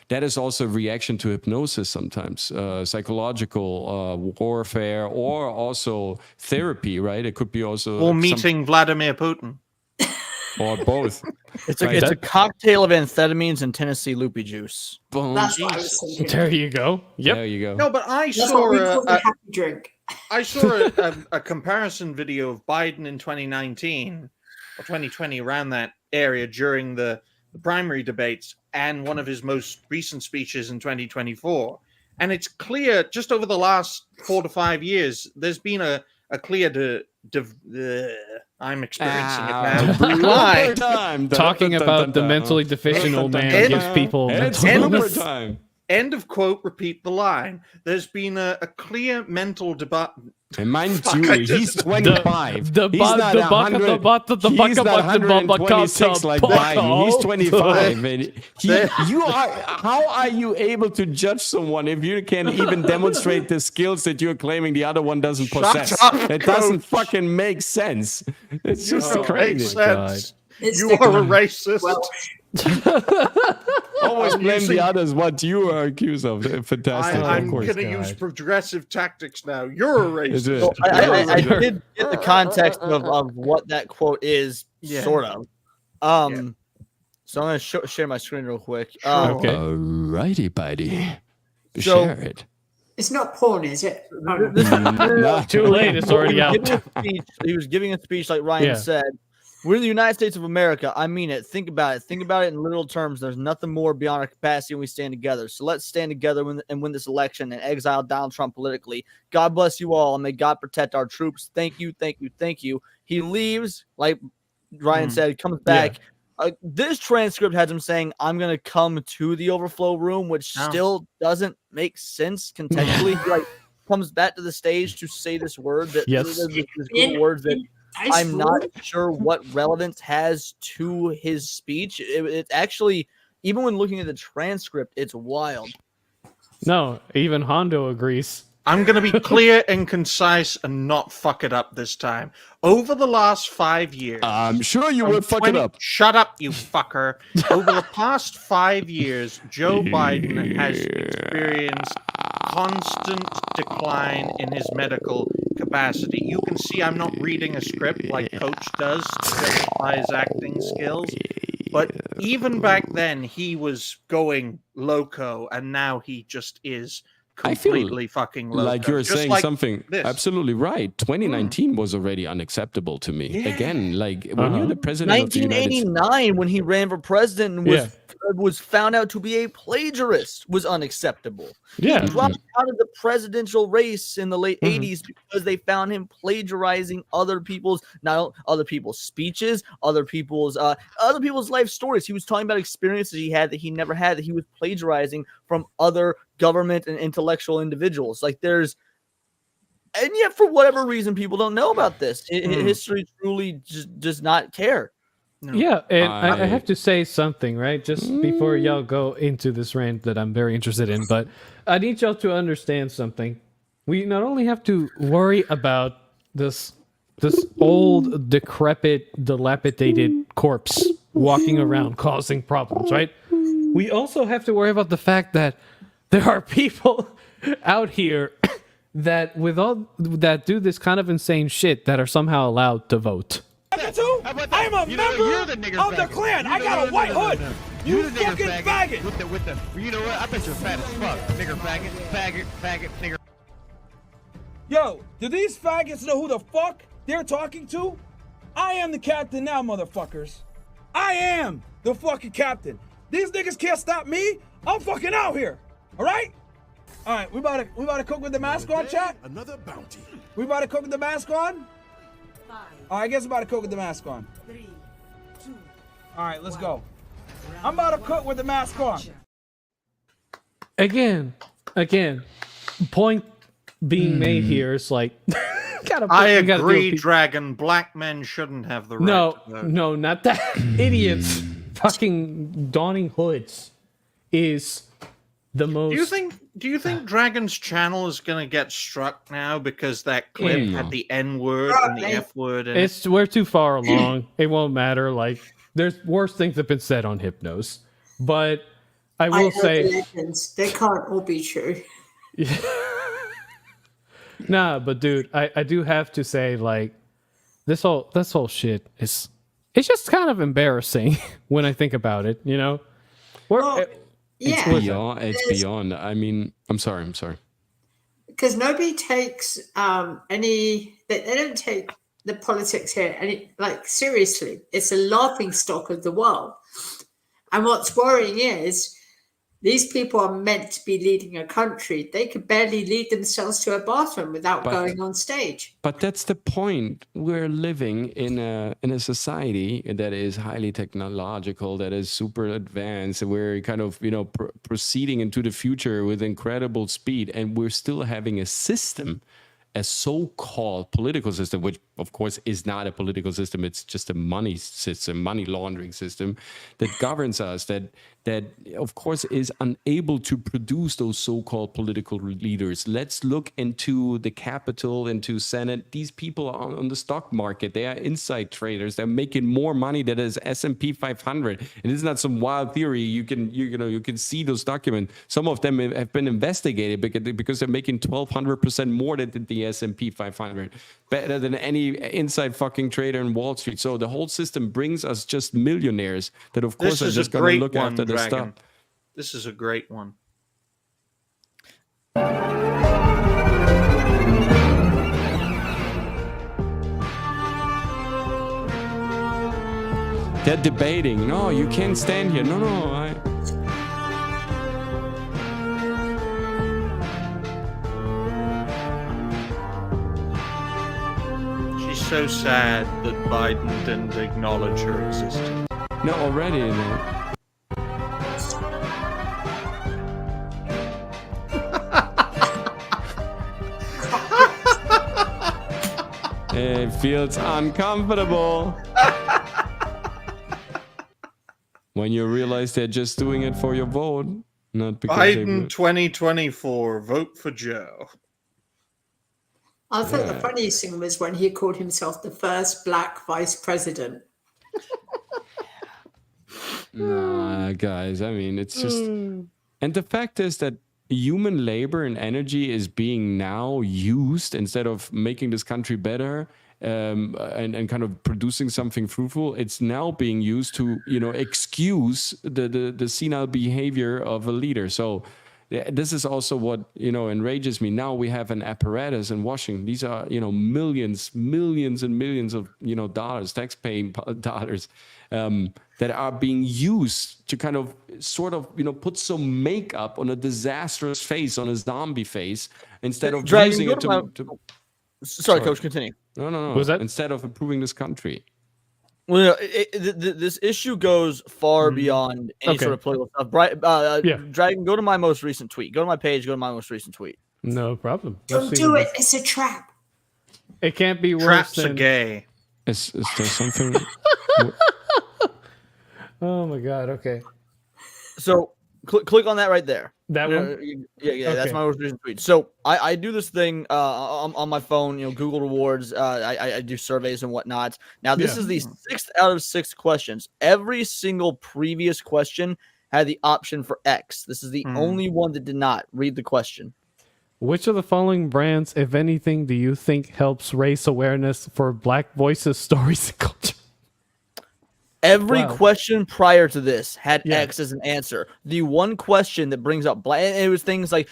[SPEAKER 21] That is also a reaction to hypnosis sometimes, psychological warfare, or also therapy, right? It could be also...
[SPEAKER 4] Or meeting Vladimir Putin.
[SPEAKER 21] Or both.
[SPEAKER 10] It's a cocktail of amphetamines and Tennessee loopy juice.
[SPEAKER 21] Boom.
[SPEAKER 1] That's what I was thinking.
[SPEAKER 18] There you go. Yep.
[SPEAKER 21] There you go.
[SPEAKER 4] No, but I
[SPEAKER 1] That's what we call
[SPEAKER 4] saw
[SPEAKER 1] the happy drink.
[SPEAKER 4] I saw a comparison video of Biden in 2019 or 2020, around that area, during the primary debates, and one of his most recent speeches in 2024. And it's clear, just over the last 4 to 5 years, there's been a clear I'm experiencing it now. Line.
[SPEAKER 18] Talking about the mentally deficient old man gives people mental illness.
[SPEAKER 21] Time.
[SPEAKER 4] End of quote, repeat the line. There's been a clear mental debate.
[SPEAKER 21] And mind you, he's 25. He's not 126 like Biden. He's 25. And how are you able to judge someone if you can't even demonstrate the skills that you're claiming the other one doesn't possess? It doesn't fucking make sense. It's just crazy.
[SPEAKER 4] You are a racist.
[SPEAKER 21] Always blame the others. What you are accused of. Fantastic.
[SPEAKER 4] I'm going to use progressive tactics now. You're a racist.
[SPEAKER 10] I did get the context of what that quote is, sort of. So I'm going to share my screen real quick.
[SPEAKER 21] Okay. Alrighty, buddy.
[SPEAKER 10] So-
[SPEAKER 21] Share it.
[SPEAKER 1] It's not porn, is it?
[SPEAKER 21] Not
[SPEAKER 18] Too late. It's already out.
[SPEAKER 10] He was giving a speech, like Ryan said. We're the United States of America. I mean it. Think about it. Think about it in literal terms. There's nothing more beyond our capacity when we stand together. So let's stand together and win this election and exile Donald Trump politically. God bless you all, and may God protect our troops. Thank you, thank you, thank you. He leaves, like Ryan said, comes back. This transcript has him saying, I'm going to come to the overflow room, which still doesn't make sense contextually. He comes back to the stage to say this word, this good word that I'm not sure what relevance has to his speech. It's actually, even when looking at the transcript, it's wild.
[SPEAKER 18] No, even Hondo agrees.
[SPEAKER 4] I'm going to be clear and concise and not fuck it up this time. Over the last 5 years...
[SPEAKER 21] I'm sure you would fuck it up.
[SPEAKER 4] Shut up, you fucker. Over the past 5 years, Joe Biden has experienced constant decline in his medical capacity. You can see I'm not reading a script like Coach does to justify his acting skills. But even back then, he was going loco, and now he just is... completely fucking low.
[SPEAKER 21] Like you're saying something absolutely right. 2019 was already unacceptable to me. Again, like when you're the president of the United States.
[SPEAKER 10] 1989, when he ran for president and was found out to be a plagiarist, was unacceptable.
[SPEAKER 18] Yeah.
[SPEAKER 10] He dropped out of the presidential race in the late 80s because they found him plagiarizing other people's speeches, other people's life stories. He was talking about experiences he had that he never had, that he was plagiarizing from other government and intellectual individuals. And yet for whatever reason, people don't know about this. History truly just does not care.
[SPEAKER 18] No. Yeah, and I have to say something, right? Just before y'all go into this rant that I'm very interested in, but I need y'all to understand something. We not only have to worry about this old, decrepit, dilapidated corpse walking around causing problems, right? We also have to worry about the fact that there are people out here that do this kind of insane shit that are somehow allowed to vote.
[SPEAKER 3] I'm a member of the Klan. I got a white hood. You fucking faggot. With the, you know what? I bet you're fat as fuck. Nigger faggot, nigger. Yo, do these faggots know who the fuck they're talking to? I am the captain now, motherfuckers. I am the fucking captain. These niggas can't stop me. I'm fucking out here. All right? All right, we about to cook with the mask on, chat?
[SPEAKER 7] Another bounty.
[SPEAKER 3] We about to cook with the mask on? All right, I guess I'm about to cook with the mask on.
[SPEAKER 20] 3, 2.
[SPEAKER 3] All right, let's go. I'm about to cook with the mask on.
[SPEAKER 18] Again, point being made here is like
[SPEAKER 4] I agree, Dragon. Black men shouldn't have the right to vote.
[SPEAKER 18] No, not that. Idiots. Fucking donning hoods is the most.
[SPEAKER 4] Do you think Dragon's channel is gonna get struck now because that clip had the N word and the F word?
[SPEAKER 18] We're too far along. It won't matter. Like, there's worse things have been said on Hypnos, but I will say
[SPEAKER 1] the legends. They can't all be true.
[SPEAKER 18] Nah, but dude, I do have to say, like, this whole shit it's just kind of embarrassing when I think about it, you know?
[SPEAKER 21] It's beyond. I mean, I'm sorry.
[SPEAKER 1] Because nobody takes they don't take the politics here seriously. It's a laughing stock of the world. And what's worrying is these people are meant to be leading a country. They could barely lead themselves to a bathroom without going on stage.
[SPEAKER 21] But that's the point. We're living in a society that is highly technological, that is super advanced. We're kind of, proceeding into the future with incredible speed, and we're still having a system, a so-called political system, which of course is not a political system. It's just a money system, money laundering system that governs us, that of course is unable to produce those so-called political leaders. Let's look into the Capitol, into Senate. These people are on the stock market. They are inside traders. They're making more money than is S&P 500. It is not some wild theory. You can see those documents. Some of them have been investigated because they're making 1,200% more than the S&P 500, better than any inside fucking trader in Wall Street. So the whole system brings us just millionaires that, of course, are just going to look after the stuff.
[SPEAKER 4] This is a great one.
[SPEAKER 21] They're debating. No, you can't stand here. No.
[SPEAKER 4] She's so sad that Biden didn't acknowledge her existence.
[SPEAKER 21] No, already. No. It feels uncomfortable when you realize they're just doing it for your vote, not because
[SPEAKER 4] Biden 2024, vote for Joe.
[SPEAKER 1] I thought the funniest thing was when he called himself the first black vice president.
[SPEAKER 21] Nah, guys, I mean, it's just... And the fact is that human labor and energy is being now used, instead of making this country better and kind of producing something fruitful, it's now being used to, excuse the senile behavior of a leader. So this is also what, enrages me. Now we have an apparatus in Washington. These are, millions and millions of, dollars, tax-paying dollars, that are being used to kind of sort of, put some makeup on a disastrous face, on a zombie face, instead of using it to...
[SPEAKER 10] Sorry, Coach, continue.
[SPEAKER 21] No.
[SPEAKER 18] What was that?
[SPEAKER 21] Instead of improving this country.
[SPEAKER 10] Well, this issue goes far beyond any sort of political stuff. Dragon, go to my most recent tweet. Go to my page. Go to my most recent tweet.
[SPEAKER 18] No problem.
[SPEAKER 1] Don't do it. It's a trap.
[SPEAKER 18] It can't be worse
[SPEAKER 4] Traps
[SPEAKER 18] than...
[SPEAKER 4] are gay.
[SPEAKER 21] Is there something...
[SPEAKER 18] Oh my God. Okay.
[SPEAKER 10] So click on that right there.
[SPEAKER 18] That one?
[SPEAKER 10] Yeah. Okay. That's my most recent tweet. So I do this thing on my phone, Google Rewards. I do surveys and whatnot. Now, this is the 6th out of 6 questions. Every single previous question had the option for X. This is the only one that did not. Read the question.
[SPEAKER 18] Which of the following brands, if anything, do you think helps raise awareness for Black voices, stories, and culture?
[SPEAKER 10] Every question prior to this had X as an answer. The one question that brings up it was things like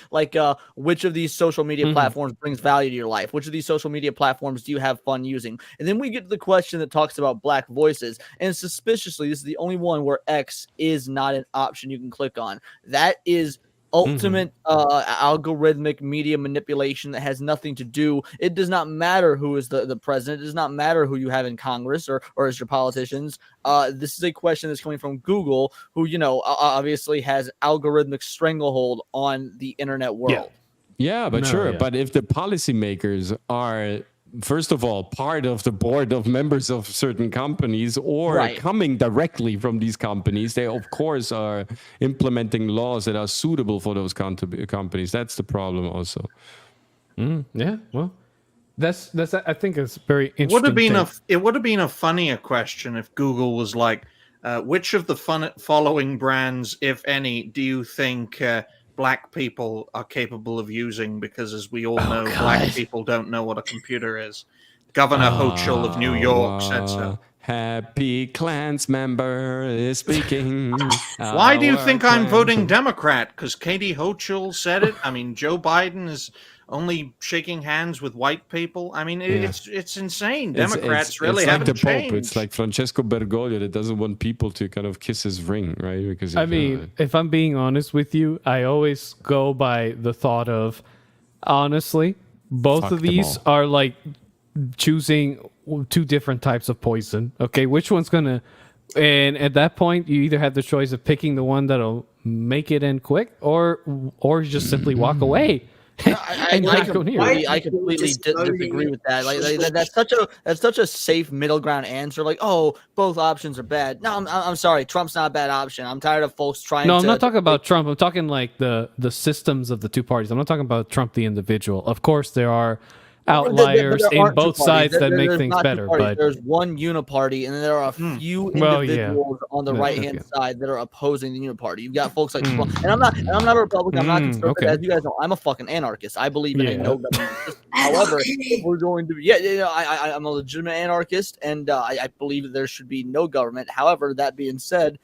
[SPEAKER 10] which of these social media platforms brings value to your life? Which of these social media platforms do you have fun using? And then we get to the question that talks about Black voices. And suspiciously, this is the only one where X is not an option you can click on. That is ultimate algorithmic media manipulation that has nothing to do. It does not matter who is the president. It does not matter who you have in Congress or as your politicians. This is a question that's coming from Google, who, obviously has algorithmic stranglehold on the internet world.
[SPEAKER 21] Yeah, but But if the policymakers are first of all, part of the board of members of certain companies or coming directly from these companies. They, of course, are implementing laws that are suitable for those companies. That's the problem also.
[SPEAKER 18] Yeah, well, that's I think it's very interesting.
[SPEAKER 4] It would have been a funnier question if Google was like, which of the following brands, if any, do you think black people are capable of using? Because as we all know, black people don't know what a computer is. Governor Hochul of New York said so.
[SPEAKER 21] Happy Klans member is speaking.
[SPEAKER 4] Why do you think I'm voting Democrat? Because Katie Hochul said it? I mean, Joe Biden is only shaking hands with white people. I mean, it's insane. Democrats really haven't
[SPEAKER 21] changed. It's like the Pope.
[SPEAKER 4] changed.
[SPEAKER 21] It's like Francesco Bergoglio that doesn't want people to kind of kiss his ring, right? Because
[SPEAKER 18] I mean, if I'm being honest with you, I always go by the thought of, honestly, both of these are like choosing two different types of poison. Okay, which one's gonna? And at that point, you either have the choice of picking the one that'll make it end quick, or just simply walk away.
[SPEAKER 10] I completely disagree with that. Like that's such a safe middle ground answer. Like, oh, both options are bad. No, I'm sorry. Trump's not a bad option. I'm tired of folks trying.
[SPEAKER 18] No, I'm not talking about Trump. I'm talking like the systems of the two parties. I'm not talking about Trump the individual. Of course, there are outliers in both sides that make things better, but
[SPEAKER 10] there's one uniparty, and there are a few individuals on the right hand side that are opposing the uniparty. You've got folks like, and I'm not a Republican. I'm not conservative. As you guys know, I'm a fucking anarchist. I believe in a no government system. However, if we're going to be, I'm a legitimate anarchist, and I believe that there should be no government. However, that being said,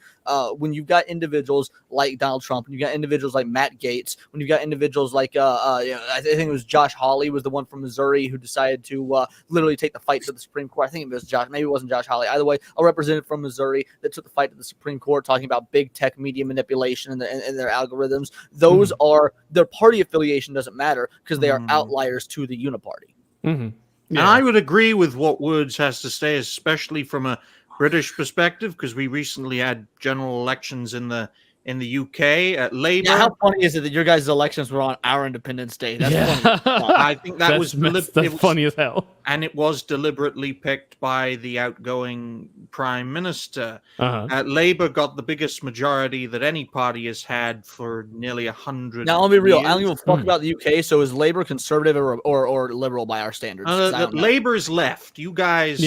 [SPEAKER 10] when you've got individuals like Donald Trump, and you've got individuals like Matt Gaetz, when you've got individuals like I think it was Josh Hawley was the one from Missouri who decided to literally take the fight to the Supreme Court. I think it was Josh, maybe it wasn't Josh Hawley. Either way, a representative from Missouri that took the fight to the Supreme Court, talking about big tech media manipulation and their algorithms. Those are their party affiliation doesn't matter because they are outliers to the uniparty.
[SPEAKER 4] And I would agree with what Woods has to say, especially from a British perspective, because we recently had general elections in the UK at Labour.
[SPEAKER 10] Yeah, how funny is it that your guys' elections were on our Independence Day? That's funny.
[SPEAKER 4] I think that was
[SPEAKER 18] funny as hell.
[SPEAKER 4] And it was deliberately picked by the outgoing Prime Minister. Labour got the biggest majority that any party has had for nearly 100 years.
[SPEAKER 10] Now, I'll be real. I don't give a fuck about the UK, so is Labour conservative or liberal by our standards?
[SPEAKER 4] Labour's left. You guys,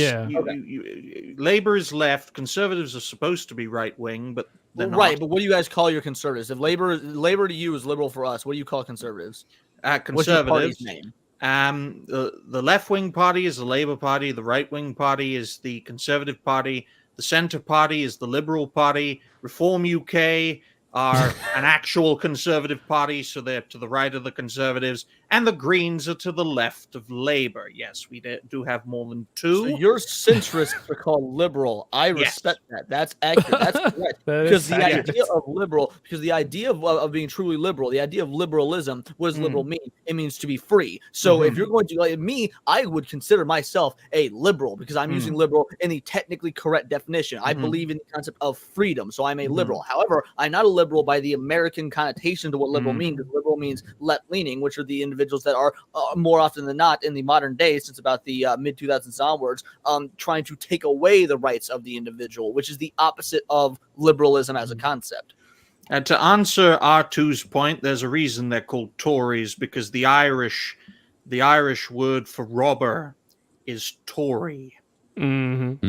[SPEAKER 4] Labour's left. Conservatives are supposed to be right-wing, but they're not.
[SPEAKER 10] Right, but what do you guys call your conservatives? If Labor to you is liberal for us, what do you call conservatives?
[SPEAKER 4] Conservatives.
[SPEAKER 10] What's your party's name?
[SPEAKER 4] The left-wing party is the Labour Party. The right-wing party is the Conservative Party. The Centre Party is the Liberal Party. Reform UK are an actual Conservative Party, so they're to the right of the Conservatives. And the Greens are to the left of Labour. Yes, we do have more than two.
[SPEAKER 10] So your centrists are called liberal. I respect that. That's accurate. That's correct. Because the idea of liberal, because the idea of being truly liberal, the idea of liberalism, what does liberal mean? It means to be free. So if you're going to, like me, I would consider myself a liberal because I'm using liberal in the technically correct definition. I believe in the concept of freedom. So I'm a liberal. However, I'm not a liberal by the American connotation to what liberal means. Because liberal means left-leaning, which are the individuals that are more often than not in the modern day, since about the mid-2000s onwards, trying to take away the rights of the individual, which is the opposite of liberalism as a concept.
[SPEAKER 4] And to answer R2's point, there's a reason they're called Tories, because the Irish word for robber is Tory.
[SPEAKER 18] That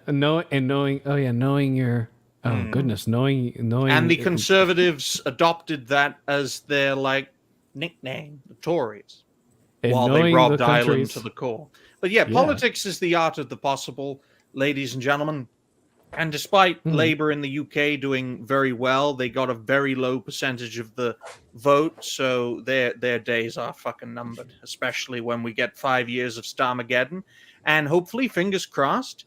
[SPEAKER 18] knowing your knowing
[SPEAKER 4] and the Conservatives adopted that as their nickname, the Tories, while they robbed Ireland to the core. But politics is the art of the possible, ladies and gentlemen. And despite Labour in the UK doing very well, they got a very low percentage of the vote, so their days are fucking numbered, especially when we get 5 years of Starmageddon. And hopefully, fingers crossed,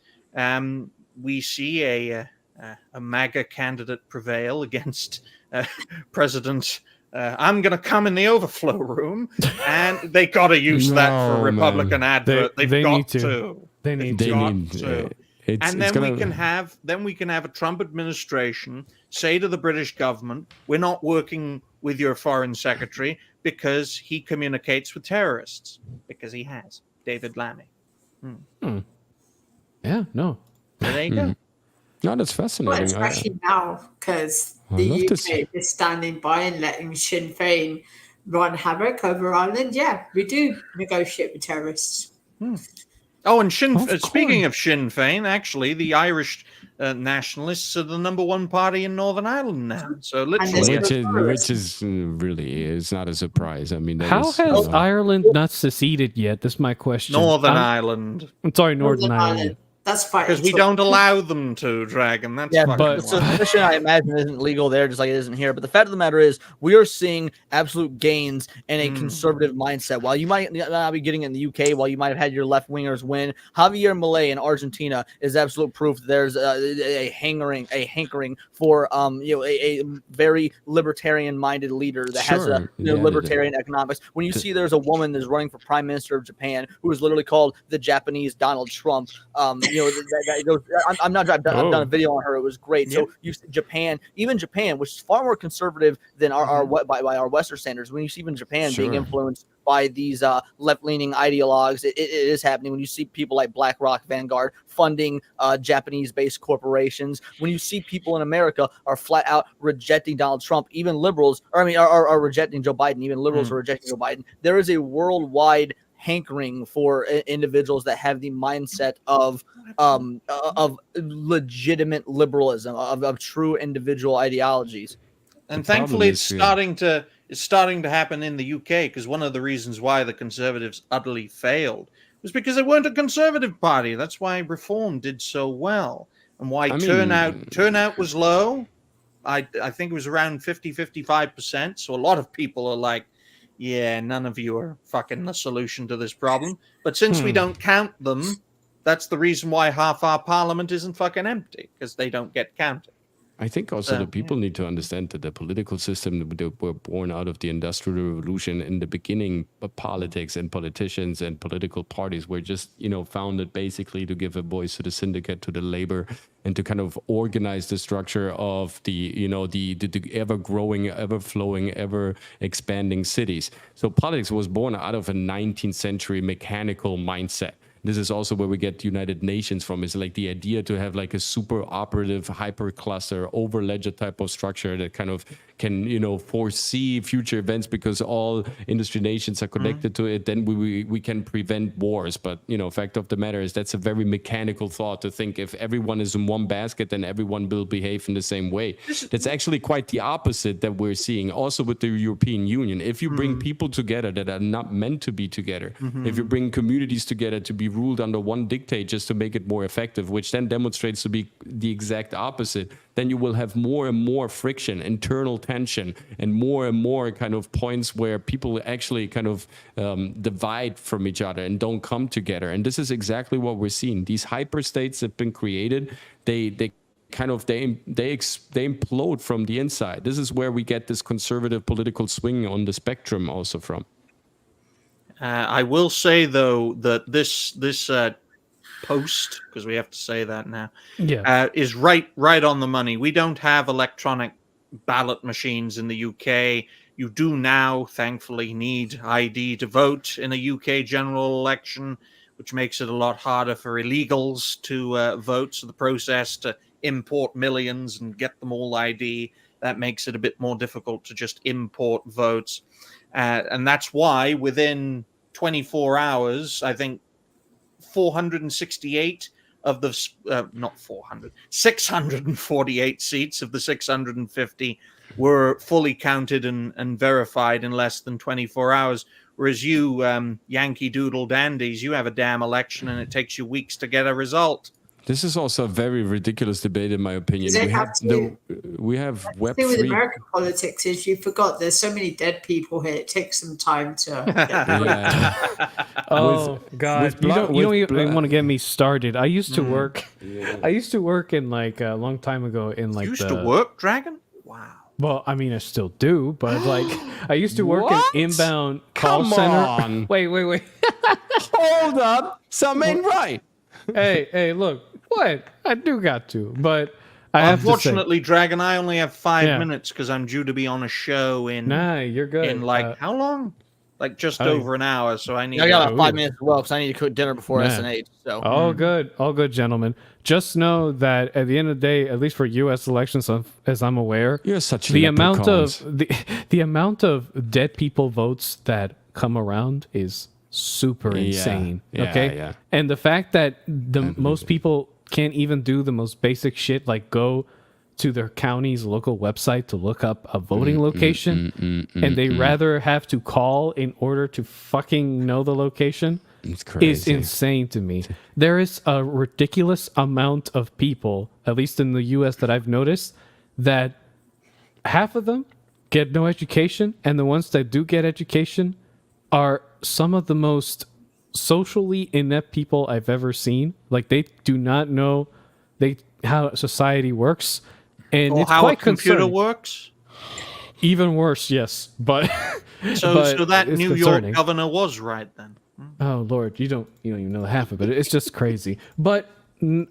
[SPEAKER 4] we see a MAGA candidate prevail against President. I'm going to come in the overflow room, and they got to use that for a Republican advert. They got to.
[SPEAKER 18] They need to.
[SPEAKER 4] And then we can have a Trump administration say to the British government, "We're not working with your foreign secretary because he communicates with terrorists, because he has. David Lammy.
[SPEAKER 18] Yeah, no.
[SPEAKER 4] So there you go.
[SPEAKER 21] No, that's fascinating.
[SPEAKER 1] Well, especially now, because the UK is standing by and letting Sinn Féin run havoc over Ireland. Yeah, we do negotiate with terrorists.
[SPEAKER 4] Oh, and speaking of Sinn Féin, actually, the Irish nationalists are the #1 party in Northern Ireland now. So literally,
[SPEAKER 21] which is really is not a surprise. I mean,
[SPEAKER 18] how has Ireland not seceded yet? That's my question.
[SPEAKER 4] Northern Ireland.
[SPEAKER 18] I'm sorry, Northern Ireland.
[SPEAKER 1] That's fine.
[SPEAKER 4] Because we don't allow them to, Dragon. That's
[SPEAKER 10] but secession, I imagine, isn't legal there, just like it isn't here. But the fact of the matter is, we are seeing absolute gains in a conservative mindset. While you might not be getting it in the UK, while you might have had your left wingers win, Javier Milei in Argentina is absolute proof that there's a hankering for a very libertarian minded leader that has libertarian economics. When you see there's a woman that's running for prime minister of Japan who is literally called the Japanese Donald Trump. That goes, I've done a video on her. It was great. So you see Japan, which is far more conservative than our Western standards. When you see even Japan being influenced by these left-leaning ideologues, it is happening. When you see people like BlackRock, Vanguard funding Japanese-based corporations, when you see people in America are flat out rejecting Donald Trump, even liberals, are rejecting Joe Biden. Even liberals are rejecting Joe Biden. There is a worldwide hankering for individuals that have the mindset of legitimate liberalism, of true individual ideologies.
[SPEAKER 4] And thankfully, it's starting to happen in the UK, because one of the reasons why the Conservatives utterly failed was because they weren't a conservative party. That's why Reform did so well, and why turnout was low. I think it was around 50-55%. So a lot of people are like, yeah, none of you are fucking the solution to this problem. But since we don't count them, that's the reason why half our parliament isn't fucking empty, because they don't get counted.
[SPEAKER 21] I think also the people need to understand that the political system that were born out of the Industrial Revolution in the beginning, politics and politicians and political parties were just, founded basically to give a voice to the syndicate, to the labor, and to kind of organize the structure of the ever-growing, ever-flowing, ever-expanding cities. So politics was born out of a 19th century mechanical mindset. This is also where we get United Nations from. It's like the idea to have like a super operative hyper-cluster over-ledger type of structure that kind of can, foresee future events because all industry nations are connected to it. Then we can prevent wars. But, fact of the matter is that's a very mechanical thought to think if everyone is in one basket, then everyone will behave in the same way. That's actually quite the opposite that we're seeing also with the European Union. If you bring people together that are not meant to be together, if you bring communities together to be ruled under one dictate just to make it more effective, which then demonstrates to be the exact opposite, then you will have more and more friction, internal tension, and more kind of points where people actually kind of divide from each other and don't come together. And this is exactly what we're seeing. These hyperstates that have been created, they implode from the inside. This is where we get this conservative political swing on the spectrum also from.
[SPEAKER 4] I will say, though, that this post, because we have to say that now, is right on the money. We don't have electronic ballot machines in the UK. You do now, thankfully, need ID to vote in a UK general election, which makes it a lot harder for illegals to vote. So the process to import millions and get them all ID, that makes it a bit more difficult to just import votes. And that's why within 24 hours, I think 468 of the, 648 seats of the 650 were fully counted and verified in less than 24 hours. Whereas you, Yankee Doodle dandies, you have a damn election and it takes you weeks to get a result.
[SPEAKER 21] This is also a very ridiculous debate, in my opinion. We have Web3.
[SPEAKER 1] The thing with American politics is you forgot there's so many dead people here. It takes some time to.
[SPEAKER 18] God! You don't even want to get me started. I used to work. I used to work in like a long time ago in like.
[SPEAKER 4] You used to work, Dragon? Wow.
[SPEAKER 18] Well, I mean, I still do, but like, I used to work in inbound call center. Wait.
[SPEAKER 21] Hold up, something ain't right.
[SPEAKER 18] Hey, look. What? I do got to, but I have to say,
[SPEAKER 4] unfortunately, Dragon, I only have 5
[SPEAKER 18] Yeah.
[SPEAKER 4] minutes because I'm due to be on a show in.
[SPEAKER 18] Nah, you're good.
[SPEAKER 4] In like how long? Like just over an hour. So I need.
[SPEAKER 10] I got about 5 minutes as well because I need to cook dinner before
[SPEAKER 18] Man.
[SPEAKER 10] SNH. So
[SPEAKER 18] all good, gentlemen. Just know that at the end of the day, at least for U.S. elections, as I'm aware,
[SPEAKER 21] You're such
[SPEAKER 18] the amount
[SPEAKER 21] leprechauns.
[SPEAKER 18] of the amount of dead people votes that come around is super insane.
[SPEAKER 21] Yeah,
[SPEAKER 18] okay,
[SPEAKER 21] yeah.
[SPEAKER 18] and the fact that the most people can't even do the most basic shit like go to their county's local website to look up a voting location, and they rather have to call in order to fucking know the location.
[SPEAKER 21] It's
[SPEAKER 18] Is
[SPEAKER 21] crazy.
[SPEAKER 18] insane to me. There is a ridiculous amount of people, at least in the US, that I've noticed that half of them get no education, and the ones that do get education are some of the most socially inept people I've ever seen. Like they do not know how society works, and
[SPEAKER 4] Or
[SPEAKER 18] it's
[SPEAKER 4] how a
[SPEAKER 18] quite
[SPEAKER 4] computer
[SPEAKER 18] concerning.
[SPEAKER 4] works.
[SPEAKER 18] Even worse, yes, but
[SPEAKER 4] So that
[SPEAKER 18] it's
[SPEAKER 4] New
[SPEAKER 18] concerning.
[SPEAKER 4] York governor was right then.
[SPEAKER 18] Oh Lord, you don't even know half of it. It's just crazy. But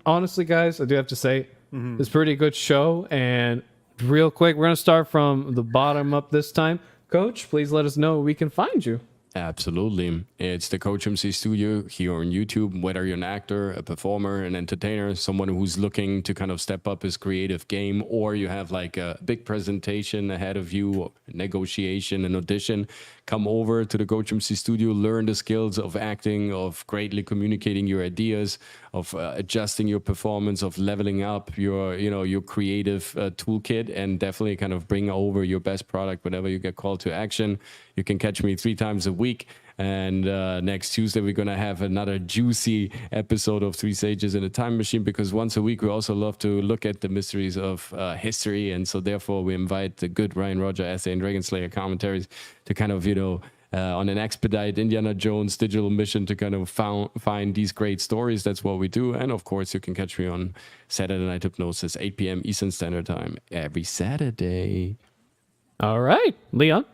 [SPEAKER 18] honestly, guys, I do have to say it's a pretty good show. And real quick, we're gonna start from the bottom up this time. Coach, please let us know where we can find you.
[SPEAKER 21] Absolutely. It's the Coach MC Studio here on YouTube. Whether you're an actor, a performer, an entertainer, someone who's looking to kind of step up his creative game, or you have like a big presentation ahead of you, negotiation, an audition, come over to the Coach MC Studio, learn the skills of acting, of greatly communicating your ideas, of adjusting your performance, of leveling up your creative toolkit, and definitely kind of bring over your best product whenever you get called to action. You can catch me 3 times a week. And next Tuesday, we're going to have another juicy episode of 3 Sages in a Time Machine, because once a week, we also love to look at the mysteries of history. And so therefore, we invite the good Ryan, Roger, Essay, and Dragonslayer commentaries to kind of, on an expedite Indiana Jones digital mission to kind of find these great stories. That's what we do. And of course, you can catch me on Saturday Night Hypnosis, 8 p.m. Eastern Standard Time every Saturday.
[SPEAKER 18] All right, Leon.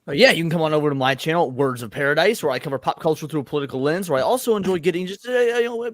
[SPEAKER 10] Yeah, you can come on over to my channel, Words of Paradise, where I cover pop culture through a political lens, where I also enjoy getting just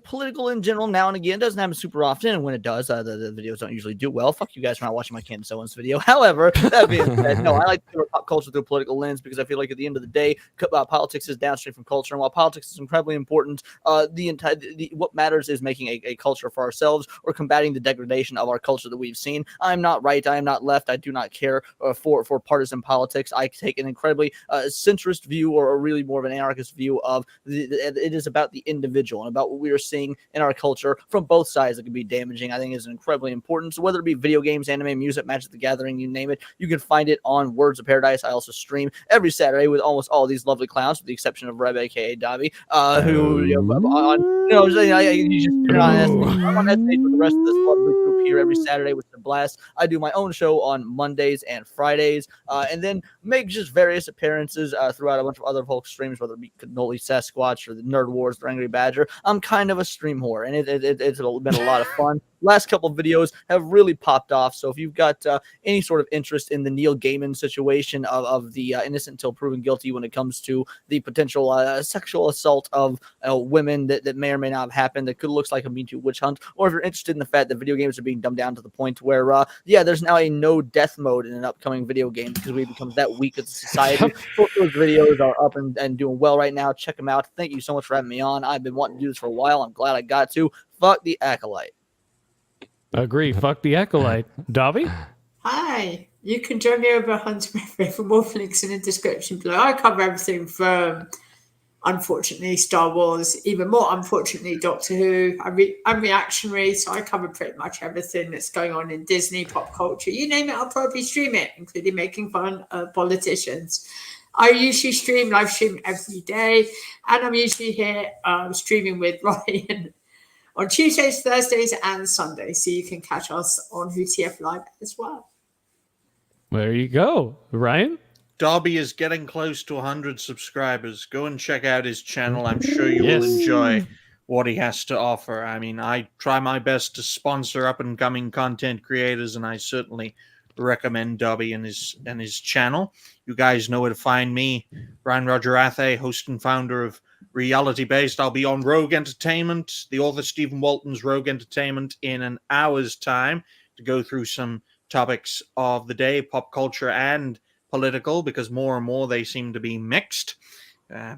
[SPEAKER 10] political in general now and again. It doesn't happen super often, and when it does, the videos don't usually do well. Fuck you guys for not watching my Candace Owens video. However, that being said, no, I like to cover pop culture through a political lens because I feel like at the end of the day, politics is downstream from culture, and while politics is incredibly important, what matters is making a culture for ourselves or combating the degradation of our culture that we've seen. I am not right. I am not left. I do not care for partisan politics. I take an incredibly centrist view, or really more of an anarchist view of it is about the individual and about what we are seeing in our culture from both sides that can be damaging. I think is incredibly important. So whether it be video games, anime, music, Magic the Gathering, you name it, you can find it on Words of Paradise. I also stream every Saturday with almost all these lovely clowns, with the exception of Reb, aka Davi, who I'm on SNH with the rest of this lovely group here every Saturday, which is a blast. I do my own show on Mondays and Fridays, and then make just various appearances throughout a bunch of other folks' streams, whether it be Cannoli Sasquatch or the Nerd Wars, the Angry Badger. I'm kind of a stream whore, and it's been a lot of fun. Last couple of videos have really popped off. So if you've got any sort of interest in the Neil Gaiman situation of the innocent until proven guilty when it comes to the potential sexual assault of women that may or may not have happened, that could looks like a Me Too witch hunt, or if you're interested in the fact that video games are being dumbed down to the point where, there's now a no death mode in an upcoming video game because we've become that weak as a society. Both those videos are up and doing well right now. Check them out. Thank you so much for having me on. I've been wanting to do this for a while. I'm glad I got to. Fuck the Acolyte.
[SPEAKER 18] Agree. Fuck the Acolyte. Dobby?
[SPEAKER 1] Hi. You can join me over at Hunter Maverick for more links in the description below. I cover everything from, unfortunately, Star Wars, even more unfortunately, Doctor Who. I'm reactionary, so I cover pretty much everything that's going on in Disney, pop culture. You name it, I'll probably stream it, including making fun of politicians. I usually live stream every day, and I'm usually here streaming with Ryan on Tuesdays, Thursdays, and Sundays, so you can catch us on WTF Live as well.
[SPEAKER 18] There you go. Ryan?
[SPEAKER 4] Darby is getting close to 100 subscribers. Go and check out his channel. I'm sure you will enjoy what he has to offer. I mean, I try my best to sponsor up-and-coming content creators, and I certainly recommend Darby and his channel. You guys know where to find me. Ryan Roger Athe, host and founder of reality-based. I'll be on Rogue Entertainment, the author Stephen Walton's Rogue Entertainment, in an hour's time to go through some topics of the day, pop culture and political, because more and more they seem to be mixed.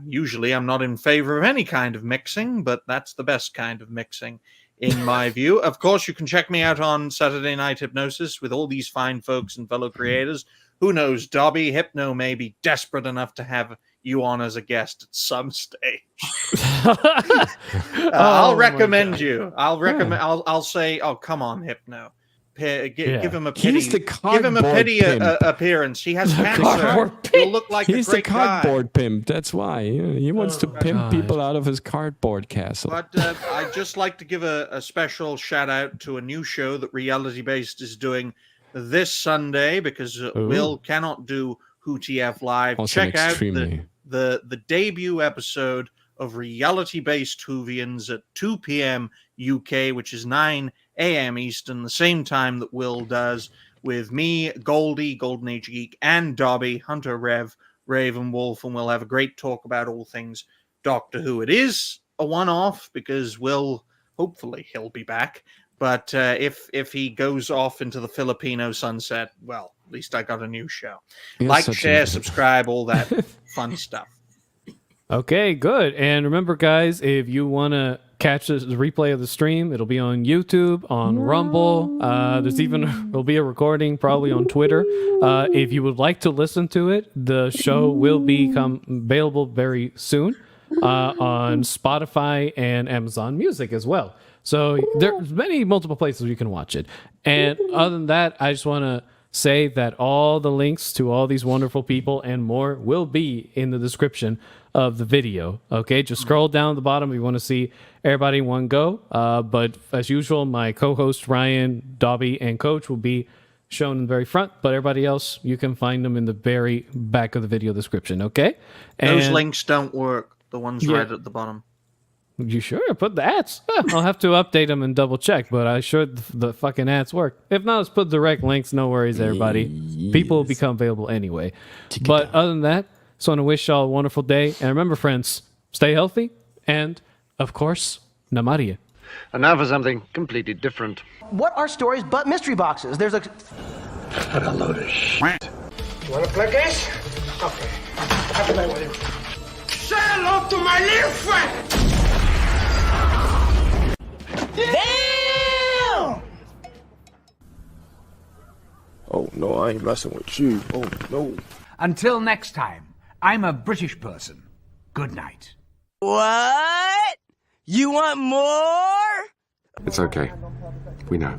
[SPEAKER 4] Usually I'm not in favor of any kind of mixing, but that's the best kind of mixing in my view. Of course, you can check me out on Saturday Night Hypnosis with all these fine folks and fellow creators. Who knows, Dobby, Hypno may be desperate enough to have you on as a guest at some stage. I'll recommend you. I'll say, oh, come on, Hypno. Give him a pity. Give him a pity appearance. He has cancer. He'll look like
[SPEAKER 21] He's
[SPEAKER 4] a great
[SPEAKER 21] the cardboard
[SPEAKER 4] guy.
[SPEAKER 21] pimp. That's why he wants to pimp people out of his cardboard castle.
[SPEAKER 4] But I'd just like to give a special shout out to a new show that Reality Based is doing this Sunday, because Will cannot do WhoTF Live.
[SPEAKER 21] Also
[SPEAKER 4] Check out
[SPEAKER 21] extremely.
[SPEAKER 4] the debut episode of Reality Based Whovians at 2 p.m. UK, which is 9 a.m. Eastern, the same time that Will does, with me, Goldie, Golden Age Geek, and Dobby, Hunter Rev, Raven Wolf, and we'll have a great talk about all things Doctor Who. It is a one-off because Will, hopefully he'll be back, but if he goes off into the Filipino sunset, well, at least I got a new show. Like, share, subscribe, all that fun stuff.
[SPEAKER 18] Okay, good. And remember, guys, if you want to catch the replay of the stream, it'll be on YouTube, on Rumble. There'll be a recording probably on Twitter. If you would like to listen to it, the show will become available very soon on Spotify and Amazon Music as well. So there's multiple places you can watch it. And other than that, I just want to say that all the links to all these wonderful people and more will be in the description of the video. Okay, just scroll down to the bottom if you want to see everybody in one go. But as usual, my co-host Ryan, Dobby, and Coach will be shown in the very front, but everybody else, you can find them in the very back of the video description. Okay,
[SPEAKER 4] Those links don't work, the ones right at the bottom.
[SPEAKER 18] You sure? Put the ads. I'll have to update them and double check, but I sure the fucking ads work. If not, let's put direct links. No worries, everybody. Yes. People will become available anyway. But other than that, just want to wish y'all a wonderful day. And remember, friends, stay healthy. And, of course, Namaria.
[SPEAKER 13] And now for something completely different.
[SPEAKER 22] What are stories but mystery boxes? There's a...
[SPEAKER 13] What a load of shit.
[SPEAKER 22] You want to play games? Okay. I'll play with you. Say hello to my little friend! Damn!
[SPEAKER 23] Oh, no, I ain't messing with you. Oh, no.
[SPEAKER 24] Until next time, I'm a British person. Good night.
[SPEAKER 25] What? You want more?
[SPEAKER 23] It's okay. We know.